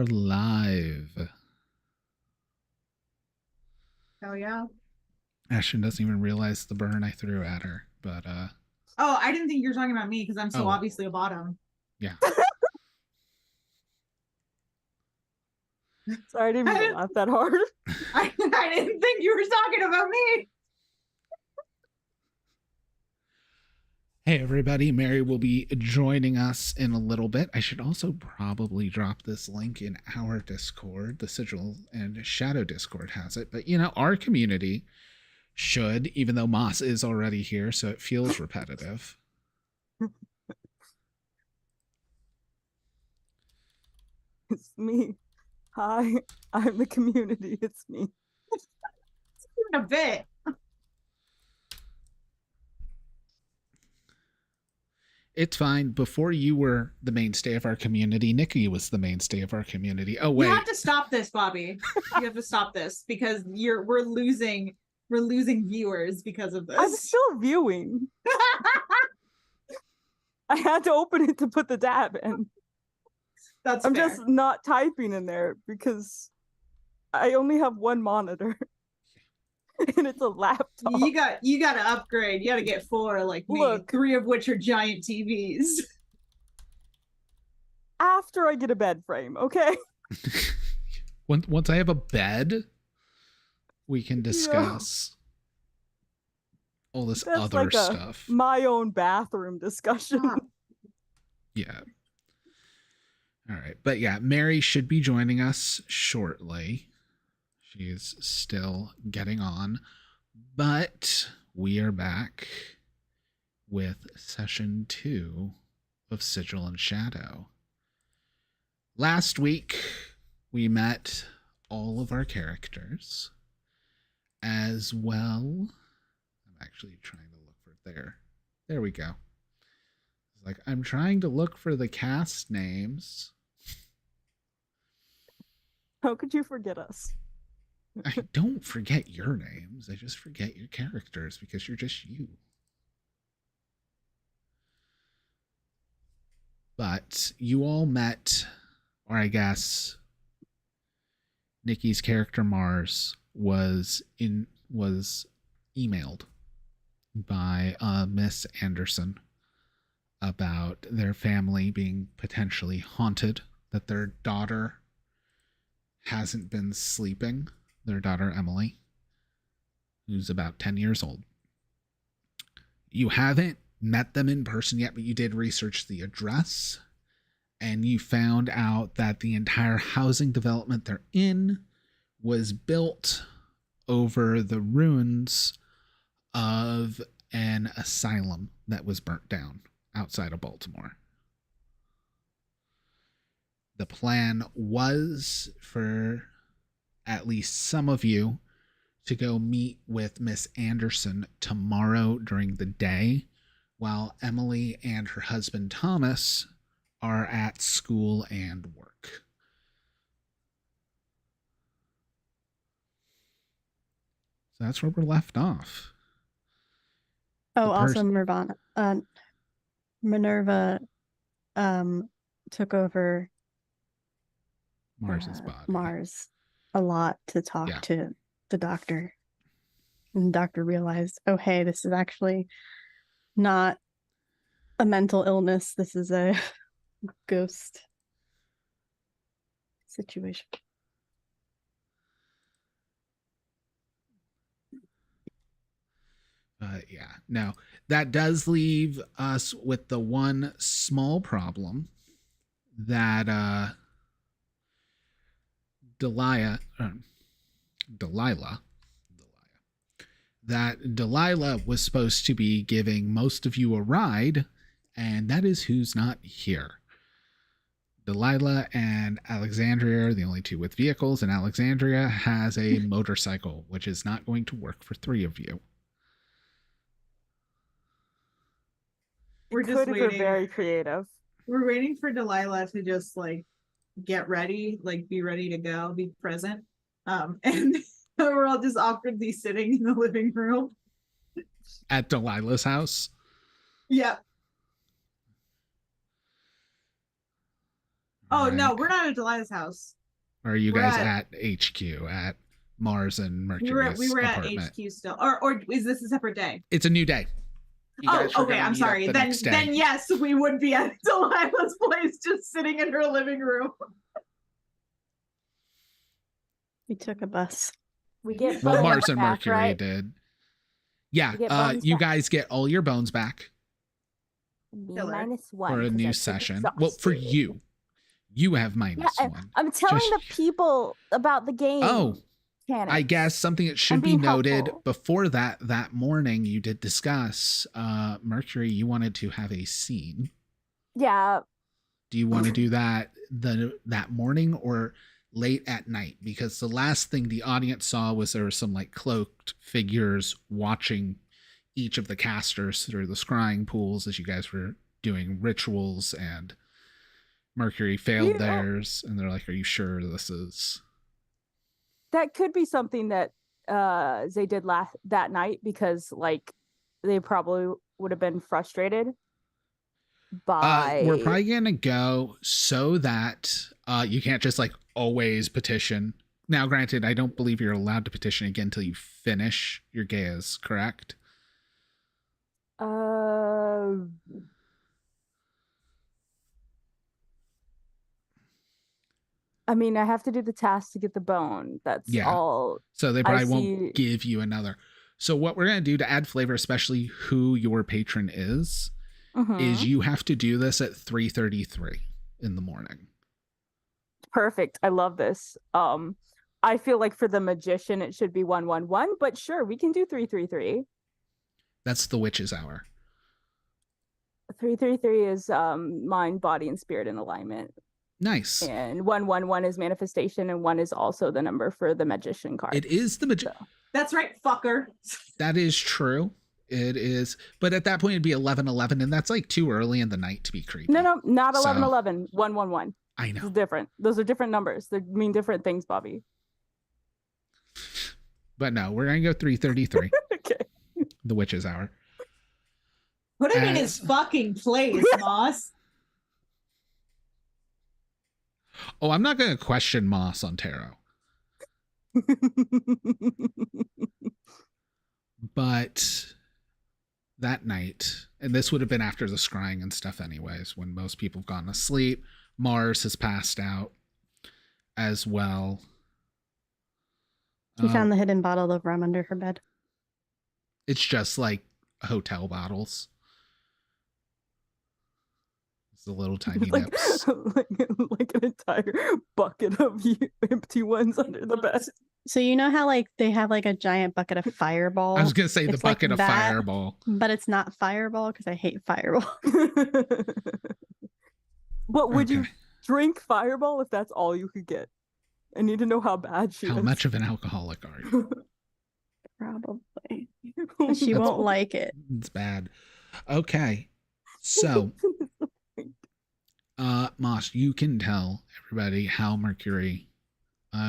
are live. Oh, yeah. Ashton doesn't even realize the burn I threw at her, but Oh, I didn't think you were talking about me because I'm so obviously a bottom. Yeah. Sorry, I didn't mean to laugh that hard. I didn't think you were talking about me. Hey everybody, Mary will be joining us in a little bit. I should also probably drop this link in our Discord. The Sigil and Shadow Discord has it, but our community should, even though Moss is already here, so it feels repetitive. It's me. Hi, I'm the community. It's me. It's even a bit. It's fine. Before you were the mainstay of our community, Nikki was the mainstay of our community. Oh wait, you have to stop this, Bobby. You have to stop this because we're losing viewers because of this. I'm still viewing. I had to open it to put the tab in. I'm fair. just not typing in there because I only have one monitor. And it's a laptop. You got to upgrade. You got to get 4 like me. Look, 3 of which are giant TVs. After I get a bed frame, okay? Once I have a bed, we can discuss all this other stuff. My own bathroom discussion. Yeah. All right. But yeah, Mary should be joining us shortly. She's still getting on, but we are back with session 2 of Sigil and Shadow. Last week, we met all of our characters as well. I'm actually trying to look for it there. There we go. It's like, I'm trying to look for the cast names. How could you forget us? I don't forget your names. I just forget your characters because you're just you. But you all met, or I guess Nikki's character Mars was emailed by Miss Anderson about their family being potentially haunted, that their daughter hasn't been sleeping. Their daughter, Emily, who's about 10 years old. You haven't met them in person yet, but you did research the address, and you found out that the entire housing development they're in was built over the ruins of an asylum that was burnt down outside of Baltimore. The plan was for at least some of you to go meet with Miss Anderson tomorrow during the day, while Emily and her husband Thomas are at school and work. So that's where we're left off. Oh, also Minerva took over Mars's body. Mars a lot to talk to the doctor. And the doctor realized, oh, hey, this is actually not a mental illness. This is a ghost situation. Yeah, now that does leave us with the one small problem that Delilah, that Delilah was supposed to be giving most of you a ride, and that is who's not here. Delilah and Alexandria are the only 2 with vehicles, and Alexandria has a motorcycle, which is not going to work for 3 of you. We're just waiting. We're very creative. We're waiting for Delilah to just get ready, be ready to go, be present. And we're all just awkwardly sitting in the living room. At Delilah's house? Yeah. Oh no, Right. we're not at Delilah's house. Or are you We're guys at- at HQ at Mars and We were Mercury's at apartment? HQ still, or is this a separate day? It's a new day. You Oh, guys are okay. gonna I'm meet up sorry. the Then next day. then yes, we would be at Delilah's place, just sitting in her living room. We took a bus. We get Well, bones Mars and back, Mercury right? did. Yeah, We get bones you back. guys get all your bones back B Killer. -1 for a 'cause new I've been session. Well, for exhausted. you. You have Yeah, -1. I'm telling Just- the people about the game. Oh, mechanics. I guess something that should I'm be being noted helpful. before that morning you did discuss, Mercury, you wanted to have a scene. Yeah, Do you want to do that that morning or late at night? Because the last thing the audience saw was there were some like cloaked figures watching each of the casters through the scrying pools as you guys were doing rituals, and Mercury failed Yeah. theirs, and they're like, "Are you sure this is?" that could be something that they did that night, because like they probably would have been frustrated by We're probably gonna go so that you can't just like always petition. Now, granted, I don't believe you're allowed to petition again until you finish your Gaias, correct? I mean, I have to do the task to get the bone. That's Yeah. all. So they I probably see. won't give you another. So what we're gonna do to add flavor, especially who your patron is Mhm. you have to do this at 3:33 in the morning. Perfect. I love this. I feel like for the magician it should be 111, but sure, we can do 333. That's the witch's hour. 333 is mind, body, and spirit in alignment. Nice. And 111 is manifestation, and 1 is also the number for the magician card. It is the magician. So. That's right, fucker. That is true. It is, but at that point it'd be 11:11, and that's like too early in the night to be creepy. No, not So- 1111. 111. I It's know. different. Those are different numbers. They mean different things, Bobby. But no, we're gonna go 3:33, Okay. the witch's hour. Put him in his fucking place, Moss. Oh, I'm not gonna question Moss on tarot, but that night, and this would have been after the scrying and stuff anyways, when most people have gone to sleep. Mars has passed out as well. She found the hidden bottle of rum under her bed. It's just like hotel bottles. It's the little tiny like, nips. like an entire bucket of empty ones under the bed. So you know how like they have like a giant bucket of Fireball? I was gonna say the It's like bucket of that, Fireball. but it's not Fireball because I hate Fireball. But would you Okay. drink Fireball if that's all you could get? I need to know how bad she How is. much of an alcoholic are you? Probably. Oh, She no. won't like it. It's bad. Okay. So, Moss, you can tell everybody how Mercury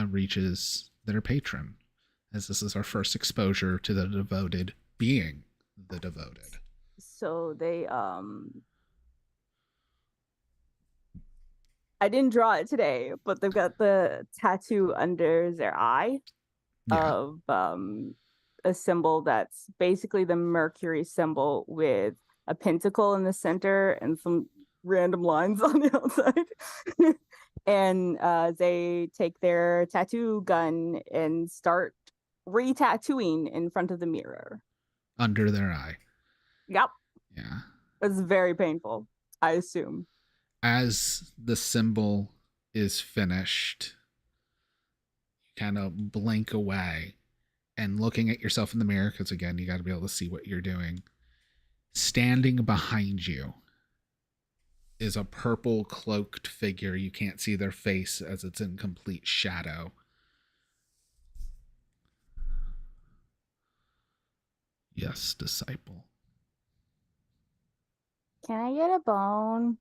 reaches their patron, as this is our first exposure to the devoted being the devoted. So they I didn't draw it today, but they've got the tattoo under their eye Yeah. of a symbol that's basically the Mercury symbol with a pentacle in the center and some random lines on the outside. And they take their tattoo gun and start re-tattooing in front of the mirror. Under their eye. Yep. Yeah. It's very painful, I assume. As the symbol is finished, you kind of blink away and looking at yourself in the mirror, because again, you got to be able to see what you're doing. Standing behind you is a purple cloaked figure. You can't see their face as it's in complete shadow. Yes, disciple. Can I get a bone?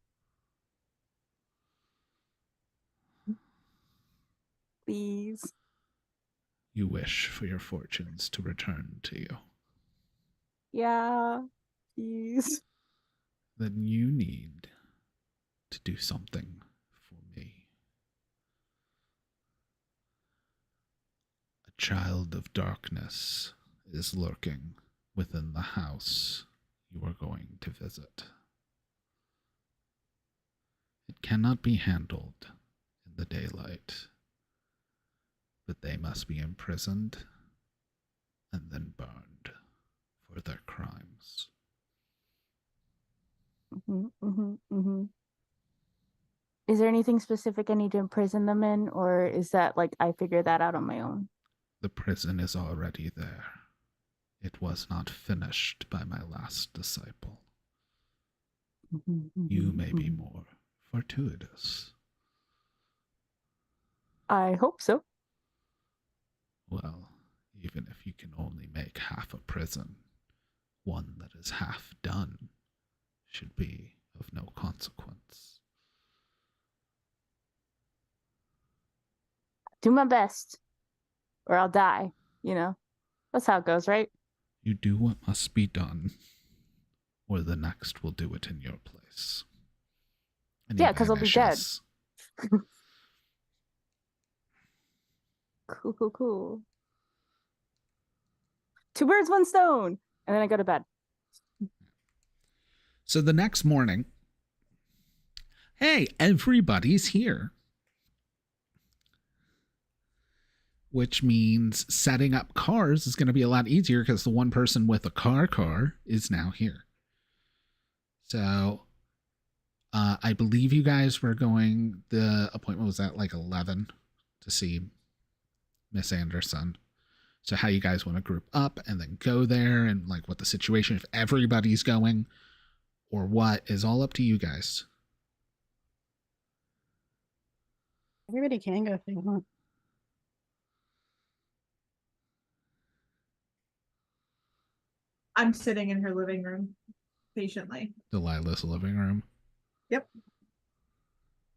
Please. You wish for your fortunes to return to you. Yeah, please. Then you need to do something for me. child of darkness is lurking within the house you are going to visit. It cannot be handled in the daylight, but they must be imprisoned and then burned for their crimes. Is there anything specific I need to imprison them in, or is that like I figure that out on my own? The prison is already there. It was not finished by my last disciple. You may be more fortuitous. I hope so. Well, even if you can only make half a prison, one that is half done should be of no consequence. Do my best, or I'll die. You know, that's how it goes, right? You do what must be done, or the next will do it in your place. And yeah, because I'll be dead. Cool. 2 birds, 1 stone. And then I go to bed. So the next morning, hey, everybody's here. Which means setting up cars is going to be a lot easier because the one person with a car is now here. So I believe you guys were going, the appointment was at like 11 to see Miss Anderson. So how you guys want to group up and then go there, and like what the situation, if everybody's going or what, is all up to you guys. Everybody can go if they want. I'm sitting in her living room patiently. Delilah's living room. Yep.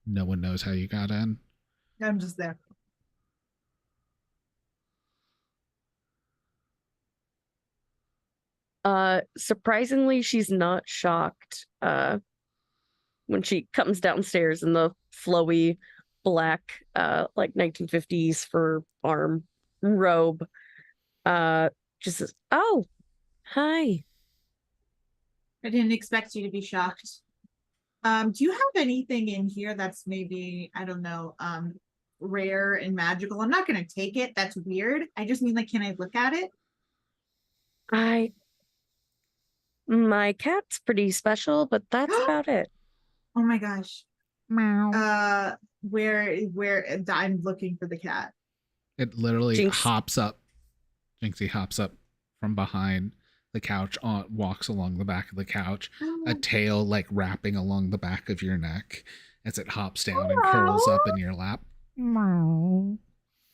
No one knows how you got in. I'm just there. Surprisingly, she's not shocked when she comes downstairs in the flowy black like 1950s fur arm robe. Just says, "Oh, hi." I didn't expect you to be shocked. Do you have anything in here that's maybe, I don't know, rare and magical? I'm not gonna take it. That's weird. I just mean, like, can I look at it? My cat's pretty special, but that's about it. Oh my gosh. Meow. Where I'm looking for the cat. It literally Jinx. hops up. Jinxie hops up from behind the couch, walks along the back of the couch, a tail like wrapping along the back of your neck as it hops down and curls up in your lap. Meow.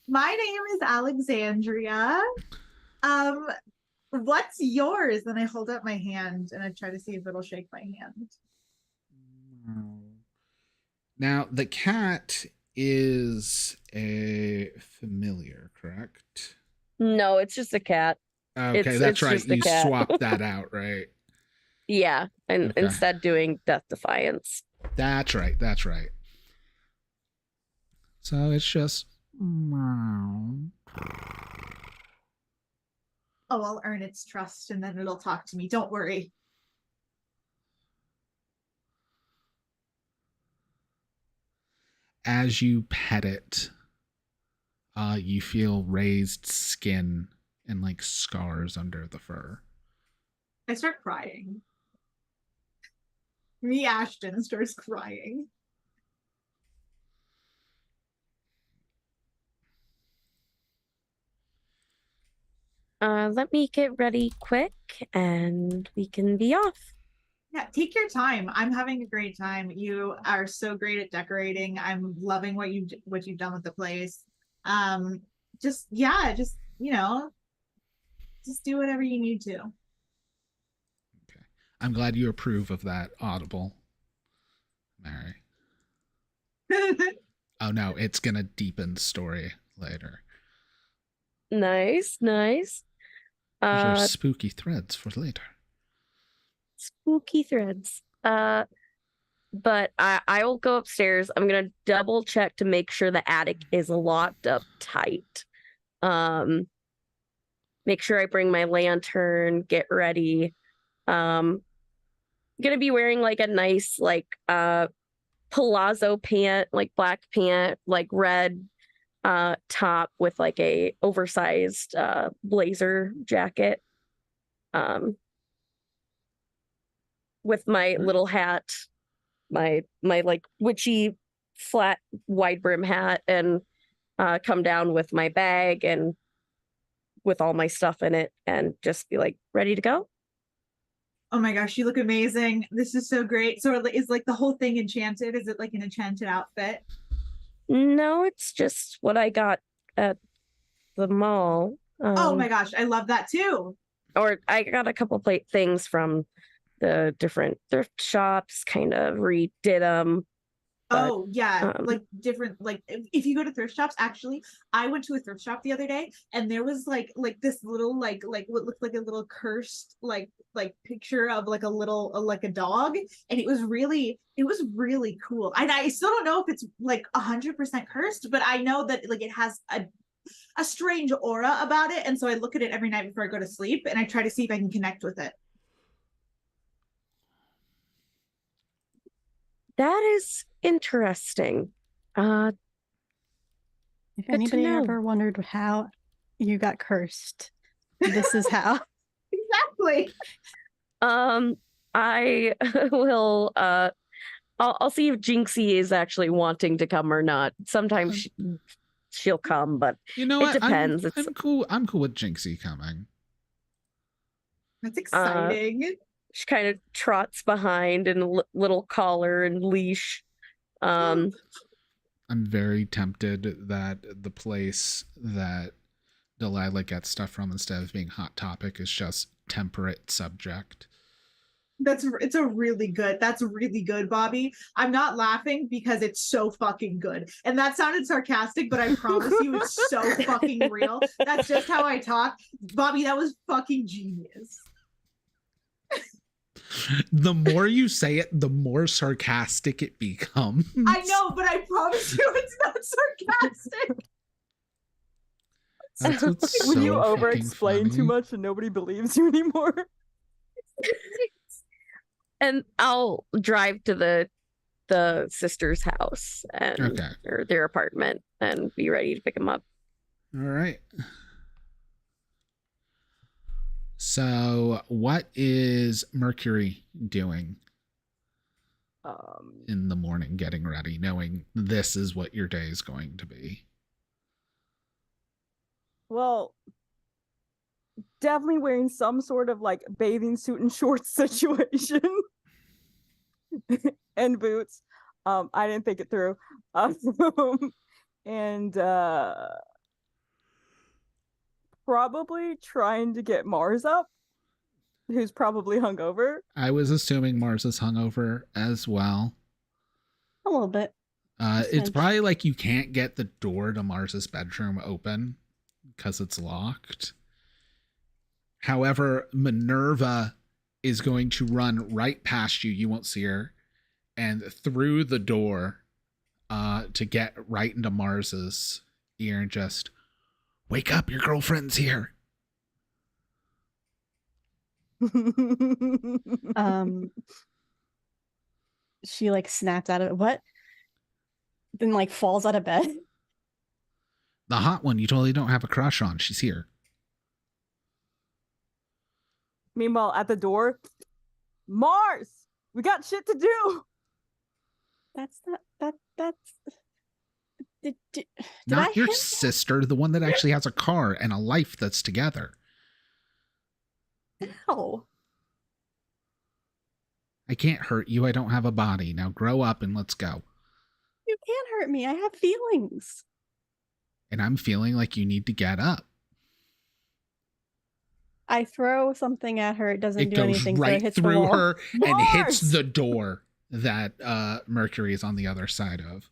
My name is Alexandria. What's yours? Then I hold up my hand and I try to see if it'll shake my hand. Now, the cat is a familiar, correct? No, it's just a cat. Okay, that's it's right. just a You cat. swapped that out, right? Yeah, and Okay. instead doing Death Defiance. That's right. That's right. So it's just. Oh, I'll earn its trust and then it'll talk to me. Don't worry. As you pet it, you feel raised skin and like scars under the fur. I start crying. Me, Ashton, starts crying. Let me get ready quick and we can be off. Yeah, take your time. I'm having a great time. You are so great at decorating. I'm loving what you've done with the place. Just just just do whatever you need to. Okay. I'm glad you approve of that audible, Mary. Oh no, it's gonna deepen story later. Nice. Those are spooky threads for later. Spooky threads. But I will go upstairs. I'm gonna double check to make sure the attic is locked up tight. Make sure I bring my lantern, get ready. Gonna be wearing like a nice like palazzo pant, like black pant, like red top with like a oversized blazer jacket. With my little hat, my like witchy flat wide brim hat, and come down with my bag and with all my stuff in it, and just be like ready to go. Oh my gosh, you look amazing. This is so great. So is like the whole thing enchanted? Is it like an enchanted outfit? No, it's just what I got at the mall. Oh my gosh, I love that too. Or I got a couple plate things from the different thrift shops, kind of redid them. Oh yeah, like different, like if you go to thrift shops, actually, I went to a thrift shop the other day and there was like this little like what looked like a little cursed like picture of like a little like a dog, and it was really cool. And I still don't know if it's like 100% cursed, but I know that like it has a strange aura about it, and so I look at it every night before I go to sleep and I try to see if I can connect with it. That is interesting. If Good to anybody know. ever wondered how you got cursed, this is how. Exactly. I will I'll see if Jinxie is actually wanting to come or not. Sometimes she'll come, but You know it what? depends. I'm cool. I'm cool with Jinxie coming. That's exciting. She kind of trots behind in a little collar and leash. I'm very tempted that the place that Delilah gets stuff from, instead of being Hot Topic, is just Temperate Subject. That's really good, Bobby. I'm not laughing because it's so fucking good. And that sounded sarcastic, but I promise you it's so fucking real. That's just how I talk. Bobby, that was fucking genius. The more you say it, the more sarcastic it becomes. I know, but I promise you it's not sarcastic. That's what's When so you fucking over-explain funny. too much and nobody believes you anymore. And I'll drive to the sister's house and or their apartment and be ready to pick them up. All right. So, what is Mercury doing in the morning, getting ready, knowing this is what your day is going to be? Well, definitely wearing some sort of like bathing suit and shorts situation. And boots. I didn't think it through. And probably trying to get Mars up, who's probably hungover. I was assuming Mars is hungover as well. A little bit. It's probably like you can't get the door to Mars's bedroom open because it's locked. However, Minerva is going to run right past you. You won't see her. And through the door to get right into Mars's ear and just, wake up, your girlfriend's here. She like snaps out of it. What? Then like falls out of bed. The hot one you totally don't have a crush on. She's here. Meanwhile, at the door, Mars, we got shit to do. That's did Not I your hit sister, the one that actually has a car and a life that's together. Ow. I can't hurt you. I don't have a body. Now grow up and let's go. You can't hurt me. I have feelings. And I'm feeling like you need to get up. I throw something at her. It doesn't It do goes anything. So it right hits the through wall. her and hits Mars! the door that Mercury is on the other side of.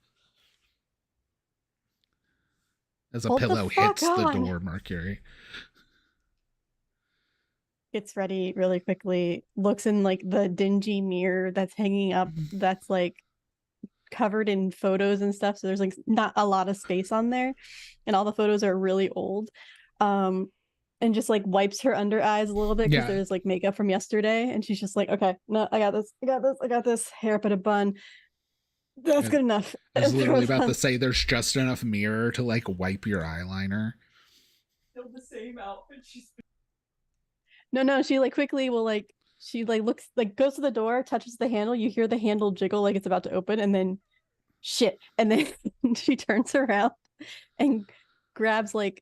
As a Hold the pillow fuck hits the on. door, Mercury. Gets ready really quickly. Looks in like the dingy mirror that's hanging up. That's like covered in photos and stuff, so there's like not a lot of space on there, and all the photos are really old. And just like wipes her under eyes a little bit because Yeah. there's like makeup from yesterday, and she's just like, okay, no, I got this, hair up in a bun. That's good enough. I was And literally throws about on- to say there's just enough mirror to like wipe your eyeliner. Still the same outfit. No, she like quickly will like she like looks like goes to the door, touches the handle, you hear the handle jiggle like it's about to open, and then shit. And then she turns around and grabs like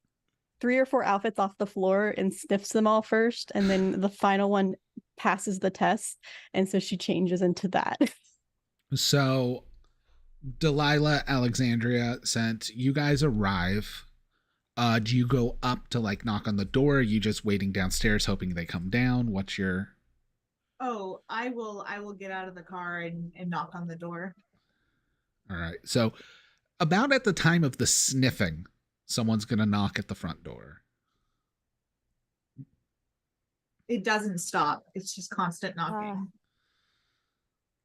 3 or 4 outfits off the floor and sniffs them all first, and then the final one passes the test, and so she changes into that. So Delilah Alexandria sent you guys arrive. Do you go up to like knock on the door? Are you just waiting downstairs hoping they come down? What's your Oh, I will get out of the car and knock on the door. All right. So about at the time of the sniffing, someone's gonna knock at the front door. It doesn't stop. It's just constant knocking.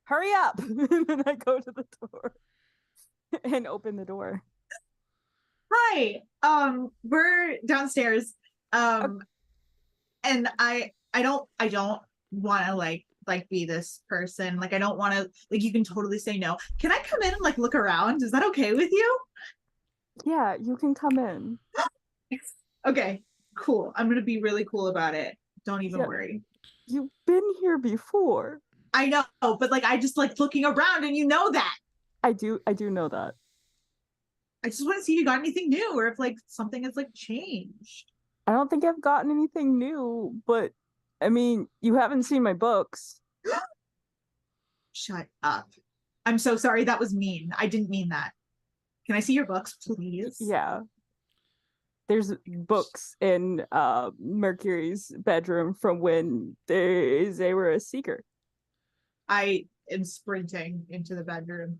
Hurry up! And then I go to the door and open the door. Hi. We're downstairs. And I don't want to like be this person. Like I don't want to like you can totally say no. Can I come in and like look around? Is that okay with you? Yeah, you can come in. Okay, cool. I'm gonna be really cool about it. Don't even worry. You've been here before. I know, but like I just like looking around and you know that. I do know that. I just want to see if you got anything new or if like something has like changed. I don't think I've gotten anything new, but I mean, you haven't seen my books. Shut up. I'm so sorry. That was mean. I didn't mean that. Can I see your books, please? Yeah. There's books in Mercury's bedroom from when they were a seeker. I am sprinting into the bedroom.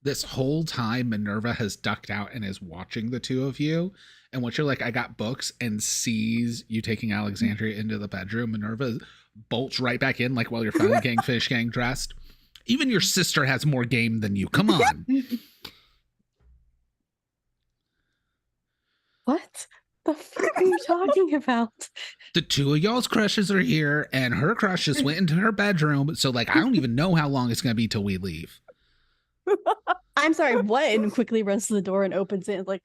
This whole time, Minerva has ducked out and is watching the two of you. And once you're like, I got books, and sees you taking Alexandria into the bedroom, Minerva bolts right back in, like while you're finally getting dressed. Even your sister has more game than you. Come on. What the fuck are you talking about? The two of y'all's crushes are here, and her crush just went into her bedroom. So, like, I don't even know how long it's going to be till we leave. I'm sorry, what? And quickly runs to the door and opens it and like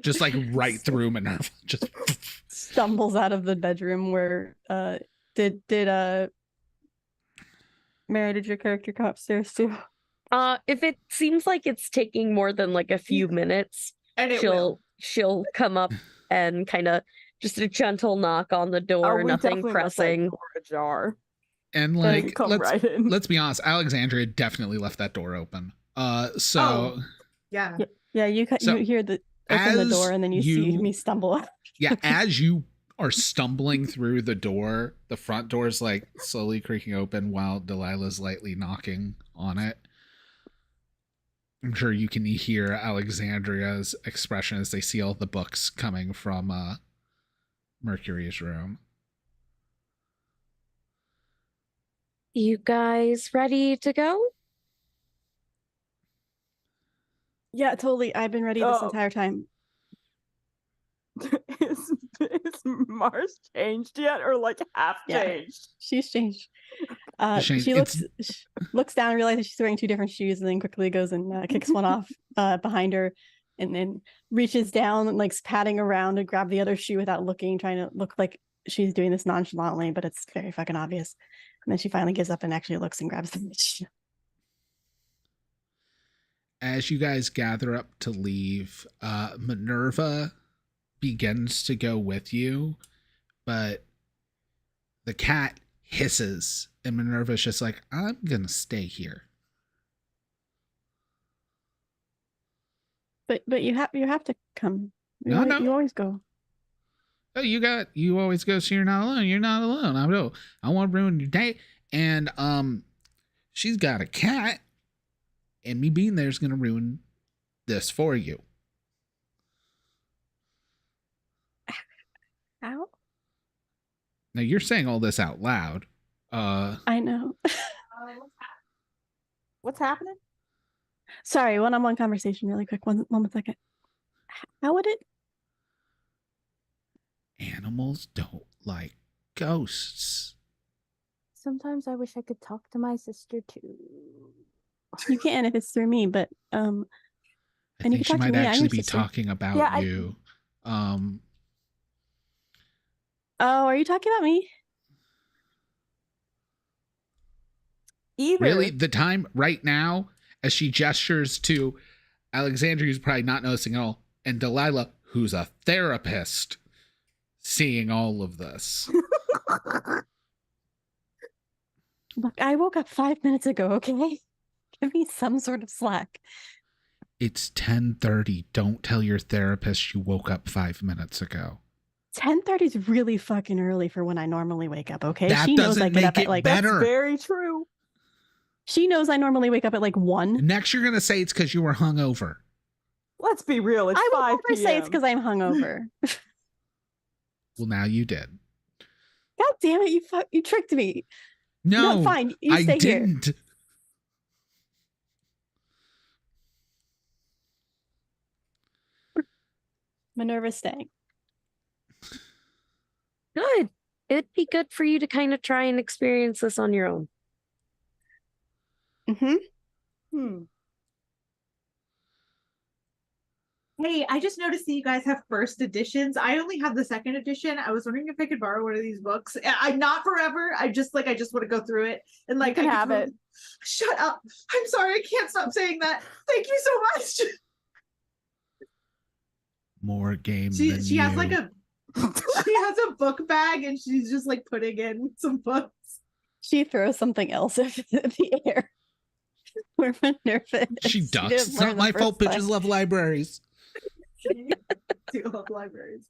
Just like right through Minerva. Just stumbles out of the bedroom where did Mary, did your character come upstairs too? If it seems like it's taking more than like a few minutes, And it she'll come up and kind of just a gentle knock on the door, We nothing definitely left that pressing. door ajar. and You like come right in. let's be honest, Alexandria definitely left that door open. So Yeah. Yeah, you So, hear the open the as door and then you see you- me stumble out. yeah, as you are stumbling through the door, the front door is like slowly creaking open while Delilah's lightly knocking on it. I'm sure you can hear Alexandria's expression as they see all the books coming from Mercury's room. You guys ready to go? Yeah, totally. I've been ready this Oh. entire time. is Mars changed yet, or like half Yeah. changed? She's changed. Shane, She looks down and realizes she's wearing 2 different shoes, and then quickly goes and kicks one off behind her, and then reaches down and like patting around to grab the other shoe without looking, trying to look like she's doing this nonchalantly, but it's very fucking obvious. And then she finally gives up and actually looks and grabs the shoe. As you guys gather up to leave, Minerva begins to go with you, but the cat hisses, and Minerva's just like, I'm gonna stay here. But you have to come. No. You always go. Oh, you always go, so you're not alone. You're not alone. I won't ruin your day. And she's got a cat, and me being there is gonna ruin this for you. Ow. Now you're saying all this out loud. I know. What's happening? Sorry, one-on-one conversation really quick. One second. How would it? Animals don't like ghosts. Sometimes I wish I could talk to my sister too. You can if it's through me, but I and you think can she talk to might me. I'm actually your be sister. talking about Yeah, you. Oh, are you talking about me? Either. Really, the time right now, as she gestures to Alexandria, who's probably not noticing at all, and Delilah, who's a therapist, seeing all of this. Look, I woke up 5 minutes ago, okay? Give me some sort of slack. It's 10:30. Don't tell your therapist you woke up 5 minutes ago. 10:30 is really fucking early for when I normally wake up, okay? That She knows doesn't I get make up it at like better. That's very true. She knows I normally wake up at like 1. Next, you're gonna say it's because you were hungover. Let's be real. It's I will 5 never say it's p.m. because I'm hungover. Well, now you did. God damn it, you tricked me. No, fine. You I stay here. didn't. Minerva's staying. Good. It'd be good for you to kind of try and experience this on your own. Hmm. Hey, I just noticed that you guys have first editions. I only have the second edition. I was wondering if I could borrow one of these books. I'm not forever. I just want to go through it and like can I have it. Shut up. I'm sorry. I can't stop saying that. Thank you so much. More game She than she you. has like a she has a book bag and she's just like putting in some books. She throws something else into the air. Where Minerva is. She does. didn't It's learn not the my first fault. Bitches time. love libraries. She do love libraries.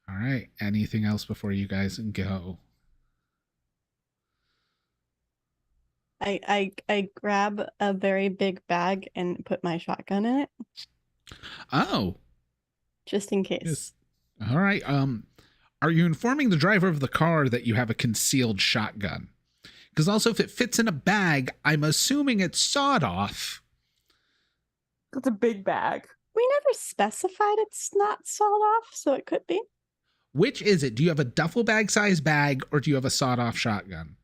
All right. Anything else before you guys go? I grab a very big bag and put my shotgun in it, Oh, just in case. yes. All right. Are you informing the driver of the car that you have a concealed shotgun? Because also, if it fits in a bag, I'm assuming it's sawed off. It's a big bag. We never specified it's not sawed off, so it could be. Which is it? Do you have a duffel bag size bag or do you have a sawed off shotgun?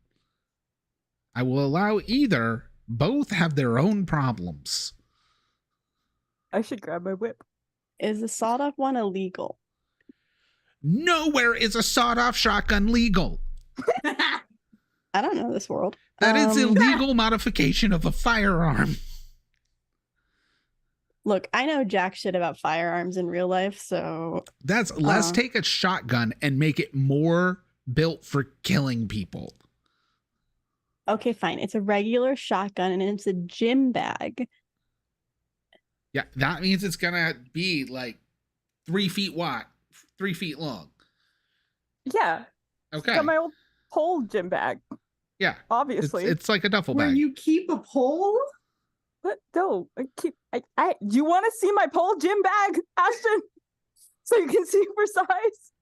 I will allow either. Both have their own problems. I should grab my whip. Is the sawed off one illegal? Nowhere is a sawed off shotgun legal. I don't know this world. That is illegal modification of a firearm. Look, I know jack shit about firearms in real life, so Let's take a shotgun and make it more built for killing people. okay, fine. It's a regular shotgun and it's a gym bag. Yeah, that means it's gonna be like 3 feet wide, 3 feet long. Yeah. Okay. Got my old pole gym bag. Yeah. Obviously. It's like a duffel Where bag. you keep a pole? But no, I do you want to see my pole gym bag, Ashton? So you can see for size?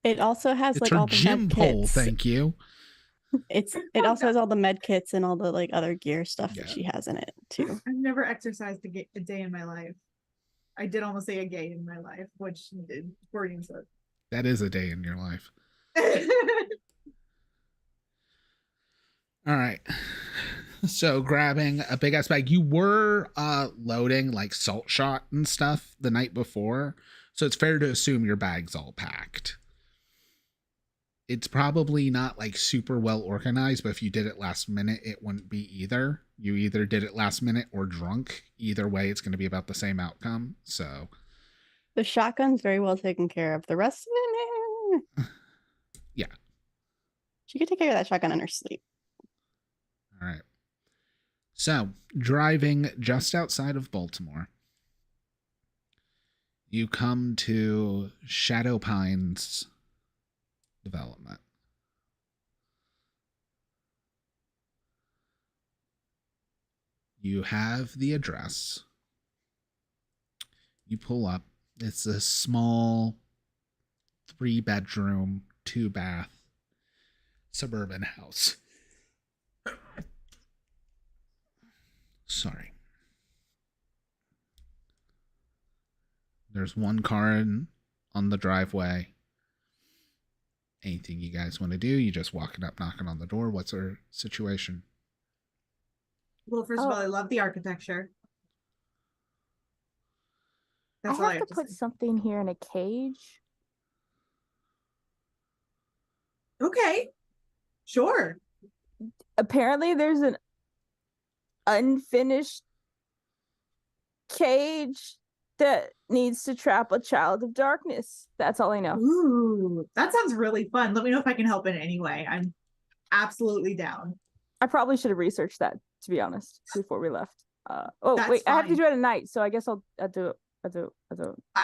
It also has It's like her all the gym med pole, kits. thank you. It also has all the med kits and all the like other gear stuff that Yeah. she has in it too. I've never exercised a day in my life. I did almost say a gay in my life, which wording said. That is a day in your life. All right. So grabbing a big ass bag. You were loading like salt shot and stuff the night before. So it's fair to assume your bag's all packed. It's probably not like super well organized, but if you did it last minute, it wouldn't be either. You either did it last minute or drunk. Either way, it's going to be about the same outcome. So The shotgun's very well taken care of. The rest of it, yeah. She could take care of that shotgun in her sleep. All right. So, driving just outside of Baltimore, you come to Shadow Pines development. You have the address. You pull up. It's a small 3-bedroom, 2-bath suburban house. Sorry. There's one car on the driveway. Anything you guys want to do? You just walking up, knocking on the door? What's our situation? Well, first of all, I love the architecture. That's all I have to put say. something here in a cage. Okay. Sure. Apparently there's an unfinished cage that needs to trap a child of darkness. That's all I know. Ooh, that sounds really fun. Let me know if I can help in any way. I'm absolutely down. I probably should have researched that, to be honest, before we left. That's wait, I have to fine. do it at night, so I guess I'll do it.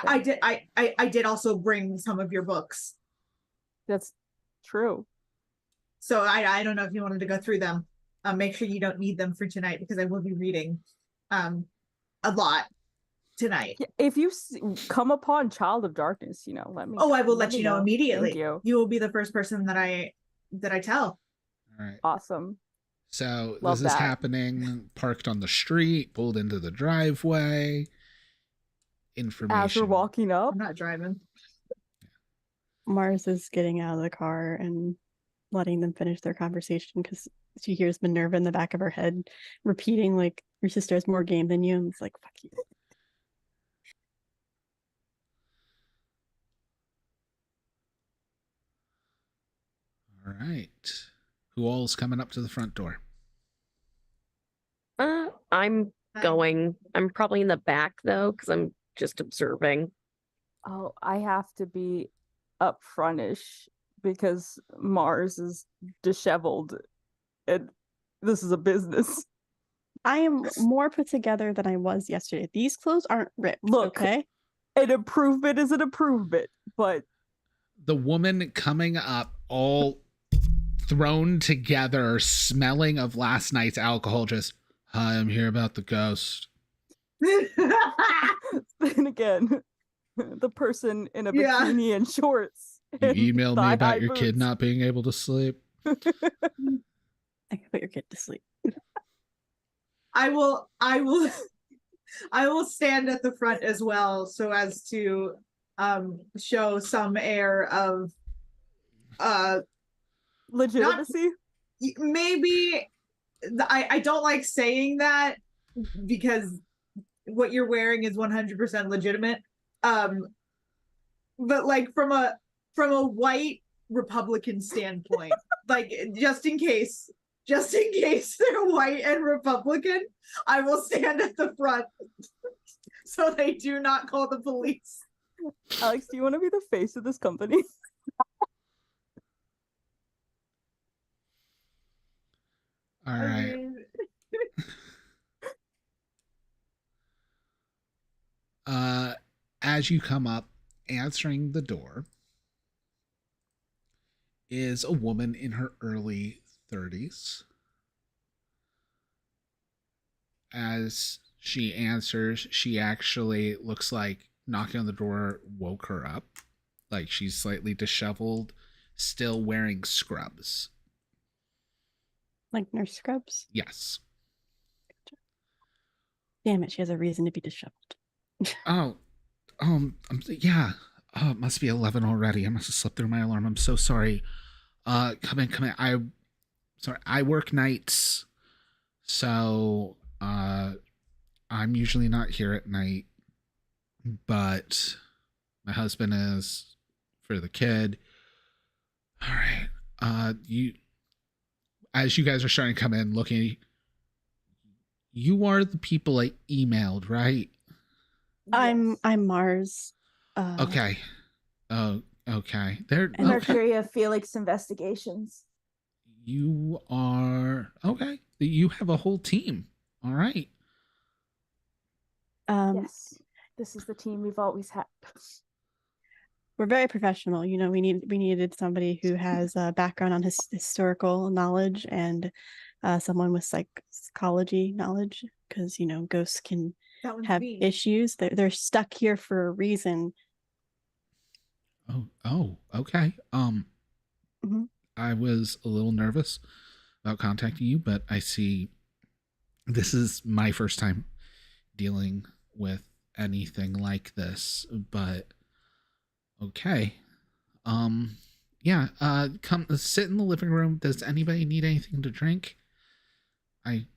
I did also bring some of your books. That's true. So I don't know if you wanted to go through them. Make sure you don't need them for tonight because I will be reading a lot tonight. Yeah, if you come upon Child of Darkness, let me. Oh, I will let you know immediately. Thank you. You will be the first person that I tell. All right. Awesome. So Love this is that. happening, parked on the street, pulled into the driveway. Information. As we're walking up. I'm not driving. Mars is getting out of the car and letting them finish their conversation because she hears Minerva in the back of her head repeating, like, your sister has more game than you. And it's like, fuck you. All right. Who all's coming up to the front door? I'm going. I'm probably in the back though, because I'm just observing. Oh, I have to be up frontish because Mars is disheveled and this is a business. I am more put together than I was yesterday. These clothes aren't ripped. Look, okay? An improvement is an improvement, but the woman coming up all thrown together, smelling of last night's alcohol, just, hi, I'm here about the ghost. then again, the person in a bikini and shorts. You emailed me about your boots. kid not being able to sleep. I can put your kid to sleep. I will stand at the front as well so as to show some air of legitimacy. Maybe I don't like saying that because what you're wearing is 100% legitimate. But like from a white Republican standpoint, like just in case they're white and Republican, I will stand at the front so they do not call the police. Alex, do you want to be the face of this company? All right. As you come up, answering the door is a woman in her early 30s. As she answers, she actually looks like knocking on the door woke her up. Like she's slightly disheveled, still wearing scrubs. Like nurse scrubs? Yes. Damn it, she has a reason to be disheveled. Yeah. Oh, it must be 11 already. I must have slept through my alarm. I'm so sorry. Come in. I work nights, so I'm usually not here at night, but my husband is for the kid. All right. As you guys are starting to come in, looking, you are the people I emailed, right? I'm Mars. Okay. Oh, okay. They're And okay. Mercury of Felix Investigations. You are okay. You have a whole team. All right. Yes, this is the team we've always had. We're very professional. We needed somebody who has a background on historical knowledge and someone with psychology knowledge, because ghosts can have issues. They're stuck here for a reason. Oh, okay. Mm-hmm. I was a little nervous about contacting you, but I see this is my first time dealing with anything like this, but okay. Yeah, come sit in the living room. Does anybody need anything to drink? I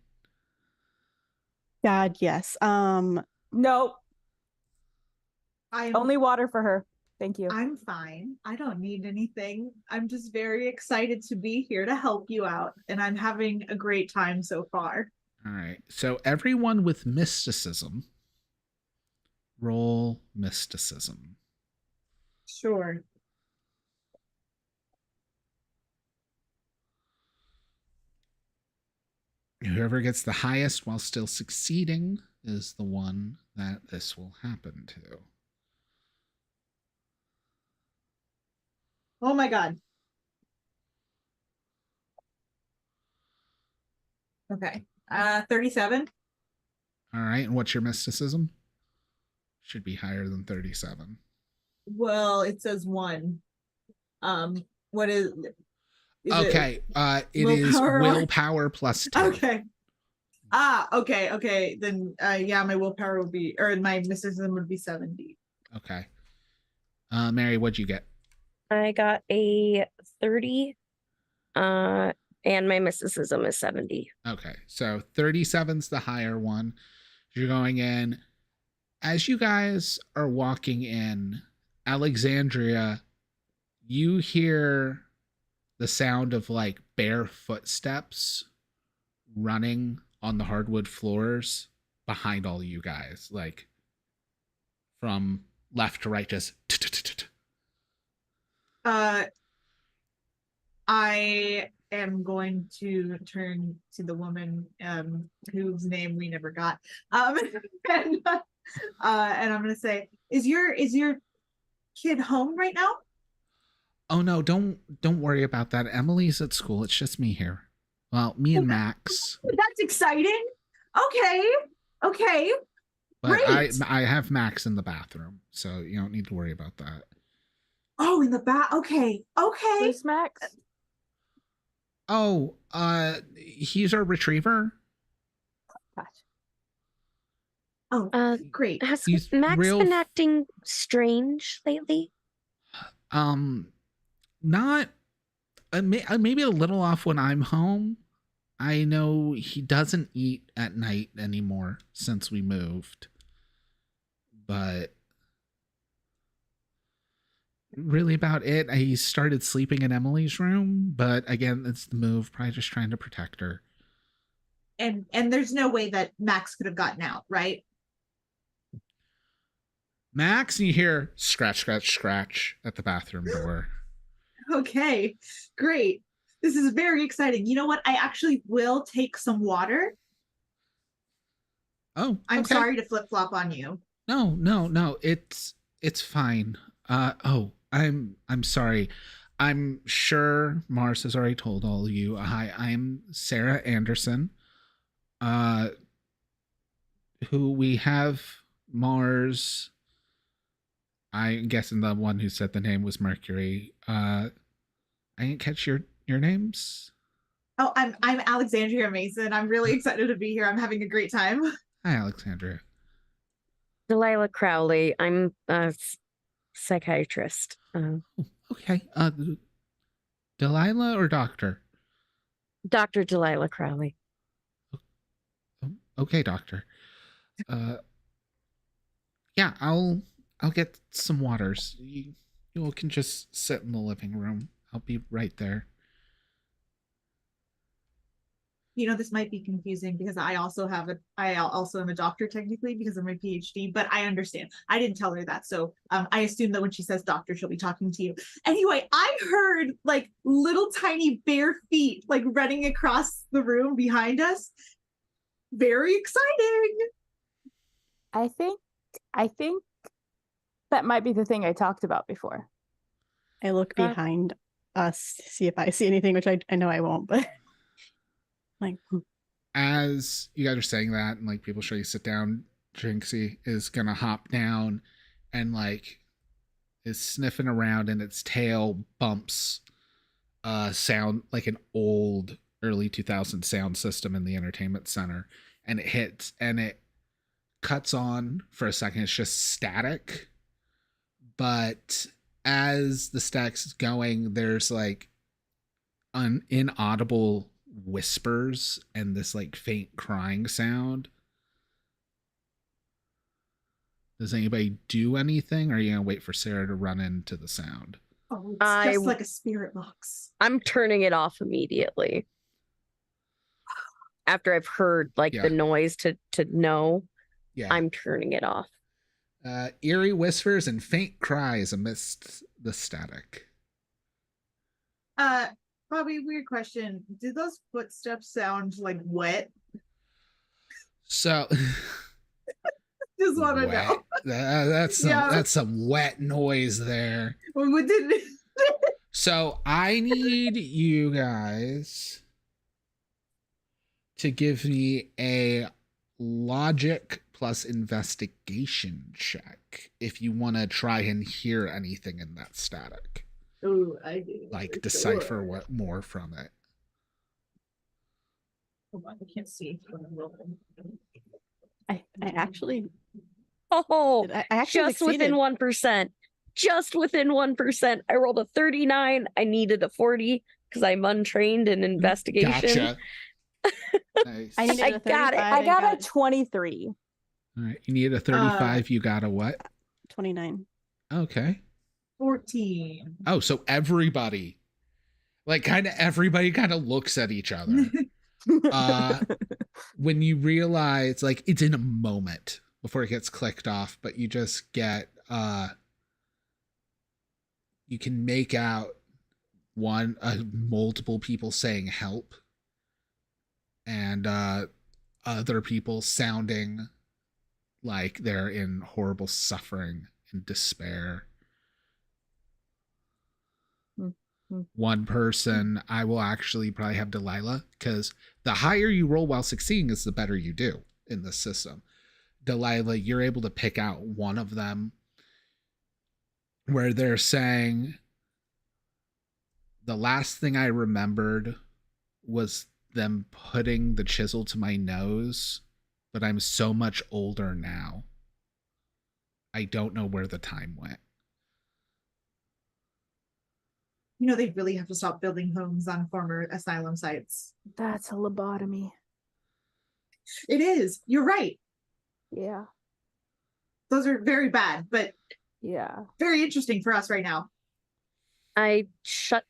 God, yes. Nope. I'm Only water for her. Thank you. I'm fine. I don't need anything. I'm just very excited to be here to help you out, and I'm having a great time so far. all right. So everyone with mysticism, roll mysticism. Sure. Whoever gets the highest while still succeeding is the one that this will happen to. Oh my god. Okay. 37. All right. And what's your mysticism? Should be higher than 37. Well, it says 1. What is Okay. It is willpower? willpower plus 10. Okay. Okay. Then yeah, my willpower would be, or my mysticism would be 70. Okay. Mary, what'd you get? I got a 30. And my mysticism is 70. Okay. So 37's the higher one. You're going in. As you guys are walking in, Alexandria, you hear the sound of like bare footsteps running on the hardwood floors behind all of you guys, like from left to right, just. I am going to turn to the woman whose name we never got. And I'm gonna say, is your kid home right now? Oh no, don't worry about that. Emily's at school. It's just me here. Well, me and Max. That's exciting. Okay. But Great. I have Max in the bathroom, so you don't need to worry about that. Oh, in the back. Okay. Who's Max? Oh, he's our retriever. Gotcha. Oh, great. Has He's Max real been acting strange lately? Not maybe a little off when I'm home. I know he doesn't eat at night anymore since we moved, but really about it. He started sleeping in Emily's room, but again, it's the move. Probably just trying to protect her. And there's no way that Max could have gotten out, right? Max, and you hear scratch, scratch, scratch at the bathroom door. Okay, great. This is very exciting. You know what? I actually will take some water. Oh, I'm okay. sorry to flip flop on you. No. It's fine. I'm sorry. I'm sure Mars has already told all of you. Hi, I'm Sarah Anderson. Who we have Mars. I'm guessing the one who said the name was Mercury. I didn't catch your names. Oh, I'm Alexandria Mason. I'm really excited to be here. I'm having a great time. Hi, Alexandria. Delilah Crowley. I'm a psychiatrist. Okay. Delilah or Doctor? Dr. Delilah Crowley. Okay, Doctor. Yeah, I'll get some waters. You all can just sit in the living room. I'll be right there. You know, this might be confusing because I also am a doctor technically because of my PhD, but I understand. I didn't tell her that. So I assume that when she says doctor, she'll be talking to you. Anyway, I heard like little tiny bare feet like running across the room behind us. Very exciting. I think that might be the thing I talked about before. I look behind us to see if I see anything, which I know I won't, but like as you guys are saying that, and like people show you sit down, Jinxie is gonna hop down and like is sniffing around, and its tail bumps sound, like an old early 2000s sound system in the entertainment center, and it hits and it cuts on for a second. It's just static, but as the static's going, there's like inaudible whispers and this like faint crying sound. Does anybody do anything, or are you gonna wait for Sarah to run into the sound? Oh, it's just like a spirit box. I'm turning it off immediately. After I've heard like the noise to know, I'm turning it off. Eerie whispers and faint cries amidst the static. Bobby, weird question. Do those footsteps sound like wet? So just want to know. That's some wet noise there. So I need you guys to give me a logic plus investigation check if you want to try and hear anything in that static. Oh, I do. Like decipher what more from it. Hold on, I can't see. I actually. Oh, I actually just within 1%. Just within 1%. I rolled a 39. I needed a 40 because I'm untrained in investigation. Gotcha. Nice. I got it. I got a 23. All right. You needed a 35. You got a what? 29. Okay. 14. Oh, so everybody, like everybody kind of looks at each other. When you realize, like, it's in a moment before it gets clicked off, but you just get, you can make out multiple people saying help, and other people sounding like they're in horrible suffering and despair. One person, I will actually probably have Delilah, because the higher you roll while succeeding is the better you do in this system. Delilah, you're able to pick out one of them where they're saying, the last thing I remembered was them putting the chisel to my nose, but I'm so much older now. I don't know where the time went. You know, they really have to stop building homes on former asylum sites. That's a lobotomy. It is. You're right. Yeah. Those are very bad, but yeah, very interesting for us right now. I shut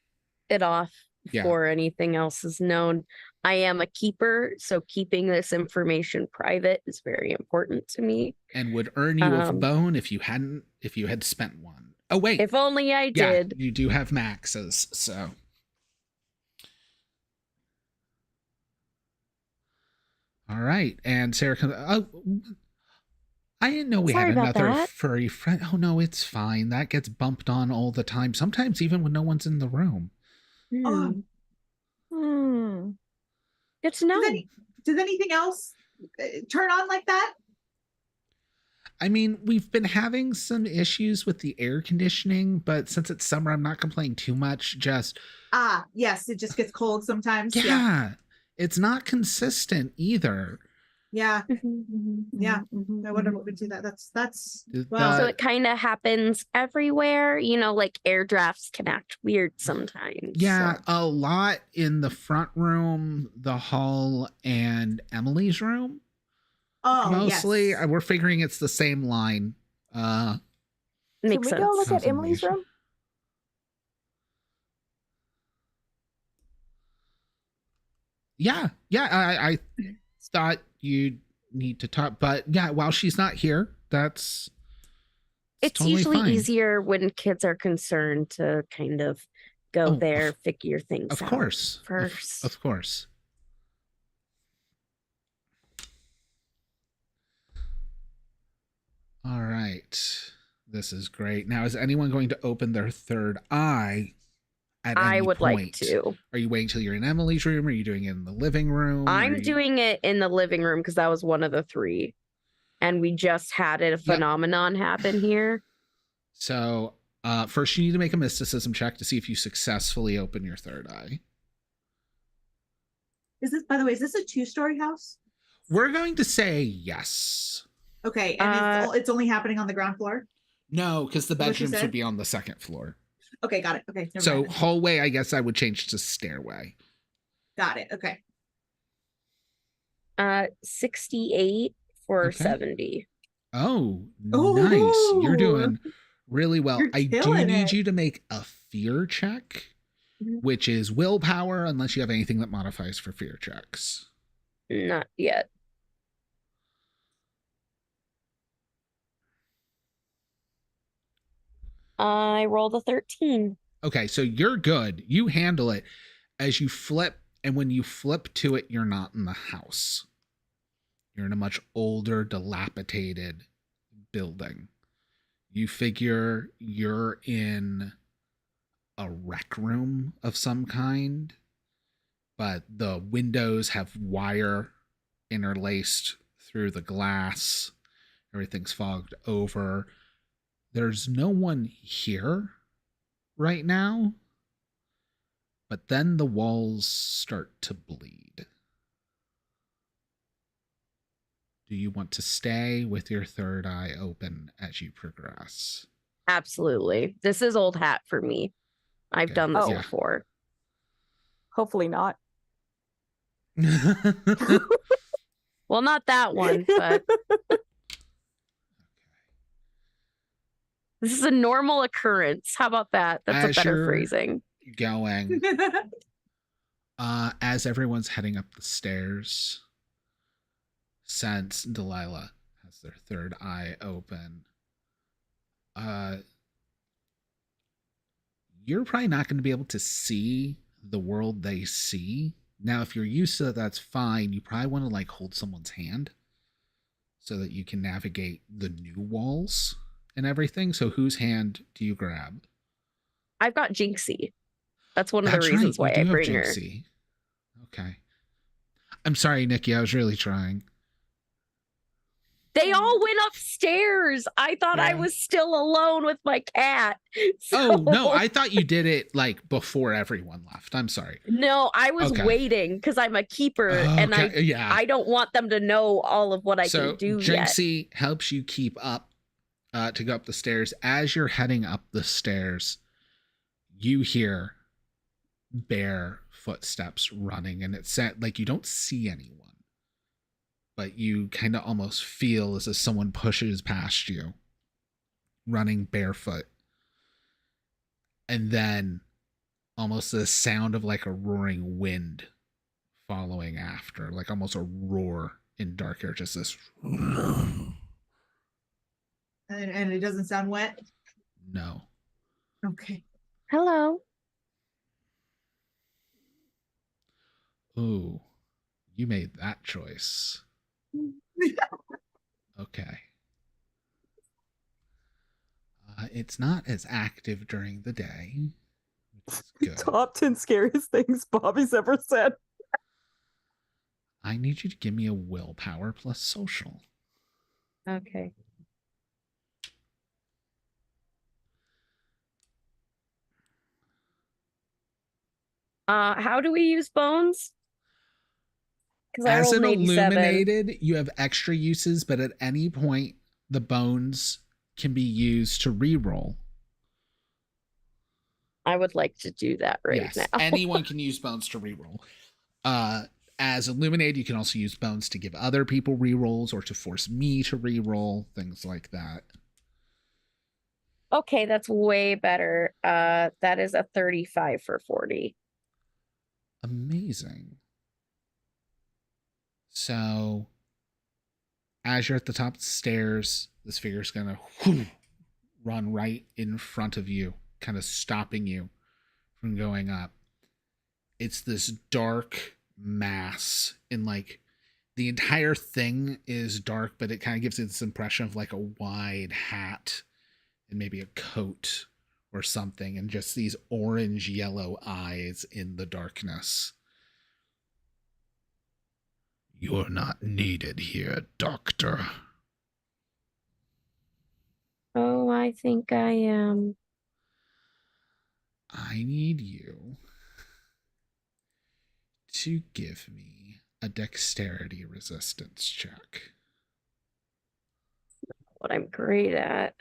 it off before anything else is known. I am a keeper, so keeping this information private is very important to me. And would earn you a bone if you had spent one. Oh, wait. If only I did. You do have maxes, so. All right. And Sarah comes, oh, I didn't know we had another furry friend. Oh, no, it's fine. That gets bumped on all the time. Sometimes even when no one's in the room. Good to know. Does anything else turn on like that? I mean, we've been having some issues with the air conditioning, but since it's summer, I'm not complaining too much. Just yes, it just gets cold sometimes. Yeah. It's not consistent either. Yeah. Yeah. I wonder what would do that. That's well. So it kind of happens everywhere. You know, like air drafts can act weird sometimes. Yeah, a lot in the front room, the hall, and Emily's room. Oh, mostly. Yes. We're figuring it's the same line. Makes sense. Can we go look at Emily's room? Yeah. I thought you'd need to talk, but yeah, while she's not here, it's totally usually fine. Easier when kids are concerned to kind of go there, figure things out. Of course. First. Of course. All right. This is great. Now, is anyone going to open their third eye at any I would point? like to. Are you waiting till you're in Emily's room? Are you doing it in the living room? I'm doing it in the living room because that was one of the three. And we just had a phenomenon happen here. So First, you need to make a mysticism check to see if you successfully open your third eye. Is this, by the way, is this a 2-story house? We're going to say yes. Okay, and it's only happening on the ground floor? No, because the Is that what you bedrooms said? would be on the second floor. Okay, got it. Okay, never So mind. hallway, I guess I would change to stairway. Got it. Okay. 68 for Okay. 70. Oh, Ooh. nice. You're doing really well. You're I do killing need it. you to make a fear check, Mhm. which is willpower, unless you have anything that modifies for fear checks. Not yet. I rolled a 13. Okay, so you're good. You handle it as you flip, and when you flip to it, you're not in the house. You're in a much older, dilapidated building. You figure you're in a rec room of some kind, but the windows have wire interlaced through the glass. Everything's fogged over. There's no one here right now, but then the walls start to bleed. Do you want to stay with your third eye open as you progress? Absolutely. This is old hat for me. I've Okay. done this Oh. before. Hopefully not. Well, not that one, but this is a normal occurrence. How about that? That's As a better you're phrasing. Going, as everyone's heading up the stairs, since Delilah has their third eye open, you're probably not going to be able to see the world they see. Now, if you're used to that, that's fine. You probably want to like hold someone's hand so that you can navigate the new walls and everything. So whose hand do you grab? I've got Jinxie. That's one of the That's reasons right. why You I do bring have her. Jinxie. Okay. I'm sorry, Nikki. I was really trying. They all went upstairs. I thought I Yeah. was still alone with my cat. Oh, no. So- I thought you did it like before everyone left. I'm sorry. No, I was Okay. waiting because I'm a keeper and Yeah. I don't want them to know all of what I So can do yet. Jinxie helps you keep up to go up the stairs. As you're heading up the stairs, you hear bare footsteps running, and it's like you don't see anyone, but you kind of almost feel as if someone pushes past you, running barefoot. And then almost the sound of like a roaring wind following after, like almost a roar in dark air, just this. and it doesn't sound wet. No. Okay. Hello. Ooh, you made that choice. Okay. It's not as active during the day, which is good. Top 10 scariest things Bobby's ever said. I need you to give me a willpower plus social. Okay. How do we use bones? Because I As rolled an an 87. illuminated, you have extra uses, but at any point, the bones can be used to reroll. I would like to do that right Yes, now. anyone can use bones to reroll. As illuminated, you can also use bones to give other people rerolls or to force me to reroll, things like that. Okay, that's way better. That is a 35 for 40. Amazing. So, as you're at the top of the stairs, this figure's gonna run right in front of you, kind of stopping you from going up. It's this dark mass, and like the entire thing is dark, but it kind of gives it this impression of like a wide hat and maybe a coat or something, and just these orange yellow eyes in the darkness. You're not needed here, Doctor. Oh, I think I am. I need you to give me a dexterity resistance check. What I'm great at.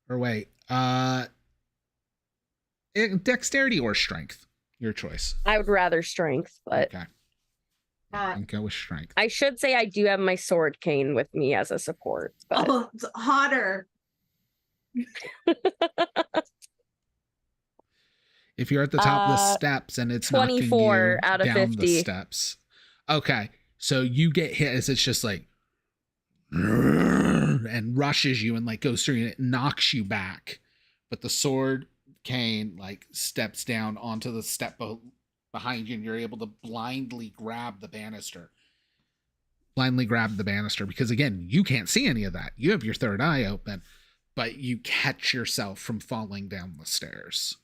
Or wait, dexterity or strength, your choice. I would rather strength, but Okay, Uh, and go with strength. I should say I do have my sword cane with me as a support. But oh, it's hotter. If you're at the top of the Uh, steps and it's knocking 24 you out of down 50. the steps, okay, so you get hit as it's just like and rushes you and like goes through and it knocks you back, but the sword cane like steps down onto the step behind you and you're able to blindly grab the banister because again you can't see any of that, you have your third eye open, but you catch yourself from falling down the stairs.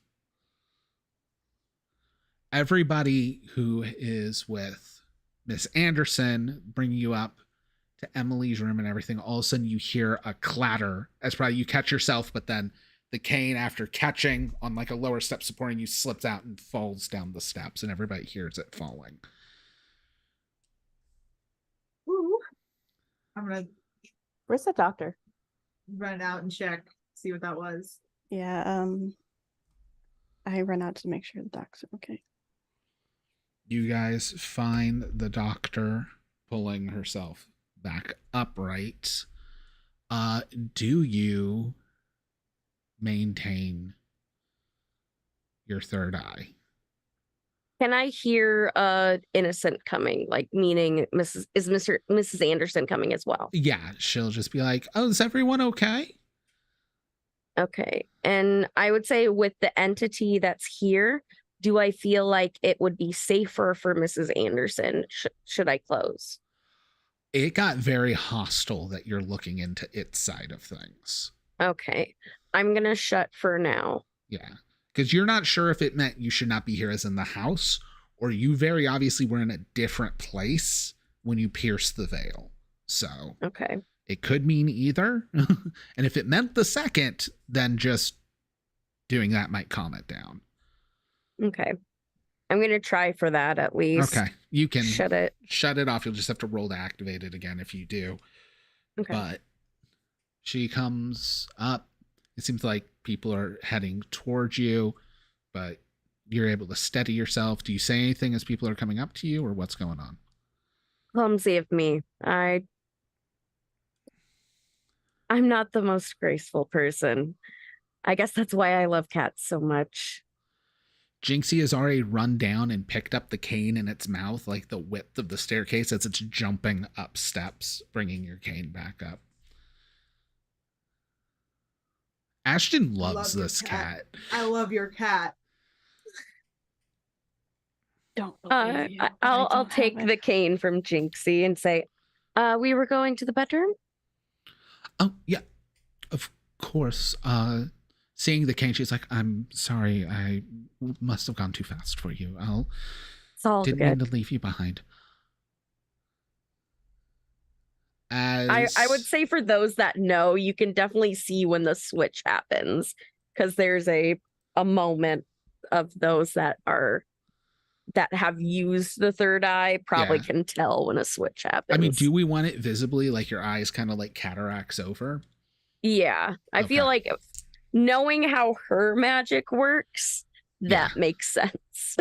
Everybody who is with Miss Anderson bringing you up to Emily's room and everything, all of a sudden you hear a clatter as probably you catch yourself, but then the cane, after catching on like a lower step supporting you, slips out and falls down the steps, and everybody hears it falling. Ooh. I'm gonna Where's the doctor? run out and check, see what that was. Yeah, I run out to make sure the doc's okay. You guys find the doctor pulling herself back upright. Do you maintain your third eye? Can I hear innocent coming? Like meaning Mrs. Anderson coming as well? Yeah, she'll just be like, "Oh, is everyone okay?" Okay. And I would say with the entity that's here, do I feel like it would be safer for Mrs. Anderson? Should I close? It got very hostile that you're looking into its side of things. Okay. I'm going to shut for now. Yeah. Because you're not sure if it meant you should not be here as in the house, or you very obviously were in a different place when you pierced the veil. So Okay. it could mean either. And if it meant the second, then just doing that might calm it down. Okay. I'm going to try for that at least. Okay. You can shut it off. You'll just have to roll to activate it again if you do. Okay. But she comes up. It seems like people are heading towards you, but you're able to steady yourself. Do you say anything as people are coming up to you, or what's going on? Clumsy of me. I'm not the most graceful person. I guess that's why I love cats so much. Jinxie has already run down and picked up the cane in its mouth, like the width of the staircase as it's jumping up steps, bringing your cane back up. Ashton loves this cat. I love your cat. Don't believe you. I'll take the cane from Jinxie and say, we were going to the bedroom? Oh, yeah, of course. Seeing the cane, she's like, "I'm sorry, I must have gone too fast for you. Didn't mean to leave you behind." I would say for those that know, you can definitely see when the switch happens, because there's a moment of those that have used the third eye probably can tell when a switch happens. I mean, do we want it visibly, like your eyes kind of like cataracts over? Yeah, I feel like knowing how her magic works, that makes sense.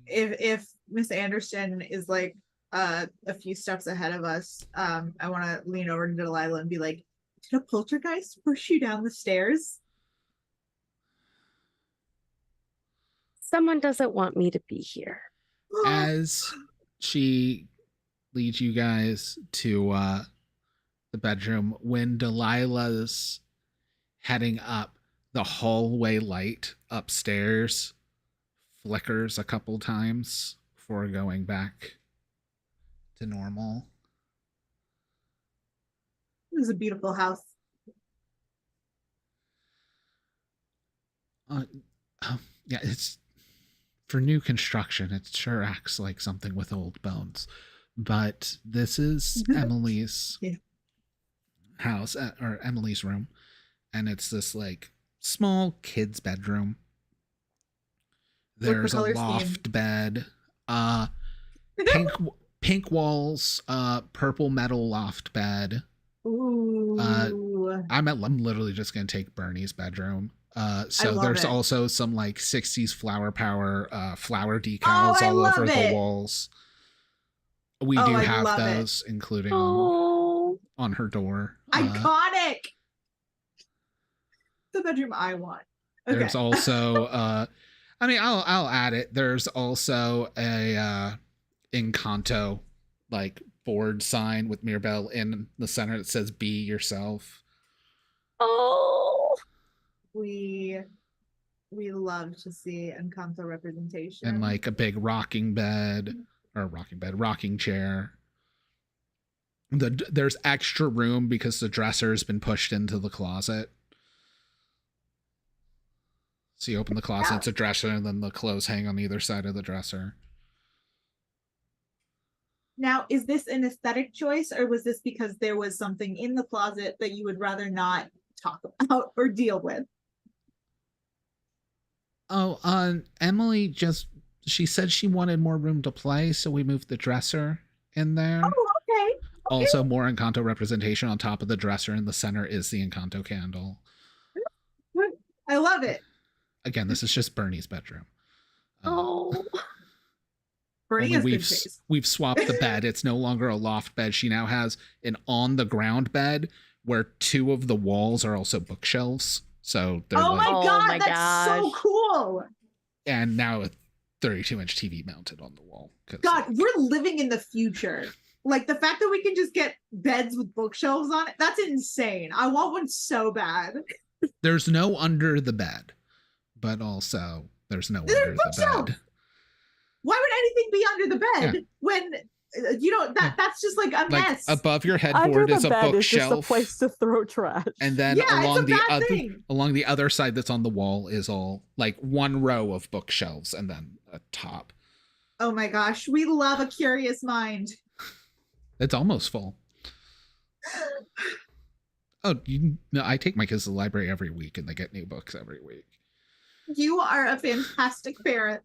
If Miss Anderson is like a few steps ahead of us, I want to lean over to Delilah and be like, "Did a poltergeist push you down the stairs?" Someone doesn't want me to be here. As she leads you guys to the bedroom, when Delilah's heading up, the hallway light upstairs flickers a couple times before going back to normal. It was a beautiful house. Yeah, it's for new construction, it sure acts like something with old bones. But this is Emily's Yeah. house, or Emily's room, and it's this like small kid's bedroom. There's a color scheme? loft bed, pink pink walls, purple metal loft bed. Ooh. I'm literally just gonna take Bernie's bedroom. So love there's it. also some like 60s flower power flower decals I all over love the it. walls. We Oh, do I have love it. those, including Oh, on her door. Iconic. The bedroom I want. Okay. There's also I mean, I'll add it. There's also a Encanto like board sign with Mirabelle in the center that says "Be yourself." oh, we love to see Encanto representation. And like a big rocking chair. There's extra room because the dresser's been pushed into the closet. So you open the closet, it's a dresser, and then the clothes hang on either side of the dresser. Now, is this an aesthetic choice, or was this because there was something in the closet that you would rather not talk about or deal with? Oh, Emily she said she wanted more room to play, so we moved the dresser in there. Oh, okay. Also, more Encanto representation on top of the dresser. In the center is the Encanto candle. I love it. Again, this is just Bernie's bedroom. oh. Bernie has good taste. We've swapped the bed. It's no longer a loft bed. She now has an on the ground bed where 2 of the walls are also bookshelves. So they're Oh like, my god, my that's so gosh. cool. and now a 32-inch TV mounted on the wall. God, we're living in the future. Like the fact that we can just get beds with bookshelves on it, that's insane. I want one so bad. There's no under the bed, but also there's no There's under the bookshelves. bed. Why would anything be under the bed when that's just like a Like mess? above your Under headboard the is a bed is just a bookshelf, place to throw trash. and then Yeah, along it's a the bad other thing. along the other side that's on the wall is all like one row of bookshelves and then a top. Oh my gosh, we love a curious mind. It's almost full. Oh, no, I take my kids to the library every week and they get new books every week. You are a fantastic parent.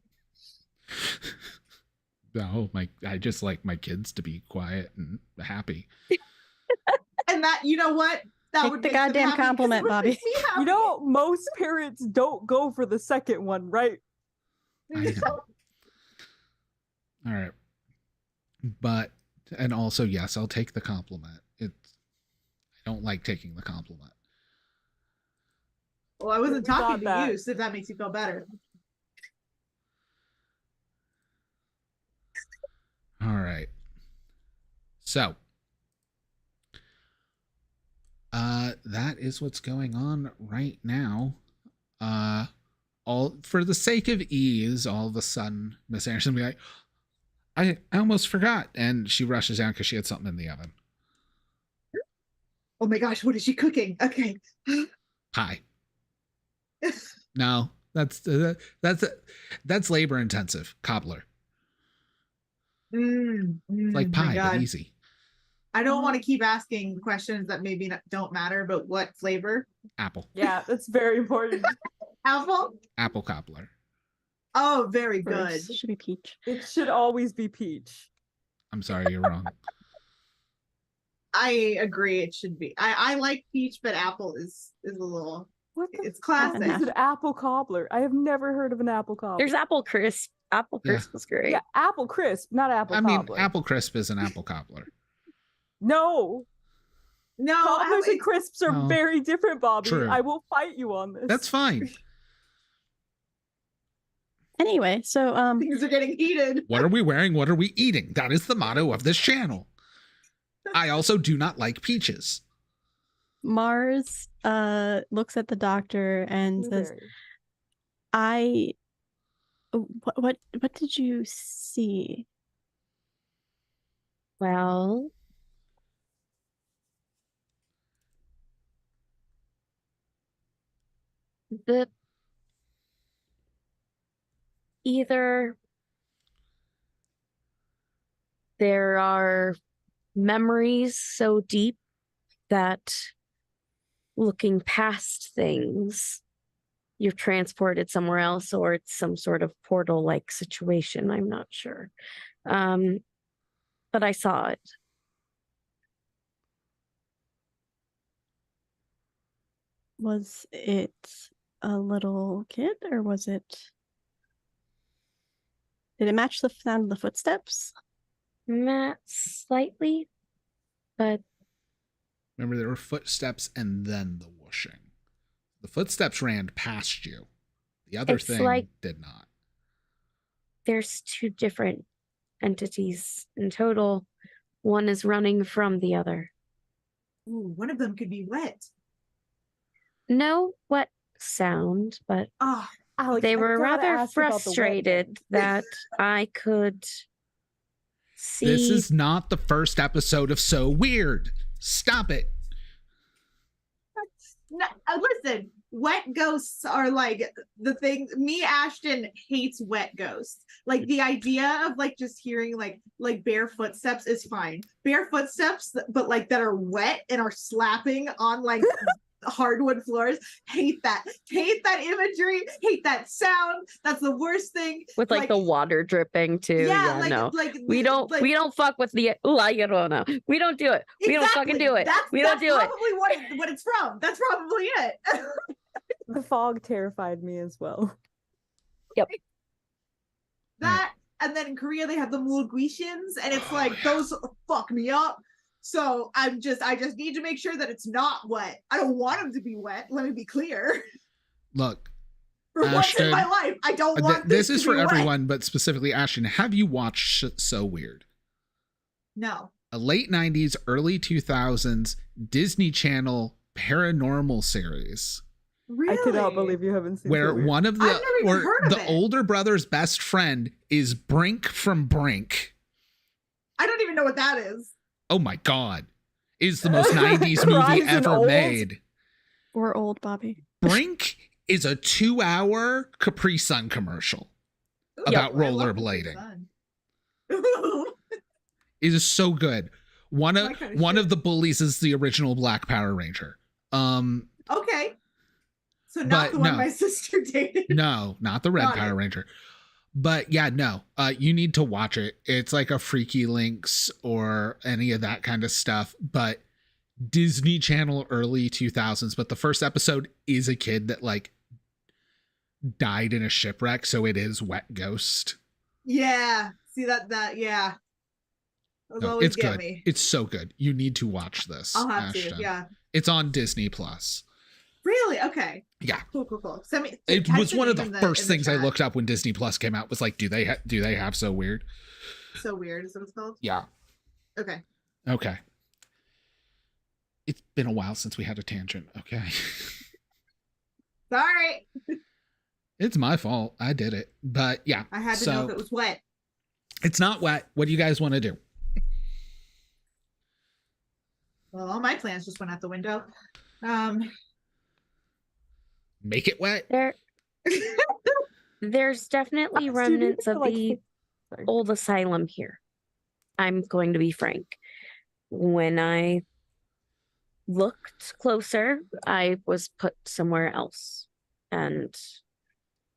No, I just like my kids to be quiet and happy. And that, you know what? That Take would the make them goddamn happy 'cause it compliment, would Bobby. make me happy. You know, most parents don't go for the second one, right? I know. All right. But, and also, yes, I'll take the compliment. I don't like taking the compliment. Well, I wasn't We got talking to that. you, so if that makes you feel better. All right. So, that is what's going on right now. All for the sake of ease, all of a sudden, Miss Anderson will be like, I almost forgot. And she rushes down because she had something in the oven. Oh my gosh, what is she cooking? Okay. Pie. No, that's labor intensive. Cobbler. Like pie, but easy. I don't want to keep asking questions that maybe don't matter, but what flavor? Apple. Yeah, that's very important. Apple? Apple cobbler. Oh, very good. First, should be peach. It should always be peach. I'm sorry, you're wrong. I agree. It should be. I like peach, but apple is a little. What the It's fuck classic. is an apple cobbler? I have never heard of an apple cobbler. There's apple crisp. Apple Yeah. crisp was great. Yeah, apple crisp, not apple I mean, cobbler. apple crisp is an apple cobbler. No, No, cobblers and crisps are No. very different, Bobby. True. I will fight you on this. That's fine. Anyway, so things are getting heated. What are we wearing? What are we eating? That is the motto of this channel. I also do not like peaches. Mars looks at the doctor and says, Blueberry. I what did you see? Well, the either there are memories so deep that looking past things, you're transported somewhere else, or it's some sort of portal-like situation. I'm not sure. But I saw it. Was it a little kid, or was it... Did it match the sound of the footsteps? Not slightly, but Remember, there were footsteps and then the whooshing. The footsteps ran past you. The other It's thing like- did not. there's two different entities in total. One is running from the other. Ooh, one of them could be wet. No wet sound, but Ah, Alex, they I were gotta rather ask about the wet frustrated thing. that I could see. This is not the first episode of So Weird. Stop it. no, listen, wet ghosts are like the thing. Me, Ashton hates wet ghosts. Like the idea of like just hearing like bare footsteps is fine. Bare footsteps, but like that are wet and are slapping on like hardwood floors. Hate that. Hate that imagery. Hate that sound. That's the worst thing. with like the water dripping too. Yeah, Yeah, no. like We don't fuck with the La Llorona. We don't do it. We don't fucking do it. We don't do it. That's probably what it's from. That's probably it. The fog terrified me as well. That, and then in Korea they have the Mulguishins, and it's like those fuck me up. So I just need to make sure that it's not wet. I don't want them to be wet. Let me be clear. Look, For once in Ashton, my life, I don't want this is to for be wet. everyone, but specifically Ashton. Have you watched So Weird? No. A late 90s, early 2000s Disney Channel paranormal series Really? I cannot believe you haven't seen where So Weird. one of I've never even or heard of the it. older brother's best friend is Brink from Brink. I don't even know what that is. Oh my god. Is the most 90s Rise movie and ever old. made. Or old Bobby? Brink is a 2-hour Capri Sun commercial about I love rollerblading. the sun. It is so good. One My kinda of shit. the bullies is the original Black Power Ranger. Okay. So not But the one no. my sister dated. No, not the Red Got Power it. Ranger. But yeah, no. You need to watch it. It's like a Freaky Links or any of that kind of stuff. But Disney Channel early 2000s. But the first episode is a kid that like died in a shipwreck, so it is Wet Ghost. Yeah. See that yeah. Those No, always it's get good. me. It's so good. You need to watch this. I'll have Ashton. to. Yeah. It's on Disney Plus. Really? Okay. Yeah. Cool. Send me. It type was one of the name in first in things I chat. looked up when Disney Plus came out. Was like, do they have So Weird? So weird. Is that what it's called? Yeah. Okay. Okay. It's been a while since we had a tangent. Okay. Sorry. It's my fault. I did it. But yeah. I had to so know if it was wet. it's not wet. What do you guys want to do? Well, all my plans just went out the window. Make it wet? There's definitely Dude, remnants you're of like- the Sorry. old asylum here. I'm going to be frank. When I looked closer, I was put somewhere else, and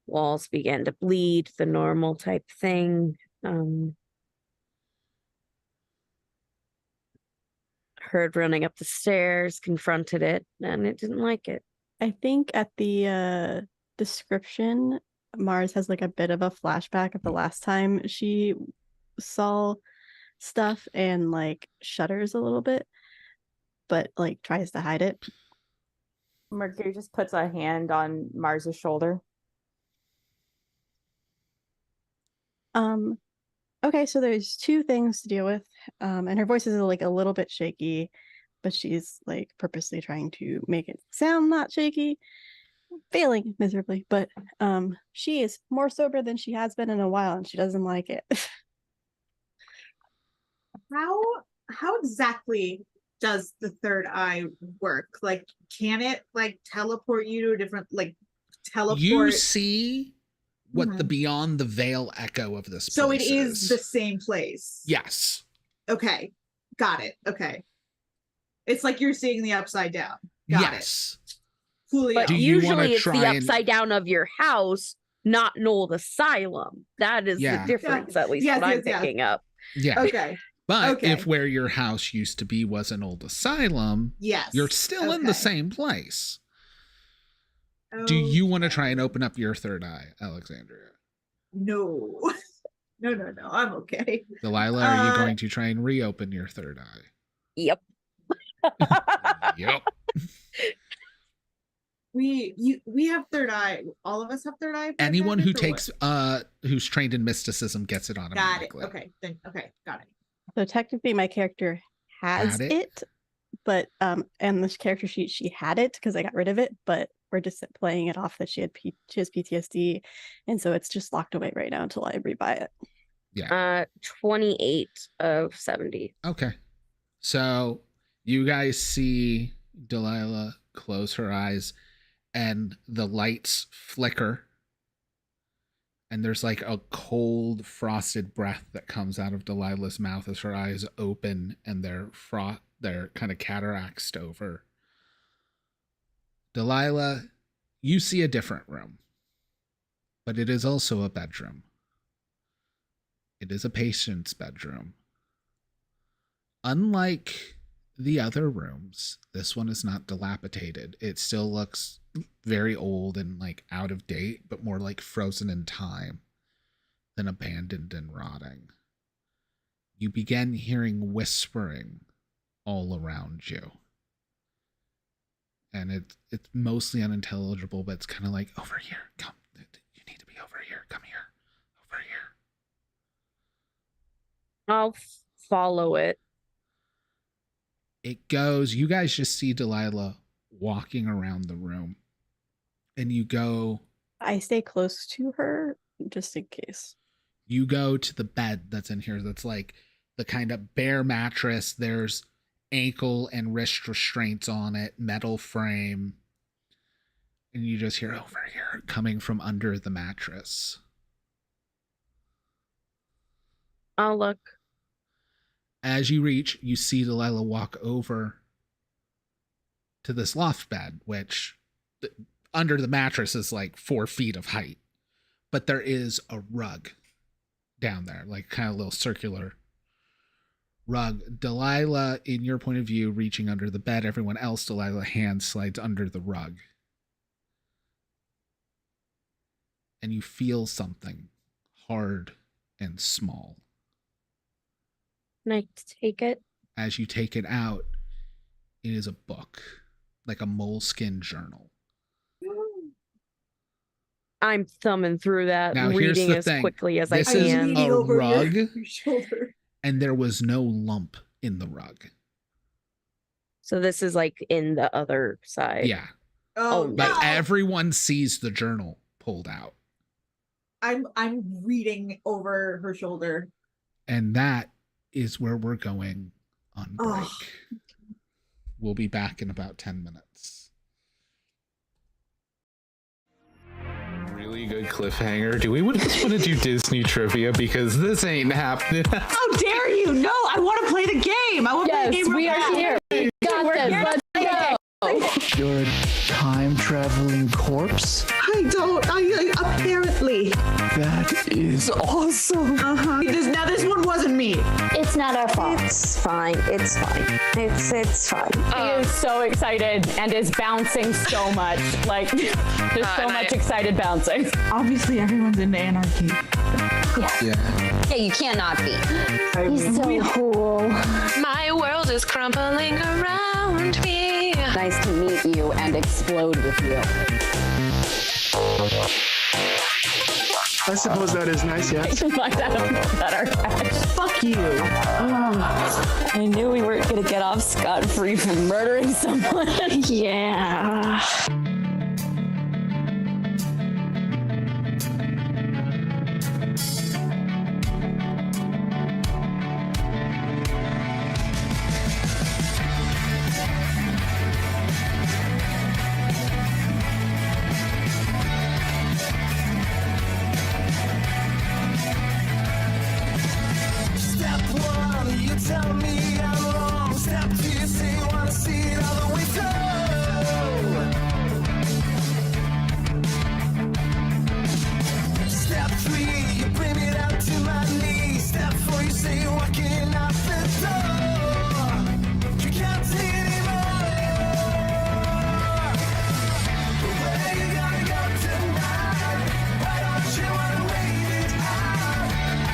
walls began to bleed, the normal type thing. Heard running up the stairs, confronted it, and it didn't like it. I think at the description, Mars has like a bit of a flashback of the last time she saw stuff and like shudders a little bit, but like tries to hide it. Mercury just puts a hand on Mars's shoulder. Okay, so there's two things to deal with. And her voice is like a little bit shaky, but she's like purposely trying to make it sound not shaky, failing miserably. But she is more sober than she has been in a while, and she doesn't like it. How exactly does the third eye work? Like, can it like teleport you to a different like teleport? You see what the beyond the veil echo of this So place it is the same place. Yes. Okay. Got it. Okay. It's like you're seeing the upside down. Got yes. it. Coolio. But Do you wanna usually it's the try and- upside down of your house, not Knoll Asylum. That is Yeah. the difference, at least Yes, what I'm yes, yes. picking up. Yeah. Okay. But Okay. if where your house used to be was an old asylum, Yes. you're still in the Okay. same place. Do you want to try and open up your third eye, Alexandria? No. No. I'm okay. Delilah, are you going to try and reopen your third eye? Yep. Yep. We have third eye. All of us have third eye. Anyone who advantage, or what? takes who's trained in mysticism gets it Got it. automatically. Okay. Then got it. So technically my character has Had it? it, but and this character sheet she had it because I got rid of it, but we're just playing it off that she has PTSD, and so it's just locked away right now until I rebuy it. Yeah. 28 of 70. Okay. So you guys see Delilah close her eyes and the lights flicker. And there's like a cold, frosted breath that comes out of Delilah's mouth as her eyes open and they're kind of cataraxed over. Delilah, you see a different room, but it is also a bedroom. It is a patient's bedroom. Unlike the other rooms, this one is not dilapidated. It still looks very old and like out of date, but more like frozen in time than abandoned and rotting. You begin hearing whispering all around you. And it's mostly unintelligible, but it's kind of like, over here, come. You need to be over here. Come here. Over here. I'll follow it. It goes, you guys just see Delilah walking around the room. And I stay close to her just in case. you go to the bed that's in here that's like the kind of bare mattress. There's ankle and wrist restraints on it, metal frame. And you just hear over here coming from under the mattress. I'll look. As you reach, you see Delilah walk over to this loft bed, which under the mattress is like 4 feet of height. But there is a rug down there, like kind of a little circular rug. Delilah, in your point of view, reaching under the bed. Everyone else, Delilah, hand slides under the rug. And you feel something hard and small. Can I take it? As you take it out, it is a book, like a moleskin journal. I'm thumbing through that, Now, and here's reading the as thing. quickly as I This is can. Leaning a over rug, your shoulder. and there was no lump in the rug. So this is like in the other side. Yeah. Oh, no. Like everyone sees the journal pulled out. I'm reading over her shoulder. And that is where we're going on break. Ugh. We'll be back in about 10 minutes. Really good cliffhanger. Do we just want to do Disney trivia? Because this ain't happening. How dare you? No, I want to play the game. I want to play the game. Yes, we are here. We got this. Let's go. You're a time traveling corpse? I don't. I apparently. That is awesome. Now this one wasn't me. It's not our fault. It's fine. It's fine. It's fine. He is so excited and is bouncing so much. Like, there's so much excited bouncing. Obviously, everyone's into anarchy. Yeah, you cannot be. He's so cool. My world is crumbling around me. Nice to meet you and explode with you. I suppose that is nice, yes. Like that. Fuck you. I knew we weren't going to get off scot-free from murdering someone. Yeah. tell me I'm wrong. Step 2, you say you wanna see it all the way through. Step 3, you bring me down to my knees. Step 4, you say you're walking out the door. You can't see anymore. But where you gonna go tonight? Why don't you wanna wait it out? I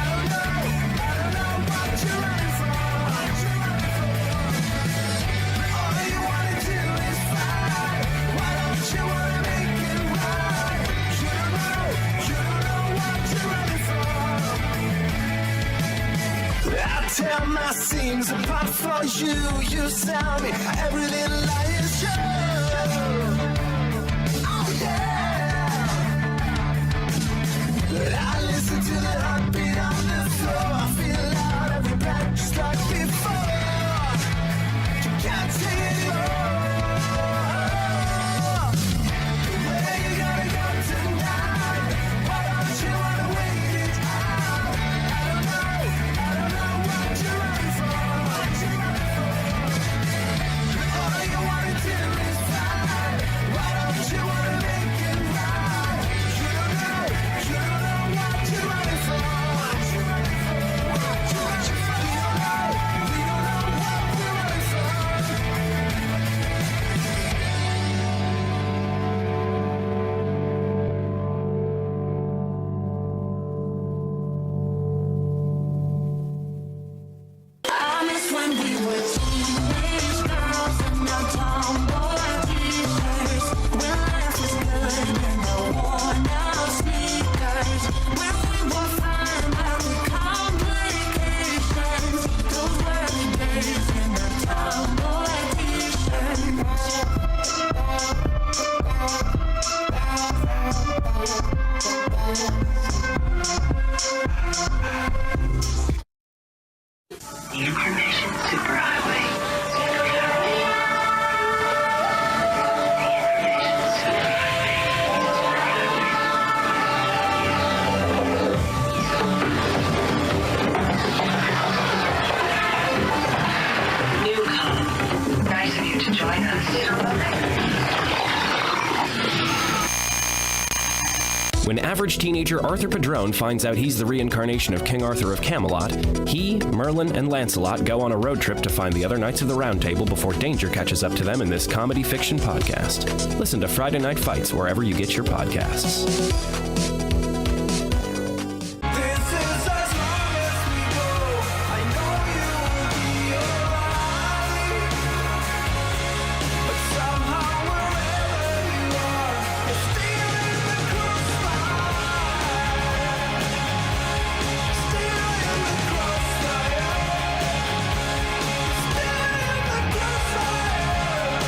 don't know what you're running from. But all you wanna do is fight. Why don't you wanna make it right? You don't know what you're running from. I tear my seams apart for you. You sell me every little lie is true. Oh yeah. But I listen to the heartbeat on the floor. I feel loud every breath just like before. You can't say anymore. Where you gonna go tonight? Why don't you wanna wait it out? I don't know what you're running from. All you wanna do is fight. Why don't you wanna make it right? You don't know what you're running from. We don't know what we're running from. I miss when we were teenage girls in our tomboy t-shirts. When life was good in the worn out sneakers. When we were fine but with complications. Those were the days in the tomboy The Information Superhighway. Newcomb. Nice of you to join us. When average teenager Arthur Padrone finds out he's the reincarnation of King Arthur of Camelot, he, Merlin, and Lancelot go on a road trip to find the other Knights of the Round Table before danger catches up to them in this comedy fiction podcast. Listen to Friday Night Fights wherever you get your podcasts. This is as long as we go. I know you will be alright. But somehow wherever you are, you're still in the crossfire. Still in the crossfire. Still in the crossfire.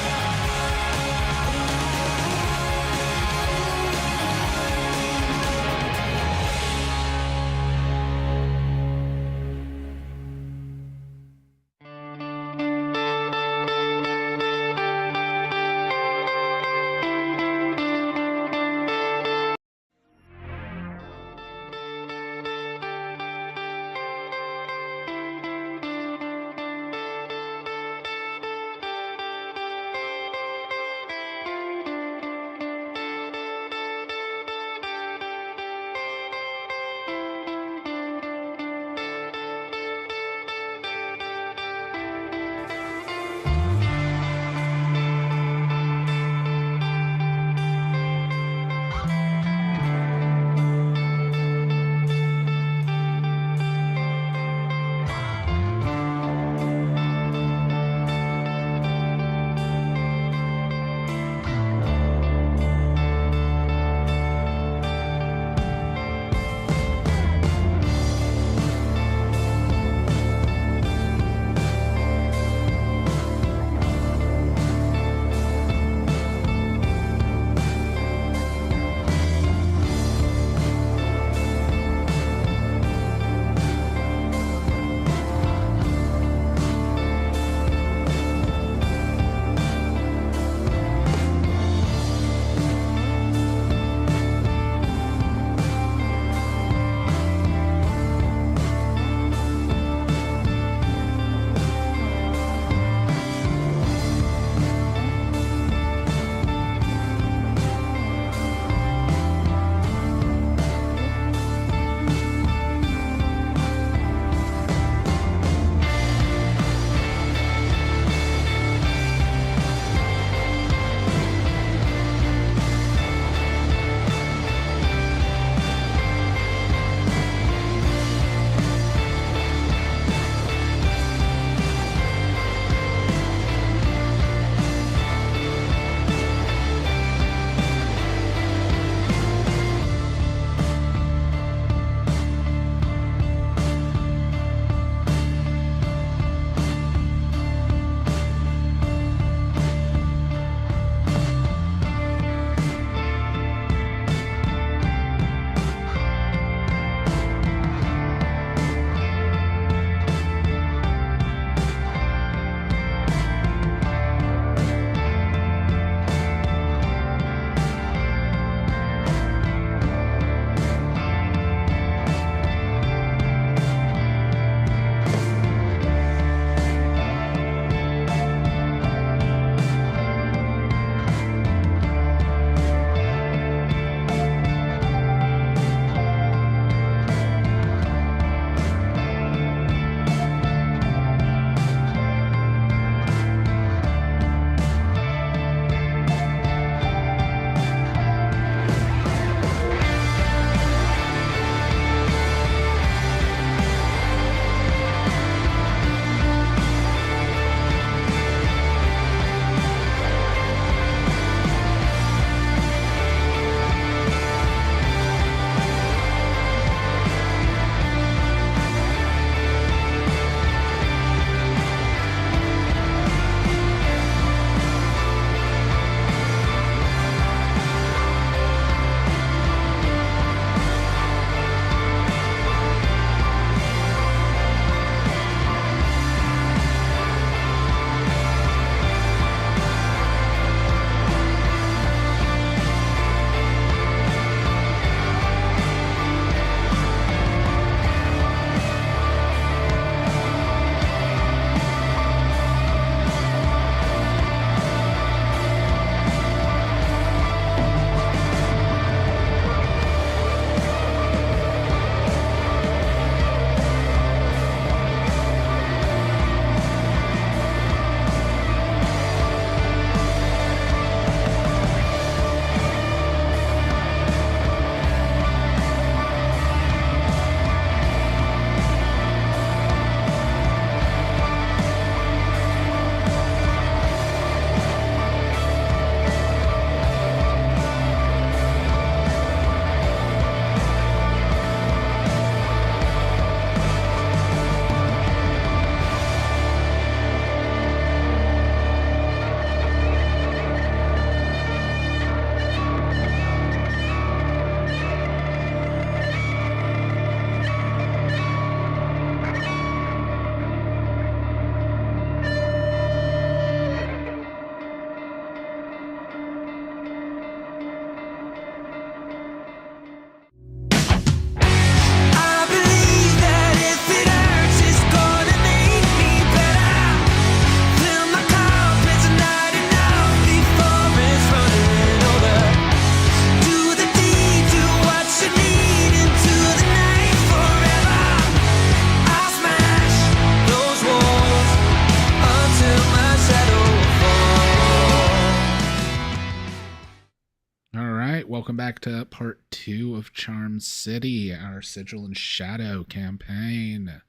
back to part 2 of Charm City, our Sigil and Shadow campaign.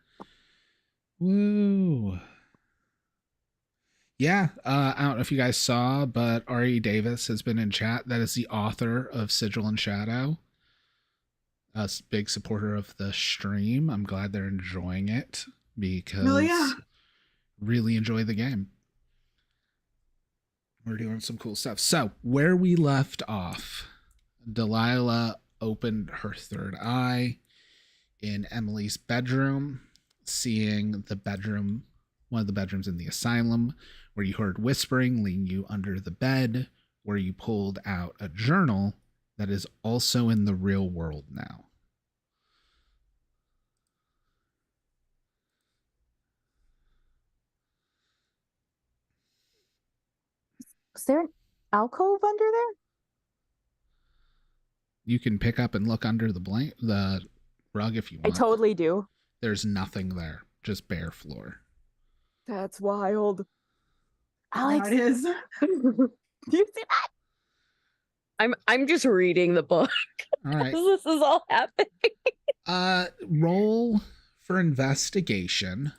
Woo! Yeah, I don't know if you guys saw, but R.E. Davis has been in chat. That is the author of Sigil and Shadow. A big supporter of the stream. I'm glad they're enjoying it because really enjoy the game. We're doing some cool stuff. So, where we left off, Delilah opened her third eye in Emily's bedroom, seeing the bedroom, one of the bedrooms in the asylum, where you heard whispering leading you under the bed, where you pulled out a journal that is also in the real world now. Is there an alcove under there? You can pick up and look under the rug if you want. I totally do. There's nothing there, just bare floor. That's wild. Alex, it is. Do you see that? I'm just reading the book. All right. This is all happening. Roll for investigation.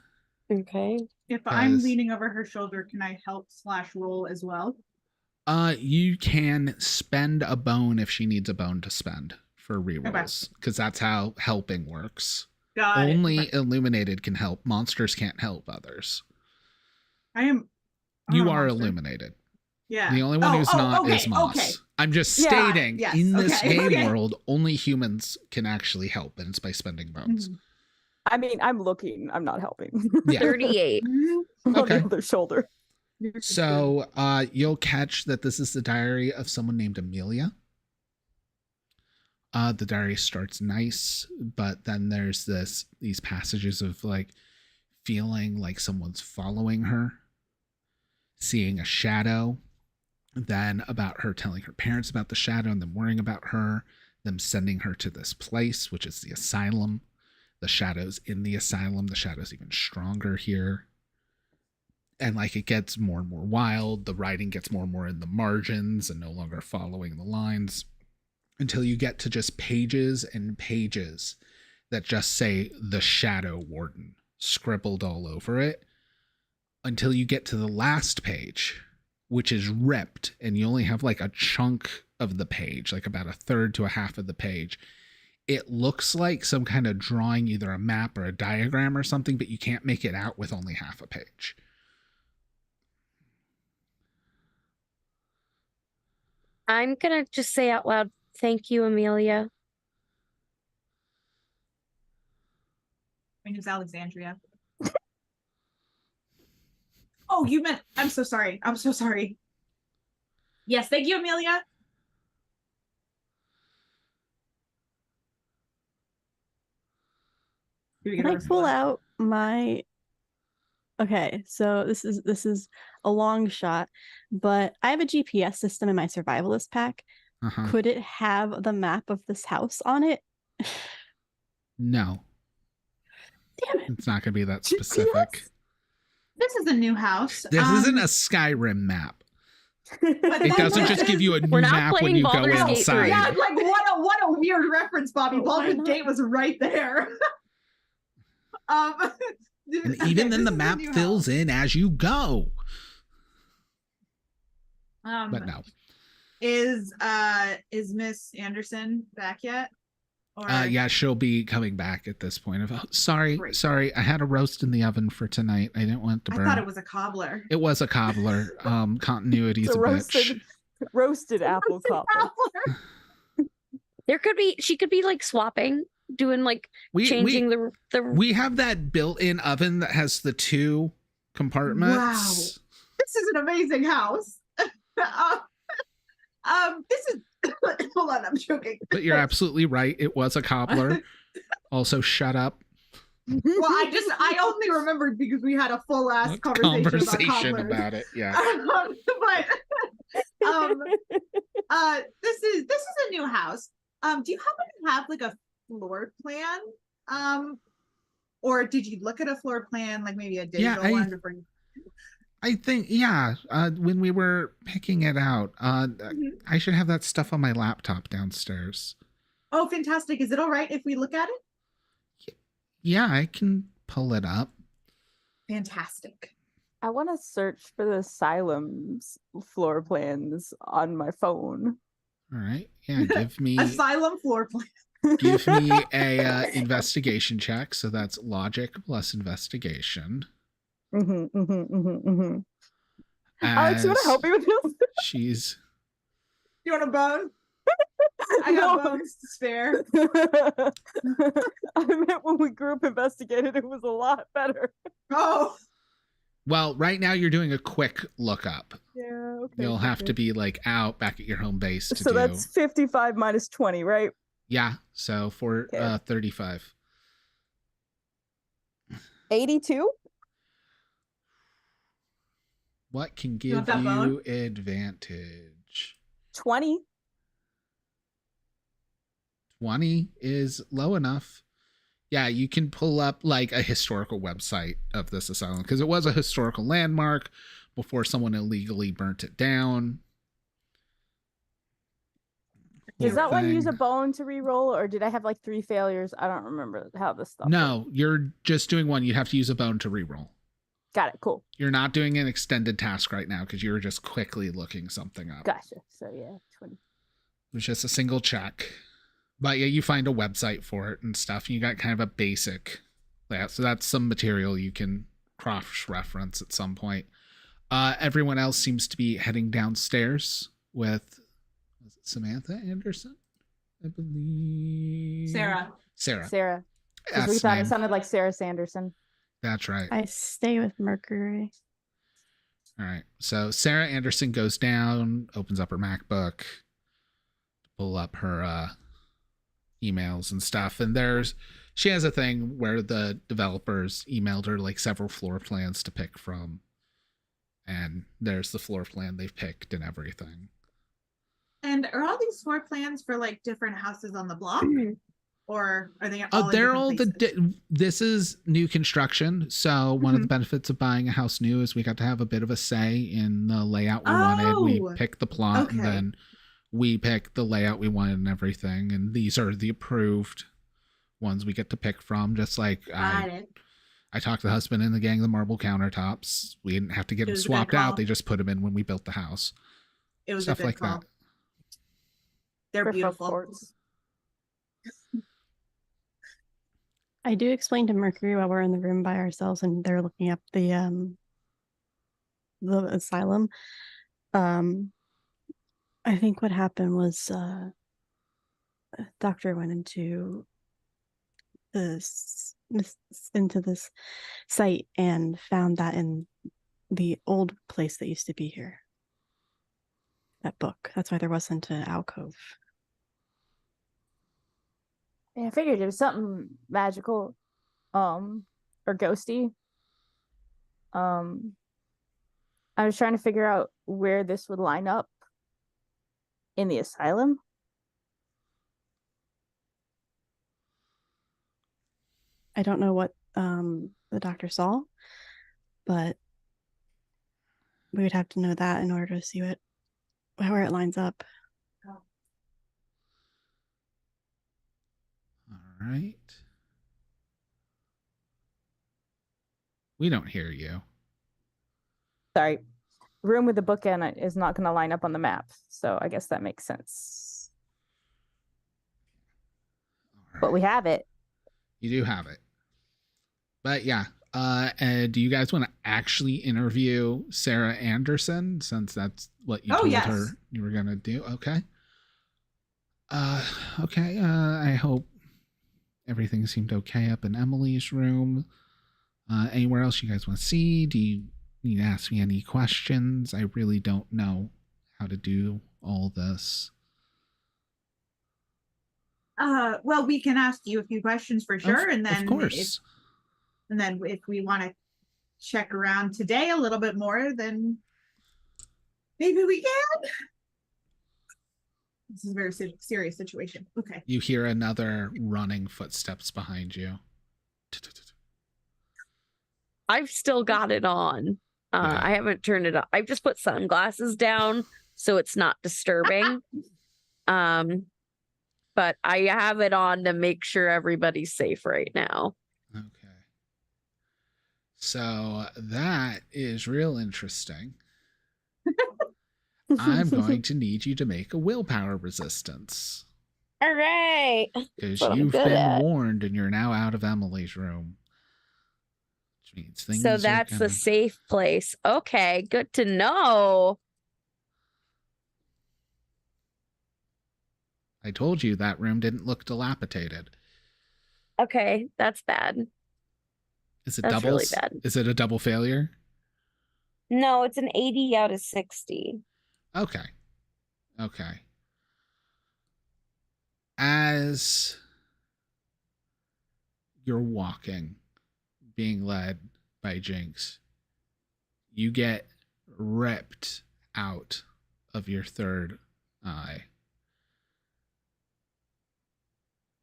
Okay. If I'm leaning over her shoulder, can I help / roll as well? You can spend a bone if she needs a bone to spend for rerolls, because that's how helping works. Only Illuminated can help. Monsters can't help others. You are illuminated. Yeah. The only one who's not is Moss. Okay. I'm just stating, in this game world, only humans can actually help, and it's by spending bones. Mm-hmm. I mean, I'm looking. I'm not helping. Yeah. 38. On the other shoulder. So you'll catch that this is the diary of someone named Amelia. The diary starts nice, but then there's these passages of like feeling like someone's following her, seeing a shadow, then about her telling her parents about the shadow and them worrying about her, them sending her to this place, which is the asylum. The shadow's in the asylum. The shadow's even stronger here. And like it gets more and more wild. The writing gets more and more in the margins and no longer following the lines until you get to just pages and pages that just say the Shadow Warden scribbled all over it, until you get to the last page, which is ripped, and you only have like a chunk of the page, like about a third to a half of the page. It looks like some kind of drawing, either a map or a diagram or something, but you can't make it out with only half a page. I'm gonna just say out loud, thank you, Amelia. My name's Alexandria. Oh, you meant, I'm so sorry. I'm so sorry. Yes, thank you, Amelia. Can I pull out my... Okay, so this is a long shot, but I have a GPS system in my survivalist pack. Could it have the map of this house on it? No. Damn it. It's not going to be that specific. This is a new house. This isn't a Skyrim map. It doesn't just give you a new map when you go inside. Yeah, like what a weird reference, Bobby. Baldur's Gate was right there. And even then the map fills in as you go. But no. Is Miss Anderson back yet? Or... yeah, she'll be coming back at this point. Sorry, I had a roast in the oven for tonight. I didn't want to burn. I thought it was a cobbler. It was a cobbler. Continuity's a bitch. Roasted apple cobbler. She could be like swapping, doing like changing the. We have that built-in oven that has the 2 compartments. Wow, this is an amazing house. This is. Hold on, I'm joking. But you're absolutely right. It was a cobbler. Also, shut up. Well, I only remembered because we had a full ass conversation about it. Yeah. This is a new house. Do you happen to have like a floor plan? Or did you look at a floor plan, like maybe a digital one before you... I think, yeah. When we were picking it out, I should have that stuff on my laptop downstairs. Oh, fantastic. Is it all right if we look at it? Yeah, I can pull it up. Fantastic. I want to search for the asylum's floor plans on my phone. All right. Yeah, give me Asylum floor plan. give me a investigation check. So that's logic plus investigation. Alex, you want to help me with this? She's. You want a bone? I got bones to spare. I meant when we group investigated, it was a lot better. Oh. Well, right now you're doing a quick lookup. Yeah, okay. You'll have to be like out back at your home base to so do. That's 55 minus 20, right? Yeah. So for 35. 82? What can give you advantage? 20. 20 is low enough. Yeah, you can pull up like a historical website of this asylum because it was a historical landmark before someone illegally burnt it down. Does that one use a bone to re-roll, or did I have like 3 failures? I don't remember how this stuff No, you're just doing one. You'd have to use a bone to re-roll. Got it. Cool. You're not doing an extended task right now because you were just quickly looking something up. Gotcha. So yeah, 20. It was just a single check. But yeah, you find a website for it and stuff. You got kind of a basic. Yeah, so that's some material you can cross-reference at some point. Everyone else seems to be heading downstairs with was it Samantha Anderson? I believe. Sarah. Because we thought it sounded like Sarah Sanderson. That's right. I stay with Mercury. All right. So Sarah Anderson goes down, opens up her MacBook, pull up her emails and stuff. And she has a thing where the developers emailed her like several floor plans to pick from. And there's the floor plan they've picked and everything. And are all these floor plans for like different houses on the block? Or are they all they're all this is new construction. So one of the benefits of buying a house new is we got to have a bit of a say in the layout we wanted. We picked the plot and then we picked the layout we wanted and everything. And these are the approved ones we get to pick from. Just like I talked to the husband and the gang of the marble countertops. We didn't have to get them swapped out. They just put them in when we built the house. It was stuff a good like call. that. They're beautiful. I do explain to Mercury while we're in the room by ourselves and they're looking up the asylum. I think what happened was doctor went into this site and found that in the old place that used to be here. That book. That's why there wasn't an alcove. Yeah, I figured it was something magical, or ghosty. I was trying to figure out where this would line up in the asylum. I don't know what the doctor saw, but we would have to know that in order to see where it lines up. All right. We don't hear you. Sorry. Room with the bookend is not going to line up on the map. So I guess that makes sense. Right. But we have it. You do have it. But yeah. And do you guys want to actually interview Sarah Anderson since that's what you told her you were going to do? Okay. Okay. I hope everything seemed okay up in Emily's room. Anywhere else you guys want to see? Do you need to ask me any questions? I really don't know how to do all this. Well, we can ask you a few questions for sure, and then of course. If we want to check around today a little bit more, then maybe we can. This is a very serious situation. Okay. You hear another running footsteps behind you. I've still got it on. I haven't turned it on. I've just put sunglasses down so it's not disturbing. But I have it on to make sure everybody's safe right now. Okay. So that is real interesting. I'm going to need you to make a willpower resistance. All right. Because you've been warned and you're now out of Emily's room. Which means things So that's the safe place. Okay, good to know. I told you that room didn't look dilapidated. Okay, that's bad. Is it That's doubles? really bad. Is it a double failure? No, it's an 80 out of 60. Okay. Okay. As you're walking, being led by Jinx, you get ripped out of your third eye.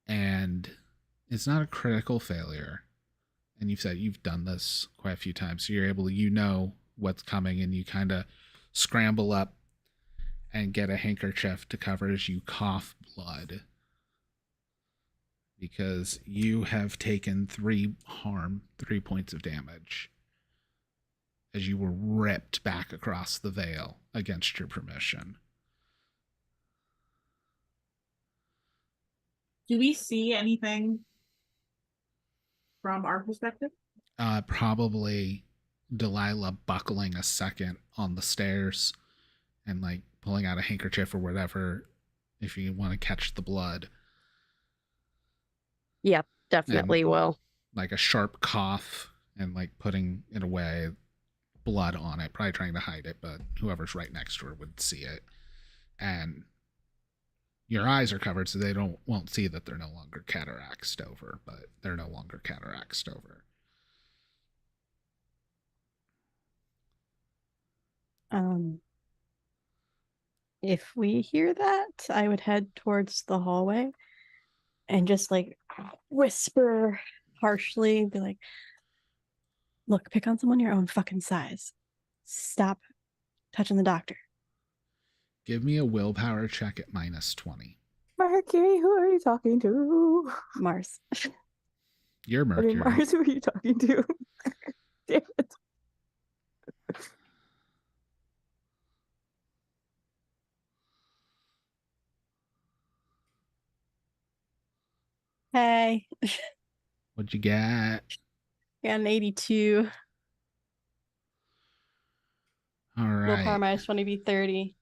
And it's not a critical failure. And you've said you've done this quite a few times, so you're able to, you know what's coming, and you kind of scramble up and get a handkerchief to cover as you cough blood. Because you have taken 3 points of damage as you were ripped back across the veil against your permission. Do we see anything from our perspective? Probably Delilah buckling a second on the stairs and like pulling out a handkerchief or whatever if you want to catch the blood. Yep, definitely will. Like a sharp cough and like putting it away, blood on it, probably trying to hide it, but whoever's right next to her would see it. And your eyes are covered so they won't see that they're no longer cataraxed over, but they're no longer cataraxed over. If we hear that, I would head towards the hallway and just like whisper harshly, be like, look, pick on someone your own fucking size. Stop touching the doctor. Give me a willpower check at -20. Mercury, who are you talking to? Mars. You're Mercury. I mean, Mars, who are you talking to? Damn it. Hey. What'd you get? Got an 82. All right. Willpower -20 be 30.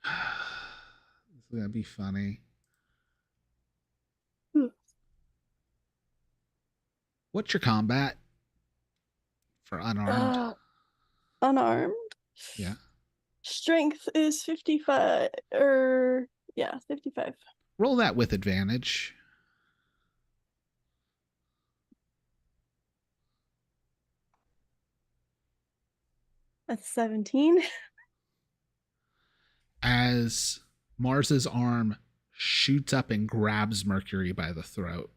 This is gonna be funny. What's your combat for unarmed? Unarmed. Yeah. Strength is 55. 55. Roll that with advantage. That's 17. As Mars's arm shoots up and grabs Mercury by the throat.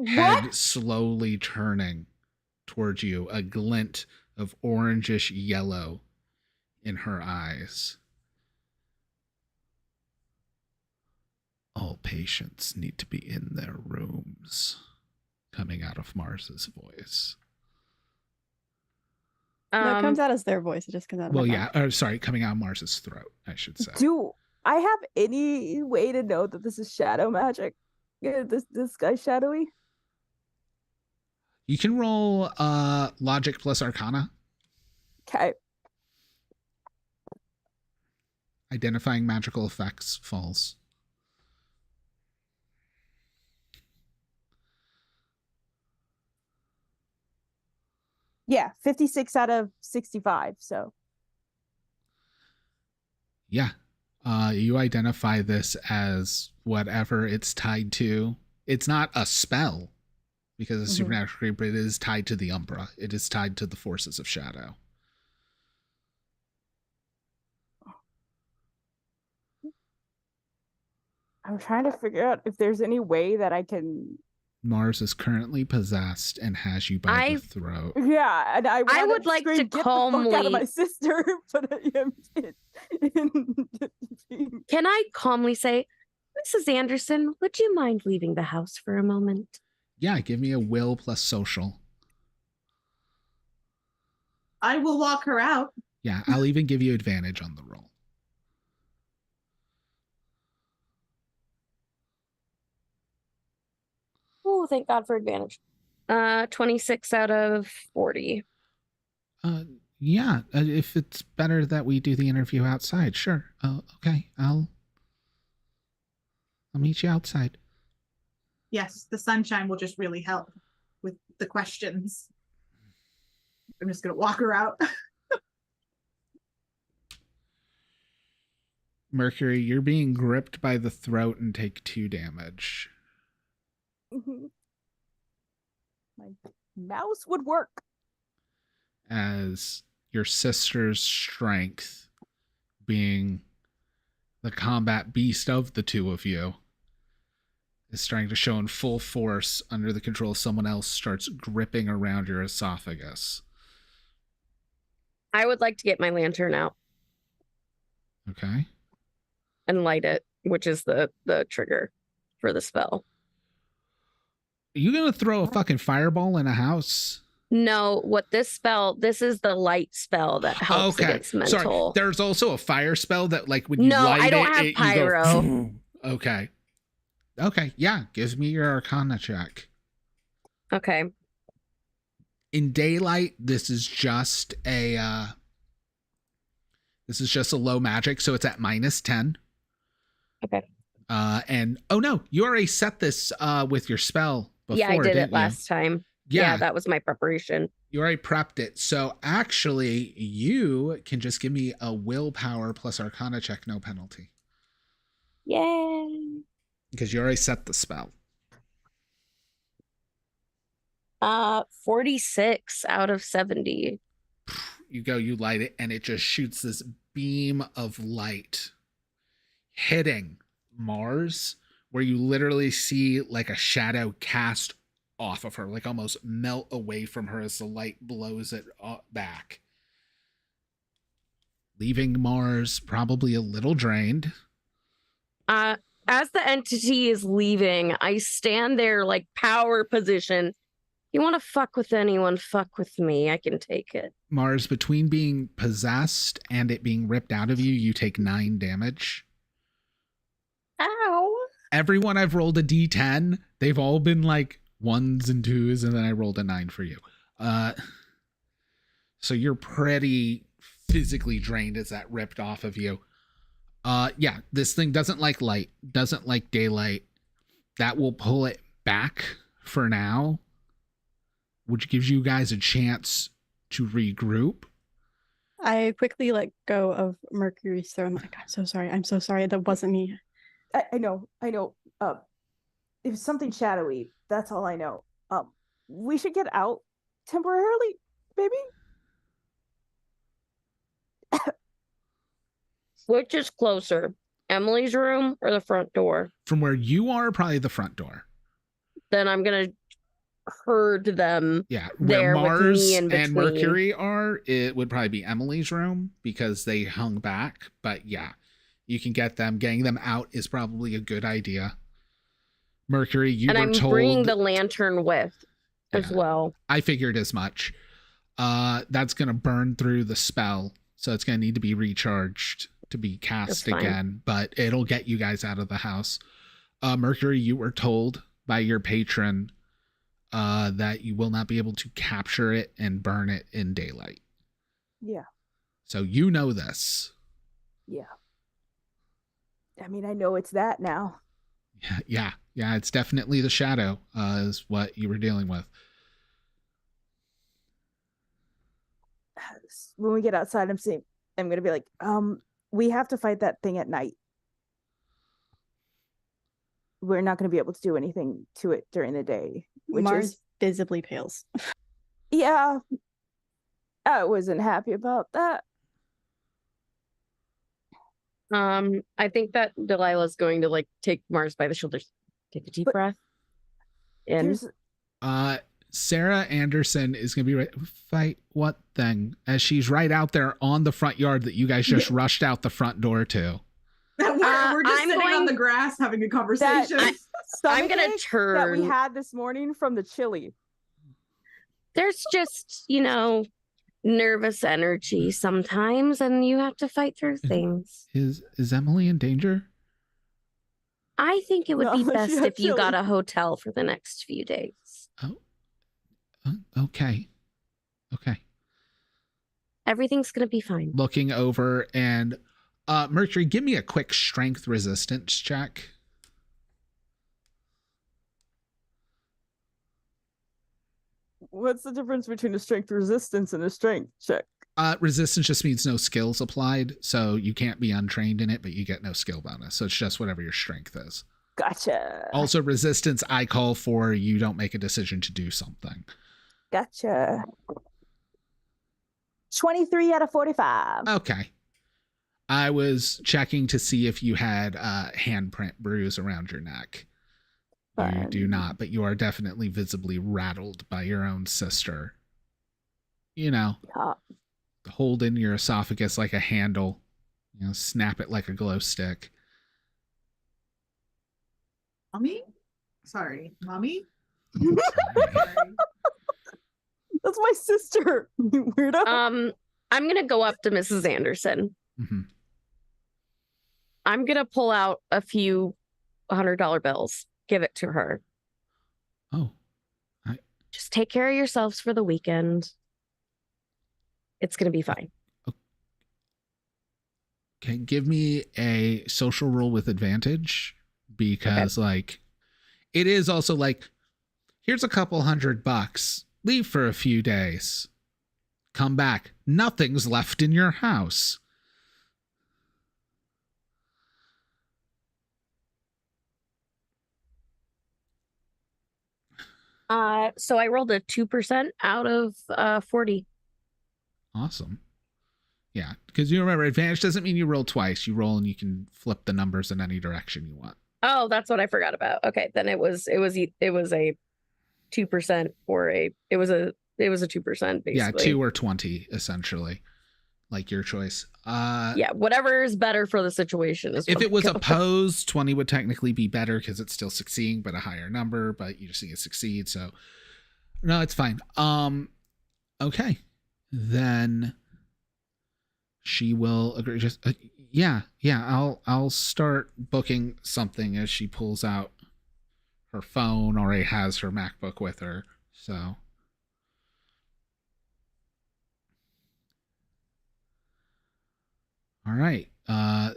Head slowly turning towards you, a glint of orangish yellow in her eyes. All patients need to be in their rooms, coming out of Mars's voice. No, it comes out as their voice. It just comes out of Well, my yeah. mouth. Sorry, coming out of Mars's throat, I should say. Do I have any way to know that this is shadow magic? Yeah, this guy's shadowy? You can roll logic plus arcana. Okay. Identifying magical effects falls. Yeah, 56 out of 65, so. Yeah. You identify this as whatever it's tied to. It's not a spell because it's supernatural creature, but it is tied to the Umbra. It is tied to the forces of shadow. I'm trying to figure out if there's any way that I can Mars is currently possessed and has you by the throat. Yeah, and I would like to get the fuck out of calmly- my sister, but I am. Can I calmly say, Mrs. Anderson, would you mind leaving the house for a moment? Yeah, give me a will plus social. I will walk her out. Yeah, I'll even give you advantage on the roll. Oh, thank God for advantage. 26 out of 40. Yeah, if it's better that we do the interview outside, sure. Okay, I'll meet you outside. Yes, the sunshine will just really help with the questions. I'm just gonna walk her out. Mercury, you're being gripped by the throat and take 2 damage. My mouse would work. As your sister's strength, being the combat beast of the two of you, is starting to show in full force under the control of someone else, starts gripping around your esophagus. I would like to get my lantern out Okay. and light it, which is the trigger for the spell. Are you going to throw a fucking fireball in a house? No, this is the light spell that helps against mental. Sorry, there's also a fire spell that, like, when you No, light I don't have you go, pyro. Okay. Okay, yeah, give me your Arcana check. Okay. In daylight, this is just a low magic, so it's at -10. Okay. And oh no, you already set this with your spell before. Yeah, I did it you? last time. Yeah, that was my preparation. You already prepped it. So actually, you can just give me a willpower plus Arcana check, no penalty. Yay. Because you already set the spell. 46 out of 70. You go, you light it, and it just shoots this beam of light hitting Mars, where you literally see like a shadow cast off of her, like almost melt away from her as the light blows it back, leaving Mars probably a little drained. As the entity is leaving, I stand there like power position. You want to fuck with anyone, fuck with me. I can take it. Mars, between being possessed and it being ripped out of you, you take 9 damage. Ow. Everyone I've rolled a D10, they've all been like 1s and 2s, and then I rolled a 9 for you. So you're pretty physically drained as that ripped off of you. Yeah, this thing doesn't like light, doesn't like daylight. That will pull it back for now, which gives you guys a chance to regroup. I quickly let go of Mercury's throat. I'm like, I'm so sorry. I'm so sorry. That wasn't me. I know. It was something shadowy. That's all I know. We should get out temporarily, maybe? Which is closer, Emily's room or the front door? From where you are, probably the front door. Then I'm gonna herd them. Yeah, there where Mars with me in and between. Mercury are, it would probably be Emily's room because they hung back. But yeah, you can get them. Getting them out is probably a good idea. Mercury, you and were I'm told. bringing the lantern with as well. I figured as much. That's gonna burn through the spell, so it's gonna need to be recharged to be cast again. But it'll get you guys out of the house. Mercury, you were told by your patron that you will not be able to capture it and burn it in daylight. Yeah. So you know this. Yeah. I mean, I know it's that now. Yeah, it's definitely the shadow, is what you were dealing with. When we get outside, I'm gonna be like, we have to fight that thing at night. We're not gonna be able to do anything to it during the day. Mars visibly pales. Yeah. I wasn't happy about that. I think that Delilah's going to like take Mars by the shoulders. Take a deep breath. in. Sarah Anderson is going to be right. Fight what thing? As she's right out there on the front yard that you guys just rushed out the front door to. We're just sitting on the grass having a conversation. I'm gonna turn that we had this morning from the chili. There's just, nervous energy sometimes, and you have to fight through things. Is Emily in danger? I think it would be No, best she had if you got chili. a hotel for the next few days. Okay. Everything's gonna be fine. Looking over and Mercury, give me a quick strength resistance check. What's the difference between a strength resistance and a strength check? Resistance just means no skills applied, so you can't be untrained in it, but you get no skill bonus. So it's just whatever your strength is. Gotcha. Also, resistance, I call for you don't make a decision to do something. Gotcha. 23 out of 45. Okay. I was checking to see if you had a handprint bruise around your neck. You do not, but you are definitely visibly rattled by your own sister. Hold in your esophagus like a handle, snap it like a glow stick. Mommy? Sorry, Mommy? That's my sister, you weirdo. I'm gonna go up to Mrs. Anderson. Mm-hmm. I'm gonna pull out a few $100 bills, give it to her. Oh. Just take care of yourselves for the weekend. It's gonna be fine. Okay, give me a social roll with advantage because it is also here's a couple $100. Leave for a few days. Come back. Nothing's left in your house. So I rolled a 2% out of 40. Awesome. Yeah, because you remember, advantage doesn't mean you roll twice. You roll and you can flip the numbers in any direction you want. Oh, that's what I forgot about. Okay, then it was a 2% or it was a 2% basically. Yeah, 2 or 20 essentially, like your choice. Yeah, whatever is better for the situation is. If it was going. opposed, 20 would technically be better because it's still succeeding, but a higher number. But you just need to succeed, so no, it's fine. Okay, then she will agree. Just yeah. I'll start booking something as she pulls out her phone, already has her MacBook with her, so. All right.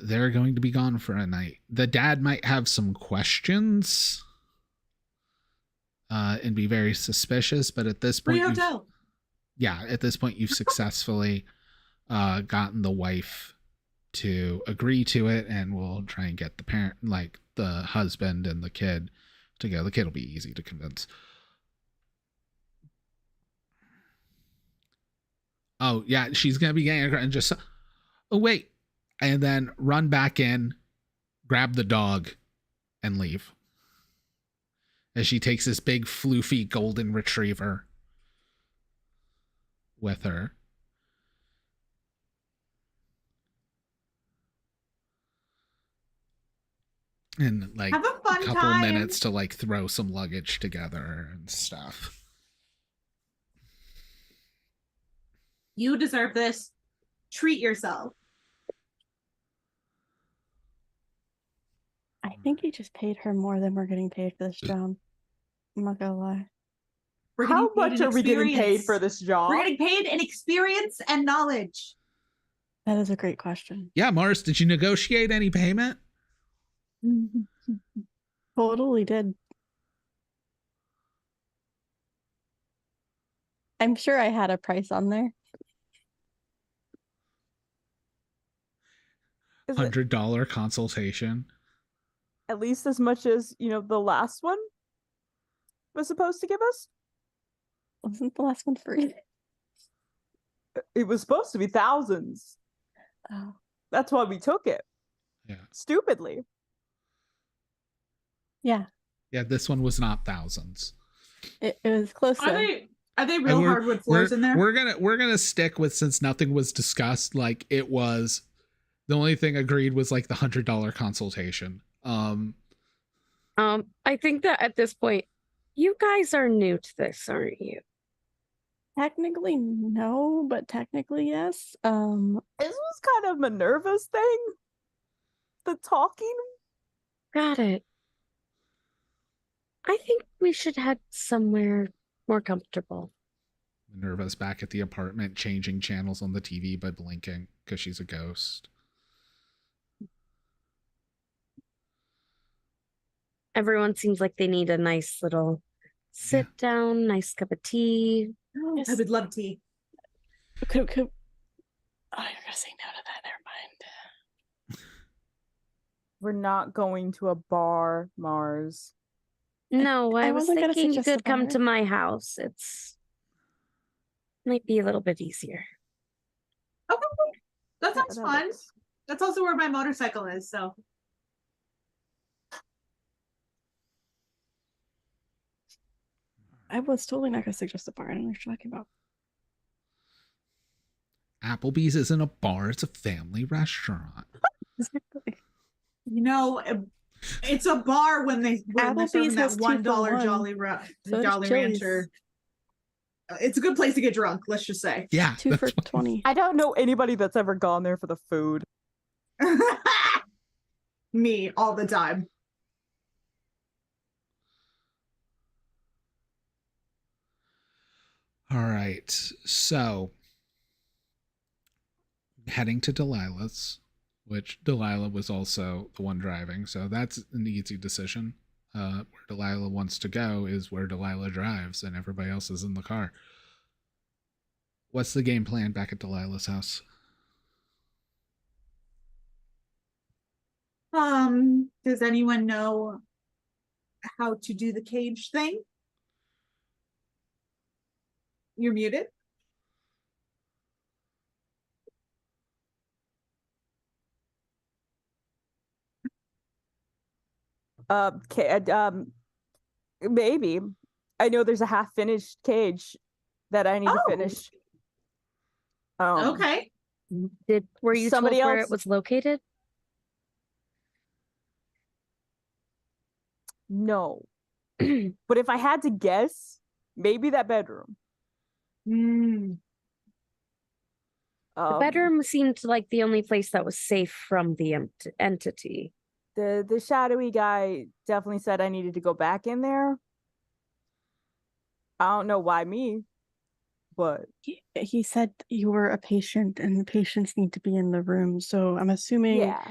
They're going to be gone for a night. The dad might have some questions and be very suspicious, but at this point, at this point, you've successfully gotten the wife to agree to it, and we'll try and get the parent, the husband and the kid, to go. The kid will be easy to convince. Oh yeah, she's gonna be getting and just. Oh wait. And then run back in, grab the dog, and leave. As she takes this big, floofy golden retriever with her. And have a fun couple time. Minutes to throw some luggage together and stuff. You deserve this. Treat yourself. I think he just paid her more than we're getting paid for this job. I'm not gonna lie. How much are we getting paid for this job? We're getting paid in experience and knowledge. That is a great question. Yeah, Mars, did you negotiate any payment? Totally did. I'm sure I had a price on there. $100 consultation. At least as much as, the last one was supposed to give us? Wasn't the last one free? It was supposed to be thousands. Oh. That's why we took it. Yeah. Stupidly. Yeah. Yeah, this one was not thousands. It was close. Are they real hardwood floors in there? We're gonna stick with, since nothing was discussed, like it was the only thing agreed was like the $100 consultation. I think that at this point, you guys are new to this, aren't you? Technically no, but technically yes. This was kind of Minerva's thing. The talking. Got it. I think we should head somewhere more comfortable. Minerva's back at the apartment, changing channels on the TV by blinking because she's a ghost. Everyone seems like they need a nice little sit down, nice cup of tea. Oh, I would love tea. Oh, you're gonna say no to that. Never mind. We're not going to a bar, Mars. No, I was wasn't gonna thinking you suggest a could come bar. to my house. It's might be a little bit easier. Okay, that sounds that fun. works. That's also where my motorcycle is. So I was totally not gonna suggest a bar. I don't know what you're talking about. Applebee's isn't a bar; it's a family restaurant. Exactly. you know, it's a bar when they're Applebee's serving has that 2 for $1 1. Jolly So does Jolly Chili's. Rancher. It's a good place to get drunk. Let's just say. Yeah, 2 for 20. I don't know anybody that's ever gone there for the food. Me all the time. All right, so heading to Delilah's, which Delilah was also the one driving, so that's an easy decision. Where Delilah wants to go is where Delilah drives, and everybody else is in the car. What's the game plan back at Delilah's house? Does anyone know how to do the cage thing? You're muted. Maybe. I know there's a half-finished cage that I need to finish. Okay. Were you somebody told where else- it was located? No. But if I had to guess, maybe that bedroom. Mm. The bedroom seemed like the only place that was safe from the entity. The shadowy guy definitely said I needed to go back in there. I don't know why me, but He said you were a patient and the patients need to be in the room. So I'm assuming yeah.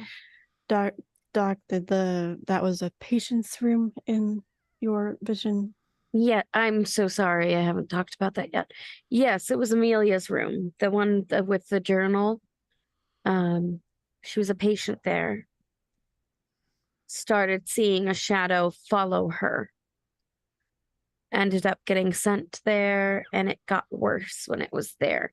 Doc that was a patient's room in your vision. Yeah, I'm so sorry. I haven't talked about that yet. Yes, it was Amelia's room, the one with the journal. She was a patient there. Started seeing a shadow follow her. Ended up getting sent there, and it got worse when it was there.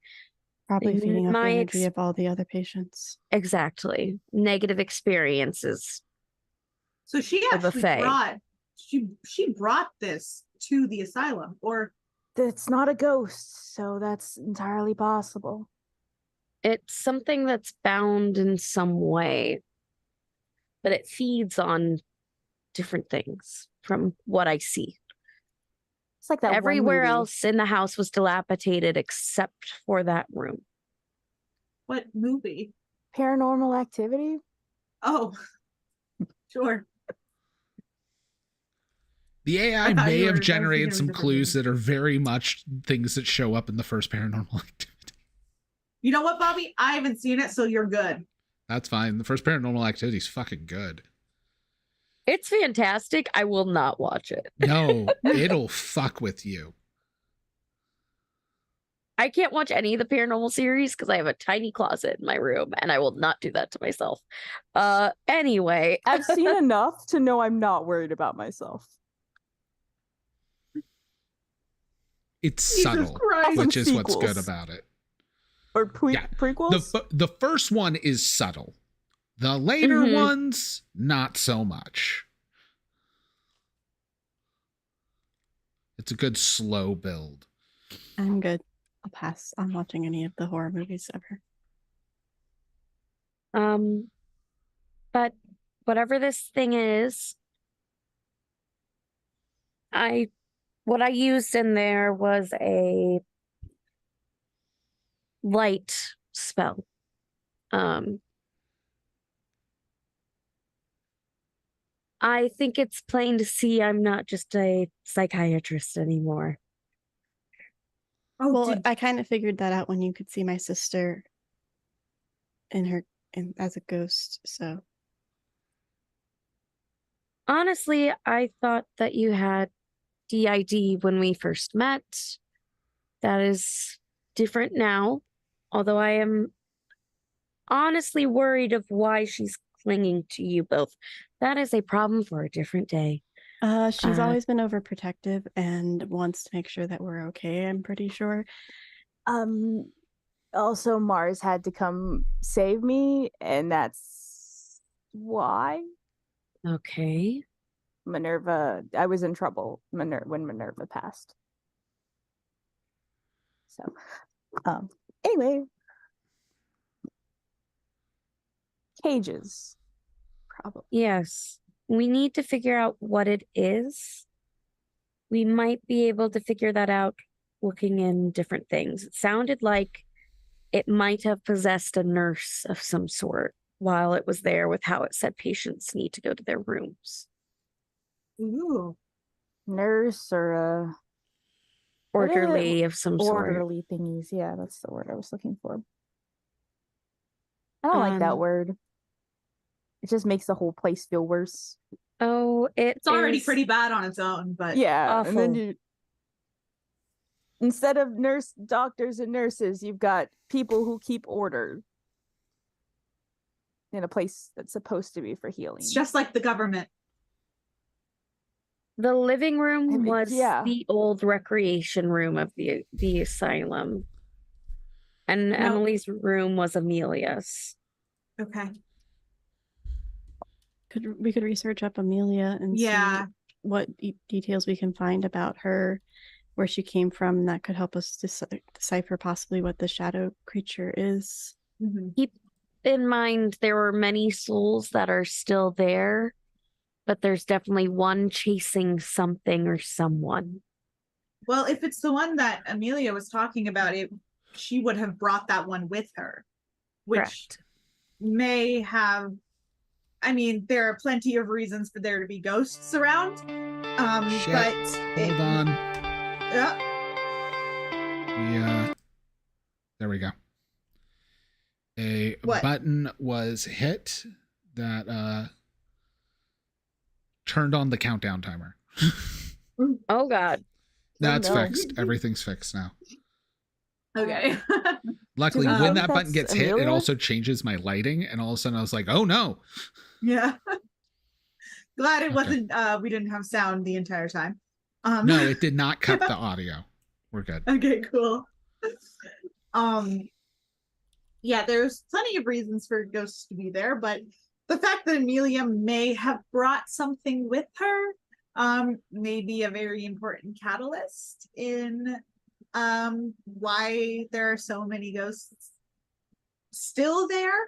Probably feeding off the My energy of all the other patients. Exactly. Negative experiences. So she Of the actually Fae. brought she brought this to the asylum, or It's not a ghost, so that's entirely possible. It's something that's bound in some way, but it feeds on different things from what I see. It's like that one Everywhere movie. else in the house was dilapidated except for that room. what movie? Paranormal Activity. Oh, sure. The AI I thought may you were- I have was generated thinking of a some different clues that are very much things that show up in the first Paranormal Activity. You know what, Bobby? I haven't seen it, so you're good. That's fine. The first Paranormal Activity is fucking good. It's fantastic. I will not watch it. No, it'll fuck with you. I can't watch any of the paranormal series because I have a tiny closet in my room and I will not do that to myself. Anyway, I've seen enough to know I'm not worried about myself. It's Jesus subtle, Christ. which is what's good Sequels. about it. Or Yeah. prequels? The first one is subtle. The later Mhm. ones, not so much. It's a good slow build. I'm good. I'll pass on watching any of the horror movies ever. But whatever this thing is, what I used in there was a light spell. I think it's plain to see I'm not just a psychiatrist anymore. Oh, well, I kind of figured that out when you could see my sister as a ghost. So honestly, I thought that you had DID when we first met. That is different now, although I am honestly worried of why she's clinging to you both. That is a problem for a different day. She's always been overprotective and wants to make sure that we're okay, I'm pretty sure. Also, Mars had to come save me, and that's why. Okay. Minerva, I was in trouble when Minerva passed. So, anyway, cages, probably. Yes, we need to figure out what it is. We might be able to figure that out looking in different things. It sounded like it might have possessed a nurse of some sort while it was there, with how it said patients need to go to their rooms. Ooh. Nurse or a orderly of some sort. Orderly thingies. Yeah, that's the word I was looking for. I don't like that word. It just makes the whole place feel worse. Oh, it's already pretty bad on its own, but yeah, awful. And then instead of doctors and nurses, you've got people who keep order in a place that's supposed to be for healing. It's just like the government. The living room was the old recreation room of the asylum. And Emily's room was Amelia's. Okay. We could research up Amelia and see what details we can find about her, where she came from, and that could help us decipher possibly what the shadow creature is. Mm-hmm. Keep in mind there were many souls that are still there, but there's definitely one chasing something or someone. Well, if it's the one that Amelia was talking about, she would have brought that one with her, which may have. I mean, there are plenty of reasons for there to be ghosts around. But hold on. There we go. A button was hit that turned on the countdown timer. Oh God. That's fixed. Everything's fixed now. Okay. Luckily, when that button gets hit, it also changes my lighting, and all of a sudden I was like, oh no. Yeah. Glad it wasn't we didn't have sound the entire time. No, it did not cut the audio. We're good. Okay, cool. Yeah, there's plenty of reasons for ghosts to be there, but the fact that Amelia may have brought something with her may be a very important catalyst in why there are so many ghosts still there.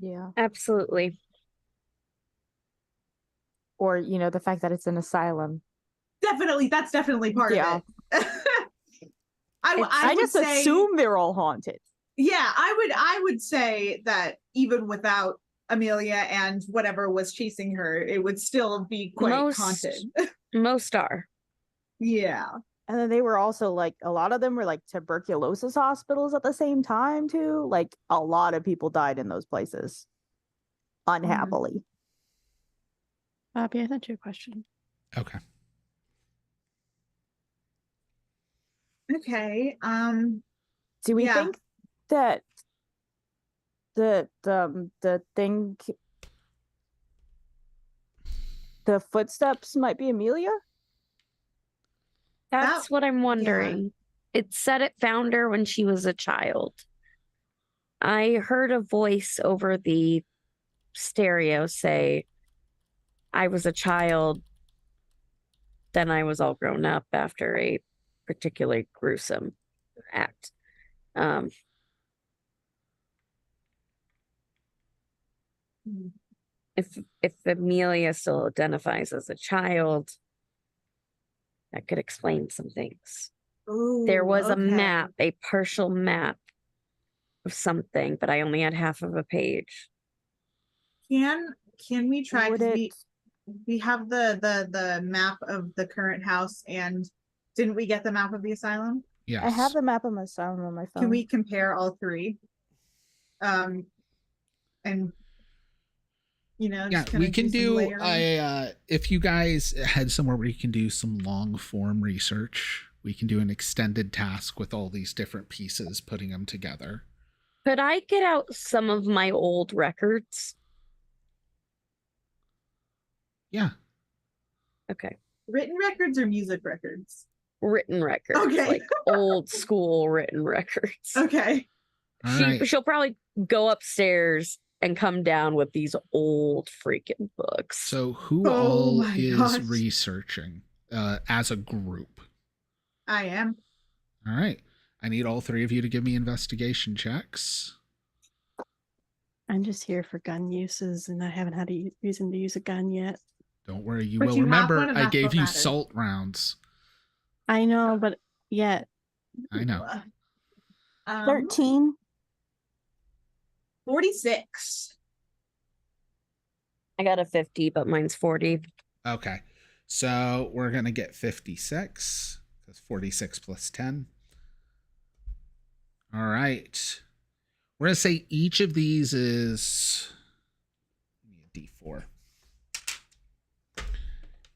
Yeah, absolutely. Or the fact that it's an asylum. Definitely, that's definitely part of it. I just assume they're all haunted. Yeah, I would say that even without Amelia and whatever was chasing her, it would still be quite haunted. Most are. Yeah. And then they were also a lot of them were tuberculosis hospitals at the same time too. A lot of people died in those places. Unhappily. Bobby, I thought you had a question. Okay. Okay. Do we think that the thing, the footsteps might be Amelia? That's what I'm wondering. Yeah. It said it found her when she was a child. I heard a voice over the stereo say, I was a child then I was all grown up after a particularly gruesome act. If Amelia still identifies as a child, that could explain some things. Ooh, There was a okay. map, a partial map of something, but I only had half of a page. Can we try? Would 'Cause it- we have the map of the current house, and didn't we get the map of the asylum? Yes. I have the map of my asylum on my phone. Can we compare all three? And Yeah, just we kinda can some do layering? if you guys had somewhere where you can do some long form research, we can do an extended task with all these different pieces, putting them together. Could I get out some of my old records? Yeah. Okay. Written records or music records? Written records. Okay. Like old school written records. Okay. All right. She'll probably go upstairs and come down with these old freaking books. So who Oh all my is gosh. researching as a group? I am. All right. I need all three of you to give me investigation checks. I'm just here for gun uses, and I haven't had a reason to use a gun yet. Don't worry, you But will you have remember one, and I that's gave what you matters. salt rounds. I know, but yet I know. 13. 46. I got a 50, but mine's 40. Okay. So we're going to get 56. That's 46 plus 10. All right. We're going to say each of these is a D4.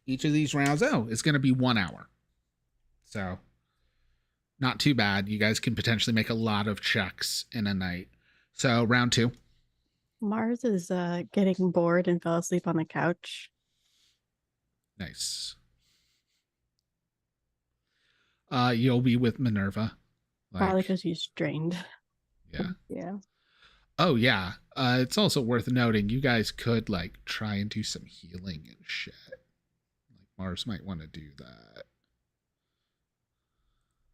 Each of these rounds, is going to be 1 hour. So not too bad. You guys can potentially make a lot of checks in a night. So round 2. Mars is getting bored and fell asleep on the couch. Nice. You'll be with Minerva. Probably because he's drained. Yeah. Yeah. Oh yeah. It's also worth noting you guys could try and do some healing and shit. Mars might want to do that.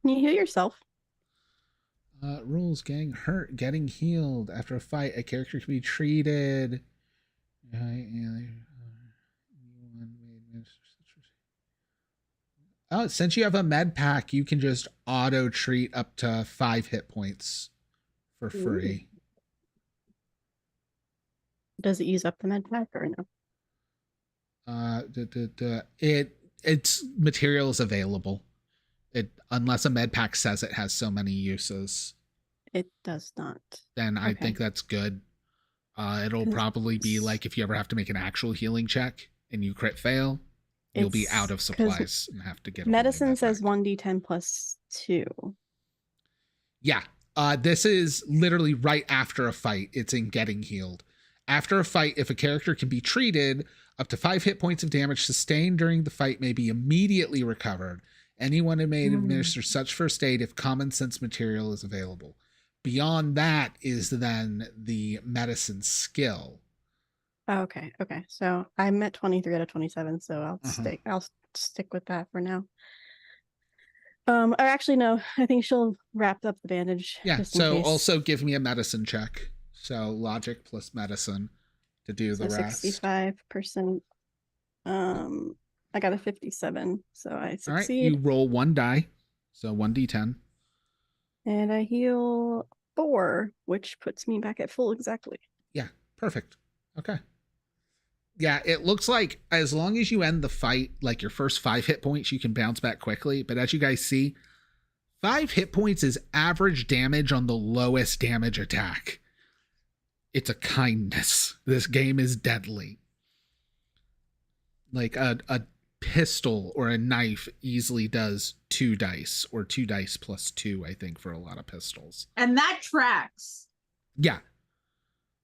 Can you heal yourself? Rules: getting hurt, getting healed after a fight. A character can be treated. Oh, since you have a med pack, you can just auto treat up to 5 hit points for free. Does it use up the med pack or no? Its material is available. Unless a med pack says it has so many uses. It does not. Then I Okay. think that's good. It'll probably be like if you ever have to make an actual healing check and you crit fail, you'll be out of 'cause supplies and have to get a medicine holy med says pack. 1d10 plus 2. Yeah. This is literally right after a fight. It's in getting healed. After a fight, if a character can be treated, up to 5 hit points of damage sustained during the fight may be immediately recovered. Anyone who may administer such first aid if common sense material is available. Beyond that is then the medicine skill. Oh, okay. So I'm at 23 out of 27, so I'll Uh-huh. I'll stick with that for now. Or actually no, I think she'll wrap up the bandage. Yeah, just in so case. also give me a medicine check. So logic plus medicine to do So the rest. 65%. I got a 57, so I All right, succeed. you roll 1 die. So 1d10. And I heal 4, which puts me back at full exactly. Yeah, perfect. Okay. Yeah, it looks like as long as you end the fight, your first 5 hit points, you can bounce back quickly. But as you guys see, 5 hit points is average damage on the lowest damage attack. It's a kindness. This game is deadly. A pistol or a knife easily does 2 dice or 2 dice plus 2, I think, for a lot of pistols. And that tracks. Yeah.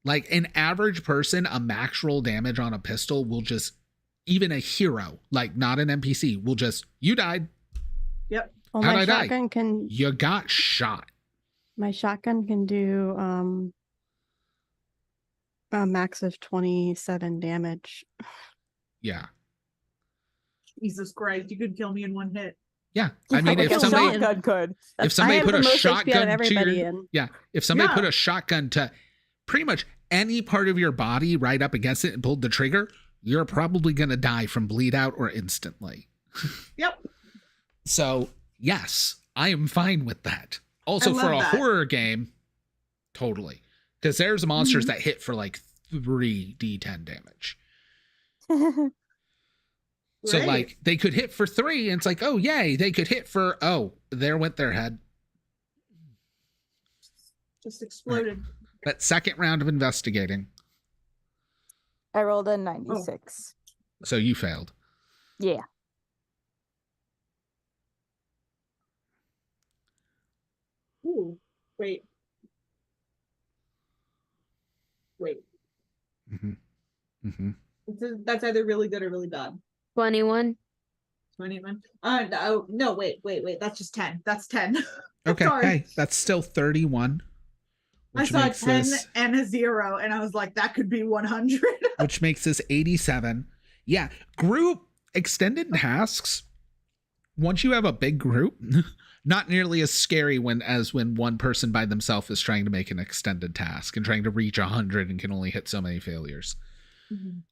An average person, a max roll damage on a pistol will just, even a hero, not an NPC, will just, you died. Yep. Well, How'd my I die? shotgun can You got shot. my shotgun can do a max of 27 damage. Yeah. Jesus Christ, you could kill me in one hit. Yeah, I mean, Like if a somebody shotgun could. if somebody have put the a most HP out of shotgun to everybody your, in. yeah, if somebody put Yeah. a shotgun to pretty much any part of your body right up against it and pulled the trigger, you're probably gonna die from bleed out or instantly. Yep. So yes, I am fine with that. Also, I for a love that. horror game, totally, because there's monsters that hit for like 3d10 damage. So Great. like they could hit for 3, and it's like, oh yay, they could hit for, oh, there went their head. Just exploded. That second round of investigating. I rolled a 96. So you failed. Yeah. Ooh, wait. Wait. That's either really good or really bad. 21. 21. No, wait. That's just 10. That's 10. Okay, Sorry. hey, that's still 31. I Which saw makes 10 this, and a 0, and I was like, that could be 100. which makes this 87. Yeah, group extended tasks. Once you have a big group, not nearly as scary as when one person by themselves is trying to make an extended task and trying to reach 100 and can only hit so many failures.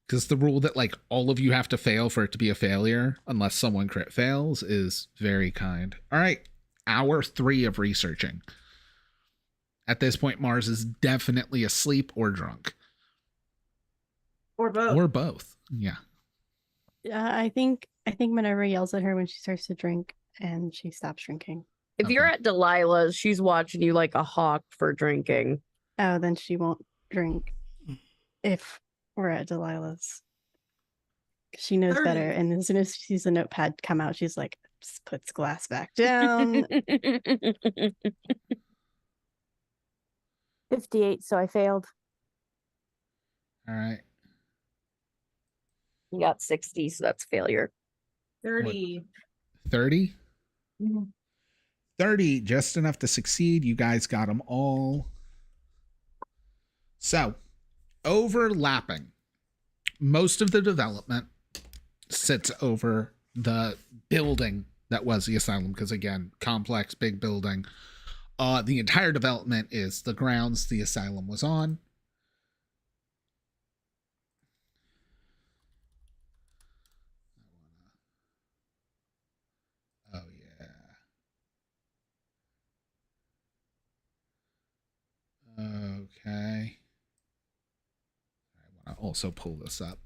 Because the rule that like all of you have to fail for it to be a failure unless someone crit fails is very kind. All right, hour 3 of researching. At this point, Mars is definitely asleep or drunk. Or both. Or both. Yeah. I think Minerva yells at her when she starts to drink, and she stops drinking. If you're at Delilah's, she's watching you like a hawk for drinking. Oh, then she won't drink if we're at Delilah's. She knows 30. better, and as soon as she sees the notepad come out, she's like, just puts glass back down. 58, so I failed. All right. You got 60, so that's failure. 30. 30? Mhm. 30, just enough to succeed. You guys got them all. So, overlapping. Most of the development sits over the building that was the asylum, because again, complex, big building. The entire development is the grounds the asylum was on. Oh, yeah. Okay. I want to also pull this up.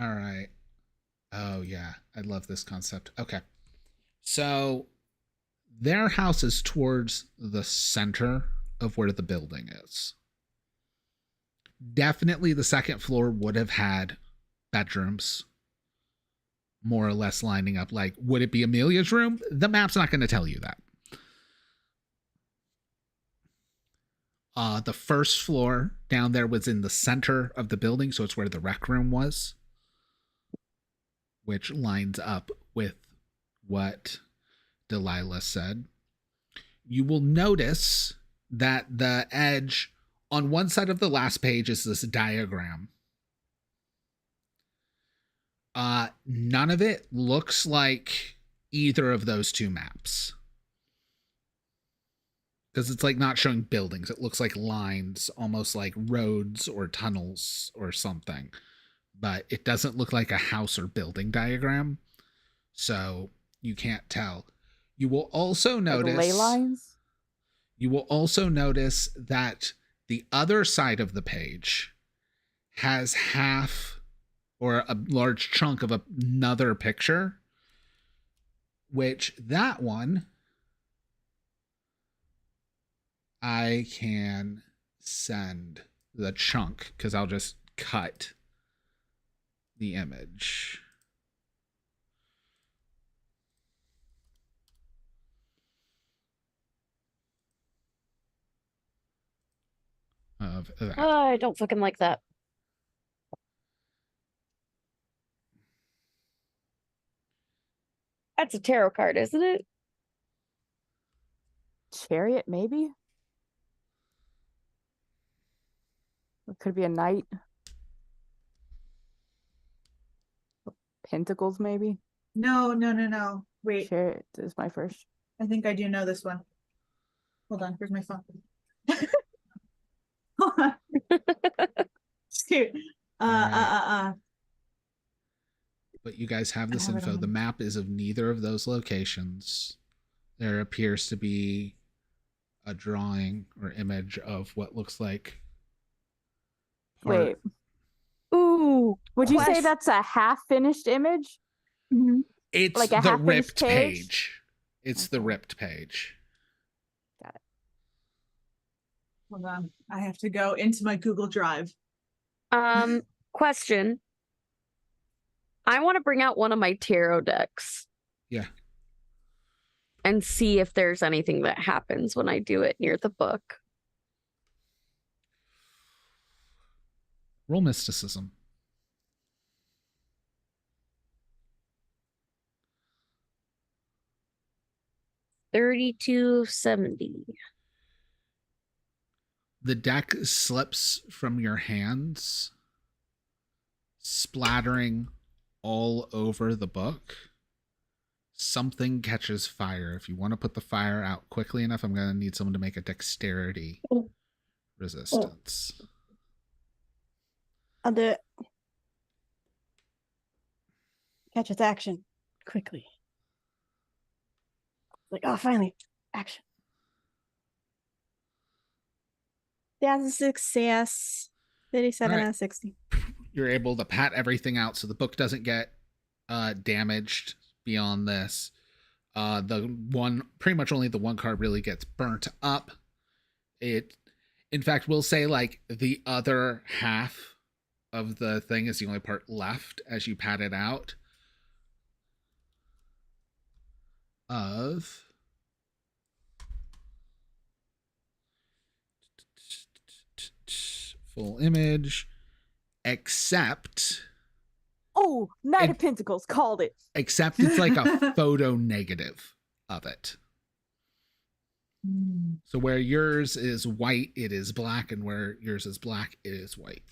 All right. Oh, yeah. I love this concept. Okay. So their house is towards the center of where the building is. Definitely the second floor would have had bedrooms more or less lining up. Like, would it be Amelia's room? The map's not going to tell you that. The first floor down there was in the center of the building, so it's where the rec room was, which lines up with what Delilah said. You will notice that the edge on one side of the last page is this diagram. None of it looks like either of those two maps. Because it's like not showing buildings. It looks like lines, almost like roads or tunnels or something. But it doesn't look like a house or building diagram. So you can't tell. You will also notice Like ley lines? You will also notice that the other side of the page has half or a large chunk of another picture, which that one I can send the chunk because I'll just cut the image. Of that. I don't fucking like that. That's a tarot card, isn't it? Chariot, maybe? It could be a knight. Pentacles, maybe? No. Wait, Chariot is my first. I think I do know this one. Hold on, here's my phone. Shoot. But you guys have this have it info. on The my- map is of neither of those locations. There appears to be a drawing or image of what looks like Wait. Ooh. Would you say that's a half-finished image? It's Like a the half-finished ripped page? page. It's the ripped page. Got it. Hold on, I have to go into my Google Drive. Question. I want to bring out one of my tarot decks. Yeah. And see if there's anything that happens when I do it near the book. Roll mysticism. $32.70. The deck slips from your hands, splattering all over the book. Something catches fire. If you want to put the fire out quickly enough, I'm going to need someone to make a dexterity resistance. I'll do it. Catch its action quickly. Like, oh, finally, action. That's a success. 37 All right. out of 60. You're able to pat everything out so the book doesn't get damaged beyond this. Pretty much only the one card really gets burnt up. It, in fact, we'll say like the other half of the thing is the only part left as you pat it out. Of full image, except Oh, Knight of Pentacles, called it. Except it's like a photo negative of it. So where yours is white, it is black, and where yours is black, it is white.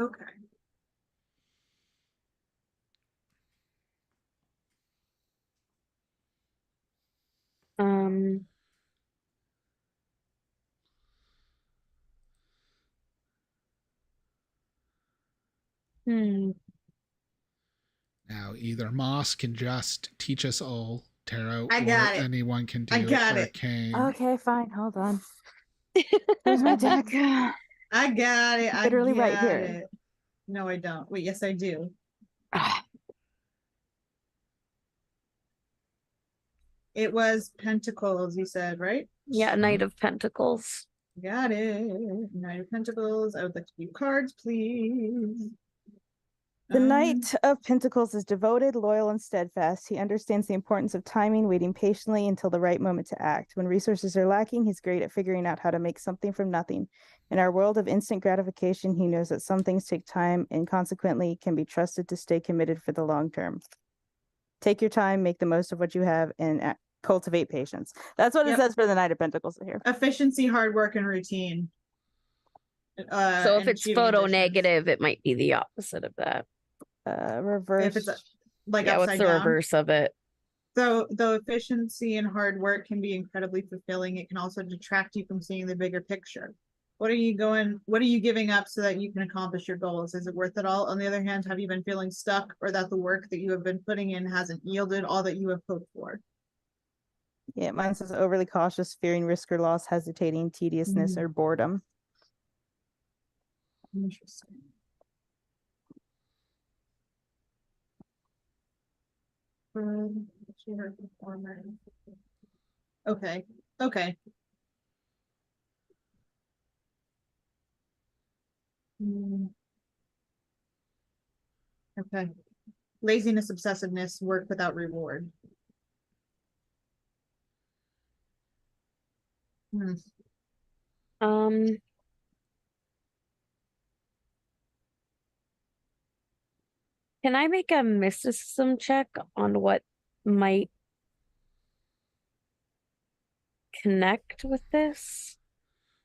Okay. Now, either Moss can just teach us all tarot, I or got it. anyone can do I got it. arcane. Okay, fine. Hold on. Where's my deck? I got it. Literally I right got here. it. No, I don't. Wait, yes, I do. It was Pentacles, you said, right? Yeah, Knight of Pentacles. Got it. Knight of Pentacles. I would like to do cards, please. The Knight of Pentacles is devoted, loyal, and steadfast. He understands the importance of timing, waiting patiently until the right moment to act. When resources are lacking, he's great at figuring out how to make something from nothing. In our world of instant gratification, he knows that some things take time and consequently can be trusted to stay committed for the long term. Take your time, make the most of what you have, and cultivate patience. That's what it says for the Knight of Pentacles here. Efficiency, hard work, and routine. So if and it's achieving photo additions. negative, it might be the opposite of that. Reverse. If it's like yeah, what's upside the down. reverse of it? So though efficiency and hard work can be incredibly fulfilling, it can also detract you from seeing the bigger picture. What are you giving up so that you can accomplish your goals? Is it worth it all? On the other hand, have you been feeling stuck or that the work that you have been putting in hasn't yielded all that you have hoped for? Yeah, mine says overly cautious, fearing risk or loss, hesitating, tediousness, or boredom. Interesting. Okay. Okay. Okay. Laziness, obsessiveness, work without reward. Can I make a mysticism check on what might connect with this?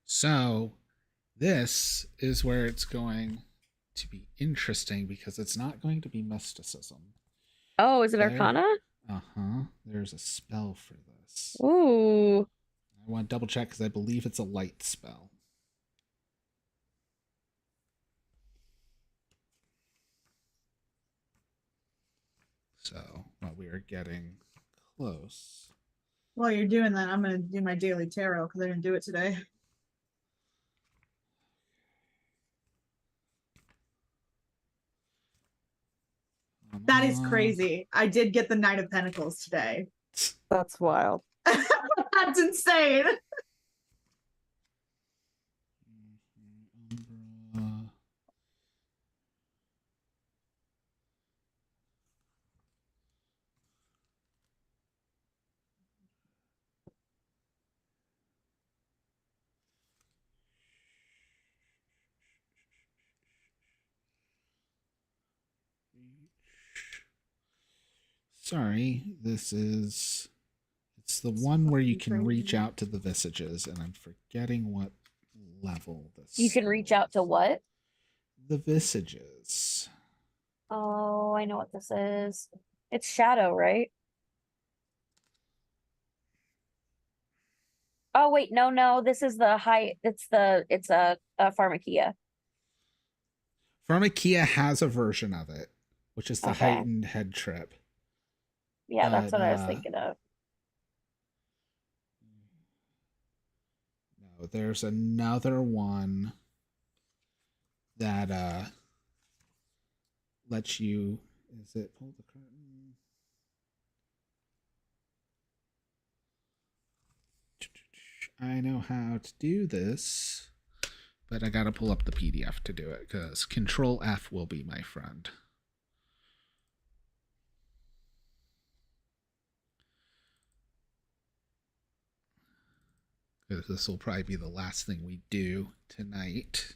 So this is where it's going to be interesting because it's not going to be mysticism. Oh, is it Arcana? Uh-huh. There's a spell for this. Ooh. I want to double check because I believe it's a light spell. So while we are getting close. While you're doing that, I'm going to do my daily tarot because I didn't do it today. That is crazy. I did get the Knight of Pentacles today. That's wild. That's insane. Sorry, it's the one where you can reach out to the visages, and I'm forgetting what level this. You can reach out to what? The visages. Oh, I know what this is. It's shadow, right? Oh wait, no, this is the high. It's a pharmakia. Pharmakia has a version of it, which is the Okay. heightened head trip. Yeah, that's what I was thinking of. No, there's another one that lets you. Is it pull the curtain? I know how to do this, but I gotta pull up the PDF to do it because Control F will be my friend. Because this will probably be the last thing we do tonight.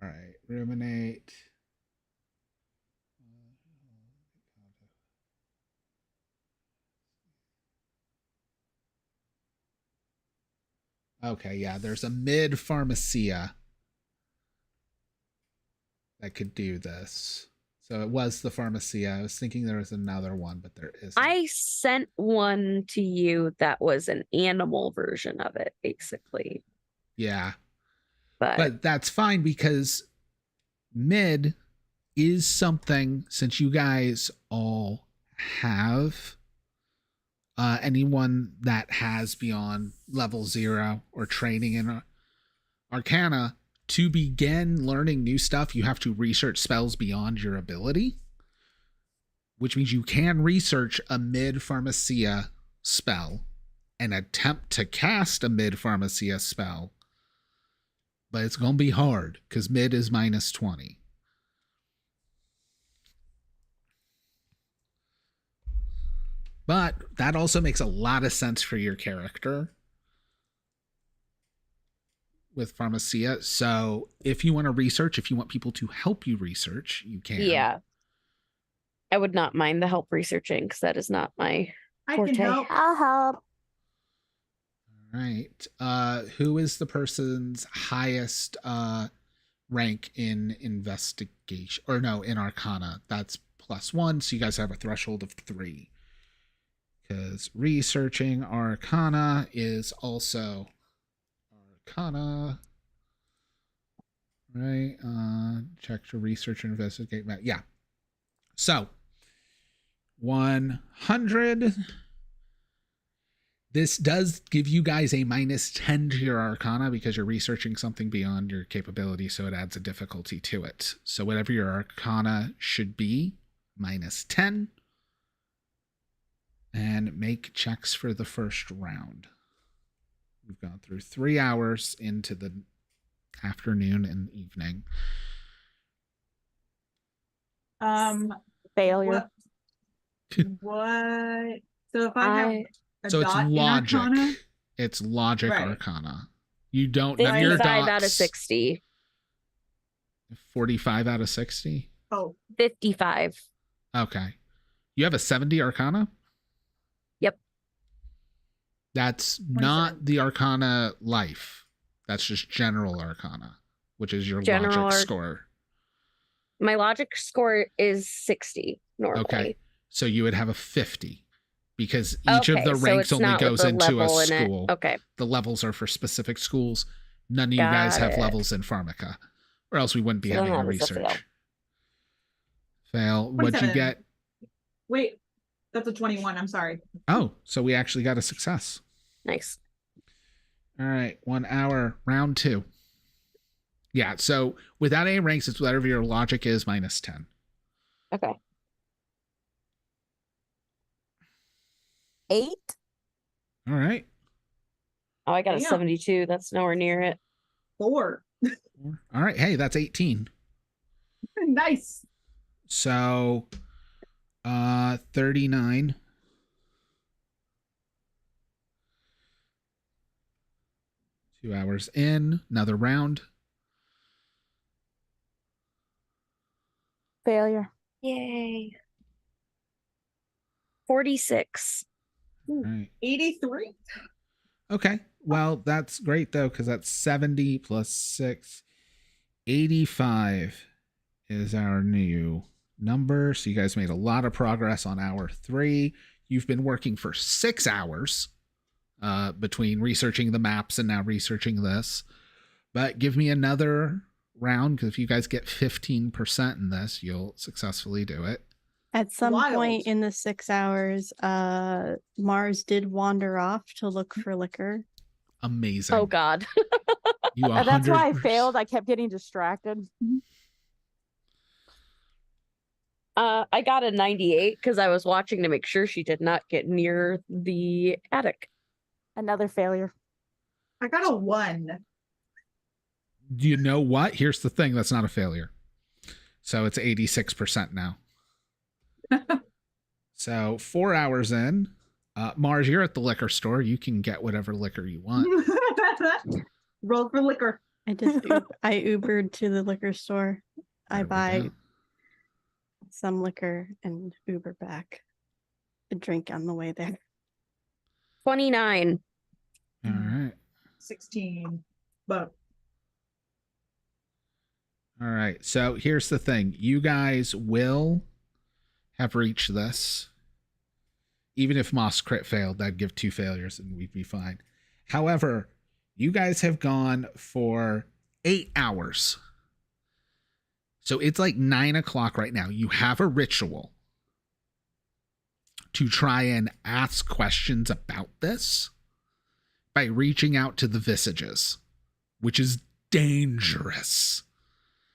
All right, ruminate. Okay, yeah, there's a mid pharmacia that could do this. So it was the pharmacia. I was thinking there was another one, but there isn't. I sent one to you that was an animal version of it, basically. Yeah. But that's fine because mid is something, since you guys all have anyone that has beyond level 0 or training in Arcana, to begin learning new stuff, you have to research spells beyond your ability, which means you can research a mid pharmacia spell and attempt to cast a mid pharmacia spell, but it's going to be hard because mid is minus 20. But that also makes a lot of sense for your character with pharmacia. So if you want to research, if you want people to help you research, you can. yeah, I would not mind the help researching because that is not my forte. I can help. I'll help. All right. Who is the person's highest rank in investigation? Or no, in Arcana. That's +1. So you guys have a threshold of 3. Because researching Arcana is also Arcana. Right? Check to research and investigate. Yeah. So 100. This does give you guys a -10 to your Arcana because you're researching something beyond your capability, so it adds a difficulty to it. So whatever your Arcana should be, -10. And make checks for the first round. We've gone through 3 hours into the afternoon and evening. Failure. What? So if I have a So it's dot in logic. Arcana? It's logic Right. Arcana. You don't. None of your 55 out of dots. 60. 45 out of 60. Oh, 55. Okay. You have a 70 Arcana? Yep. That's not the Arcana life. That's just general Arcana, which is your logic score. My logic score is 60 normally. Okay. So you would have a 50 because each of the so ranks it's only not with goes the into a level in it. school. Okay. The levels are for specific schools. None of you guys have levels in Pharmaca, or else we wouldn't be having a research. Fail. What'd you 27. get? wait, that's a 21. I'm sorry. Oh, so we actually got a success. Nice. All right, 1 hour, round 2. Yeah, so without any ranks, it's whatever your logic is -10. Okay. 8. All right. Oh, I got a Damn. 72. That's nowhere near it. 4. All right. Hey, that's 18. Nice. So 39. Two hours in, another round. Failure. Yay. 46. All right. 83. Okay. Well, that's great though, because that's 70 plus 6. 85 is our new number. So you guys made a lot of progress on hour 3. You've been working for 6 hours between researching the maps and now researching this. But give me another round, because if you guys get 15% in this, you'll successfully do it. At some Wild. point in the 6 hours, Mars did wander off to look for liquor. Amazing. Oh, God. You That's why I 100%. failed. I kept getting distracted. I got a 98 because I was watching to make sure she did not get near the attic. Another failure. I got a 1. Do you know what? Here's the thing. That's not a failure. So it's 86% now. So 4 hours in, Mars, you're at the liquor store. You can get whatever liquor you want. Roll for liquor. I just I Ubered to the liquor store. I There we buy go. some liquor and Uber back a drink on the way there. 29. All right. 16. But All right. So here's the thing. You guys will have reached this. Even if Moss crit failed, that'd give 2 failures and we'd be fine. However, you guys have gone for 8 hours. So it's like 9 o'clock right now. You have a ritual to try and ask questions about this by reaching out to the visages, which is dangerous.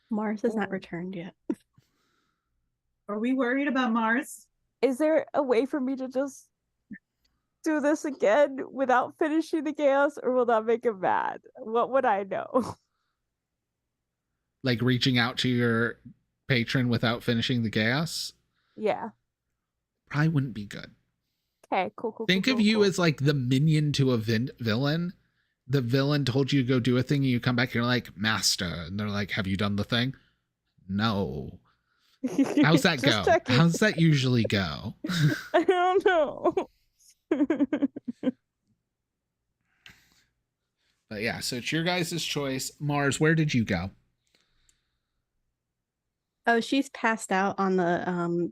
Mars has not returned yet. are we worried about Mars? Is there a way for me to just do this again without finishing the chaos, or will that make him mad? What would I know? Like reaching out to your patron without finishing the chaos Yeah. probably wouldn't be good. Okay, cool. Think of you as like the minion to a villain. The villain told you to go do a thing and you come back and you're like, master. And they're like, have you done the thing? No. How's that Just go? checking. How's that usually go? I don't know. But yeah, so it's your guys' choice. Mars, where did you go? Oh, she's passed out on the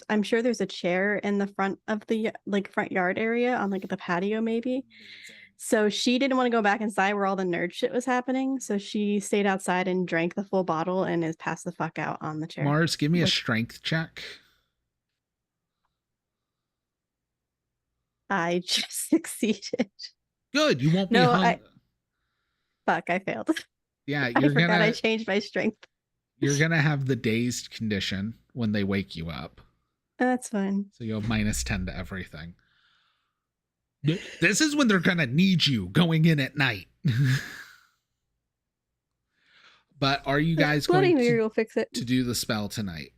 I'm sure there's a chair in the front of the front yard area on like the patio maybe. So she didn't want to go back inside where all the nerd shit was happening. So she stayed outside and drank the full bottle and is passed the fuck out on the chair. Mars, give me a Like- strength check. I just succeeded. Good. You won't be No, hung. Fuck, I failed. Yeah, I you're forgot gonna I changed my strength. you're gonna have the dazed condition when they wake you up. That's fine. So you'll have -10 to everything. This is when they're gonna need you going in at night. But are you guys Bloody going Mary will fix it. to do the spell tonight?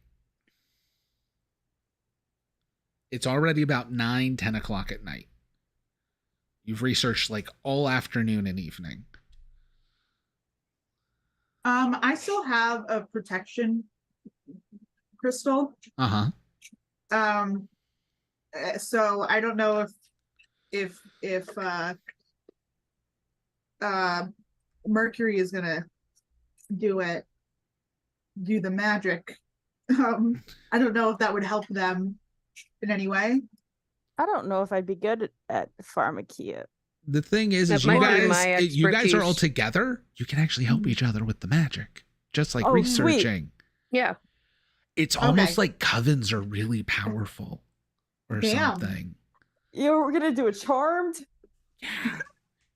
It's already about 9-10 o'clock at night. You've researched like all afternoon and evening. I still have a protection crystal. So I don't know if Mercury is gonna do the magic. I don't know if that would help them in any way. I don't know if I'd be good at pharmakia. The thing is That you might be my guys are all expertise. together. You can actually help each other with the magic, just like Oh, researching. Yeah. It's almost like covens are really powerful, or Damn. something. We're gonna do a charmed. You're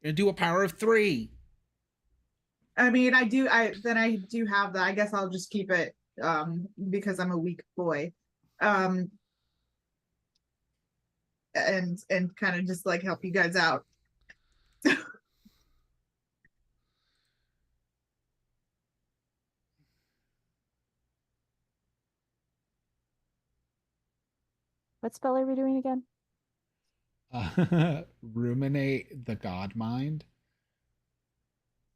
gonna do a power of 3. I mean, I do have that. I guess I'll just keep it because I'm a weak boy. And kind of just like help you guys out. What spell are we doing again? Ruminate the god mind.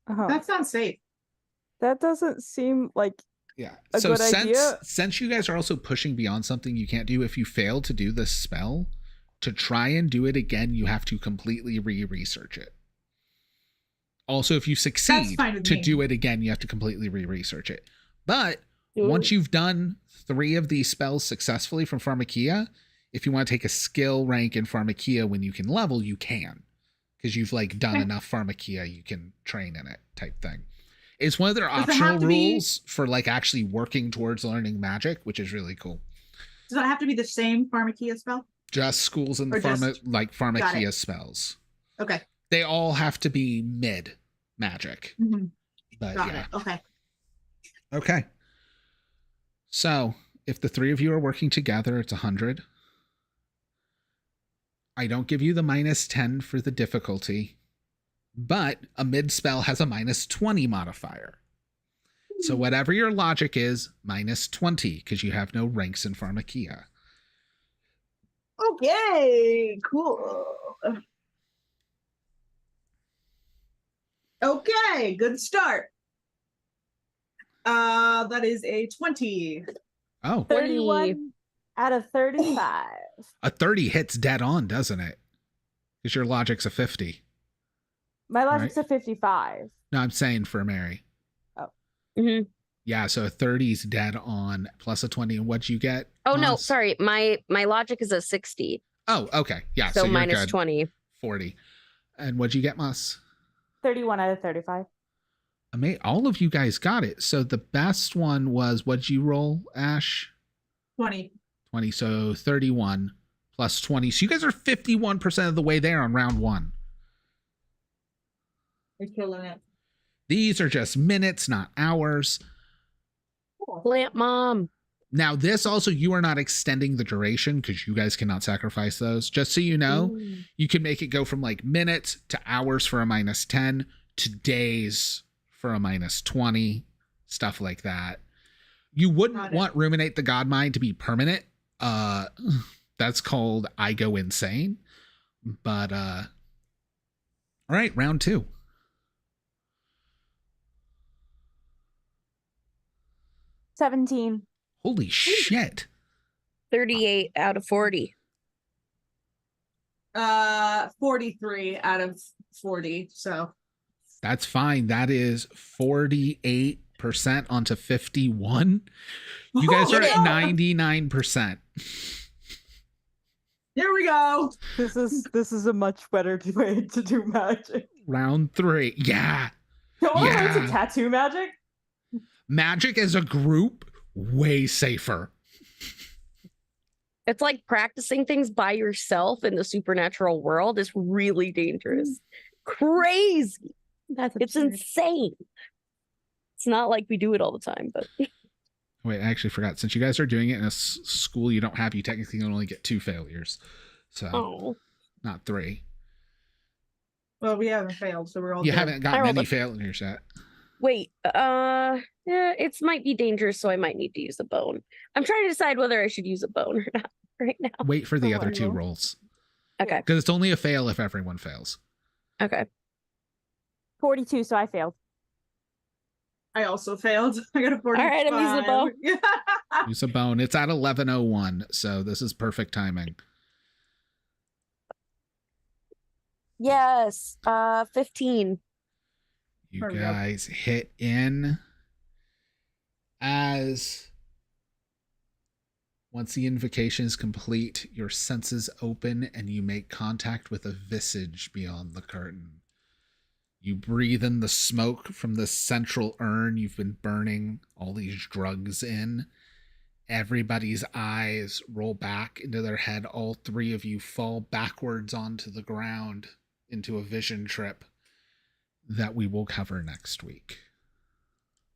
That sounds safe. That doesn't seem like Yeah. a So good idea. since you guys are also pushing beyond something you can't do, if you fail to do this spell, to try and do it again, you have to completely re-research it. Also, if you succeed fine with to me. do it again, you have to completely re-research it. But once you've done 3 of these spells successfully from Pharmakia, if you want to take a skill rank in Pharmakia when you can level, you can. Because you've like done enough Pharmakia, you can train in it type thing. It's one of their Does it optional have to be- rules for like actually working towards learning magic, which is really cool. Does that have to be the same Pharmakia spell? Just schools and Or just- Pharmakia it. spells. Okay. They all have to be mid magic. Mhm. But Got yeah. it. Okay. Okay. So if the 3 of you are working together, it's 100. I don't give you the -10 for the difficulty, but a mid spell has a -20 modifier. So whatever your logic is, -20, because you have no ranks in Pharmakia. Okay, cool. Okay, good start. That is a 20. Oh, 31 out of 35. a 30 hits dead on, doesn't it? Because your logic's a 50. My logic's a 55. No, I'm saying for Mary. Oh. Mm-hmm. Yeah, so a 30's dead on plus a 20. And what'd you get? Oh no, Moss? sorry. My logic is a 60. Oh, okay. Yeah. So you're minus good. 20. 40. And what'd you get, Moss? 31 out of 35. All of you guys got it. So the best one was, what'd you roll, Ash? 20. 20. So 31 plus 20. So you guys are 51% of the way there on round 1. You're killing it. These are just minutes, not hours. Plant mom. Now, this also, you are not extending the duration because you guys cannot sacrifice those. Just so you know, you can make it go from like minutes to hours for a -10 to days for a -20, stuff like that. You wouldn't want Ruminate the God Mind to be permanent. That's called I Go Insane. But, all right, round 2. $17. Holy shit. 38 out of 40. 43 out of 40. So That's fine. That is 48% onto 51. You guys are at 99%. here we go. This is a much better way to do magic. Round 3. Yeah. Can I learn to Yeah. tattoo magic? Magic as a group, way safer. It's like practicing things by yourself in the supernatural world is really dangerous. Crazy. It's insane. It's not like we do it all the time, but Wait, I actually forgot. Since you guys are doing it in a school you don't have, you technically can only get 2 failures. So, not 3. Well, we haven't failed, so we're all You good. haven't got many failures yet. wait, yeah, it might be dangerous, so I might need to use a bone. I'm trying to decide whether I should use a bone or not right now. Wait for the other 2 rolls. Okay. Because it's only a fail if everyone fails. Okay. 42, so I failed. I also failed. I got a 45. All right, I'm using a bone. Use a bone. It's at 11:01, so this is perfect timing. Yes, 15. You guys hit in as once the invocation is complete, your senses open and you make contact with a visage beyond the curtain. You breathe in the smoke from the central urn you've been burning all these drugs in. Everybody's eyes roll back into their head. All 3 of you fall backwards onto the ground into a vision trip that we will cover next week.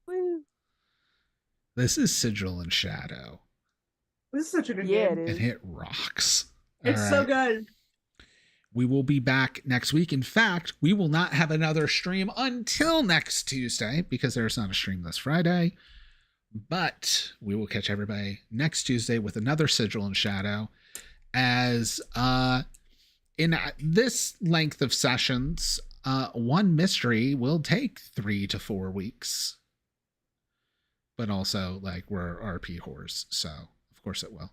Woo. This is Sigil and Shadow. This is such a good Yeah, game. it is. And it rocks. It's All so right. good. We will be back next week. In fact, we will not have another stream until next Tuesday because there's not a stream this Friday. But we will catch everybody next Tuesday with another Sigil and Shadow. As in this length of sessions, one mystery will take 3 to 4 weeks. But also, like, we're RP whores, so of course it will.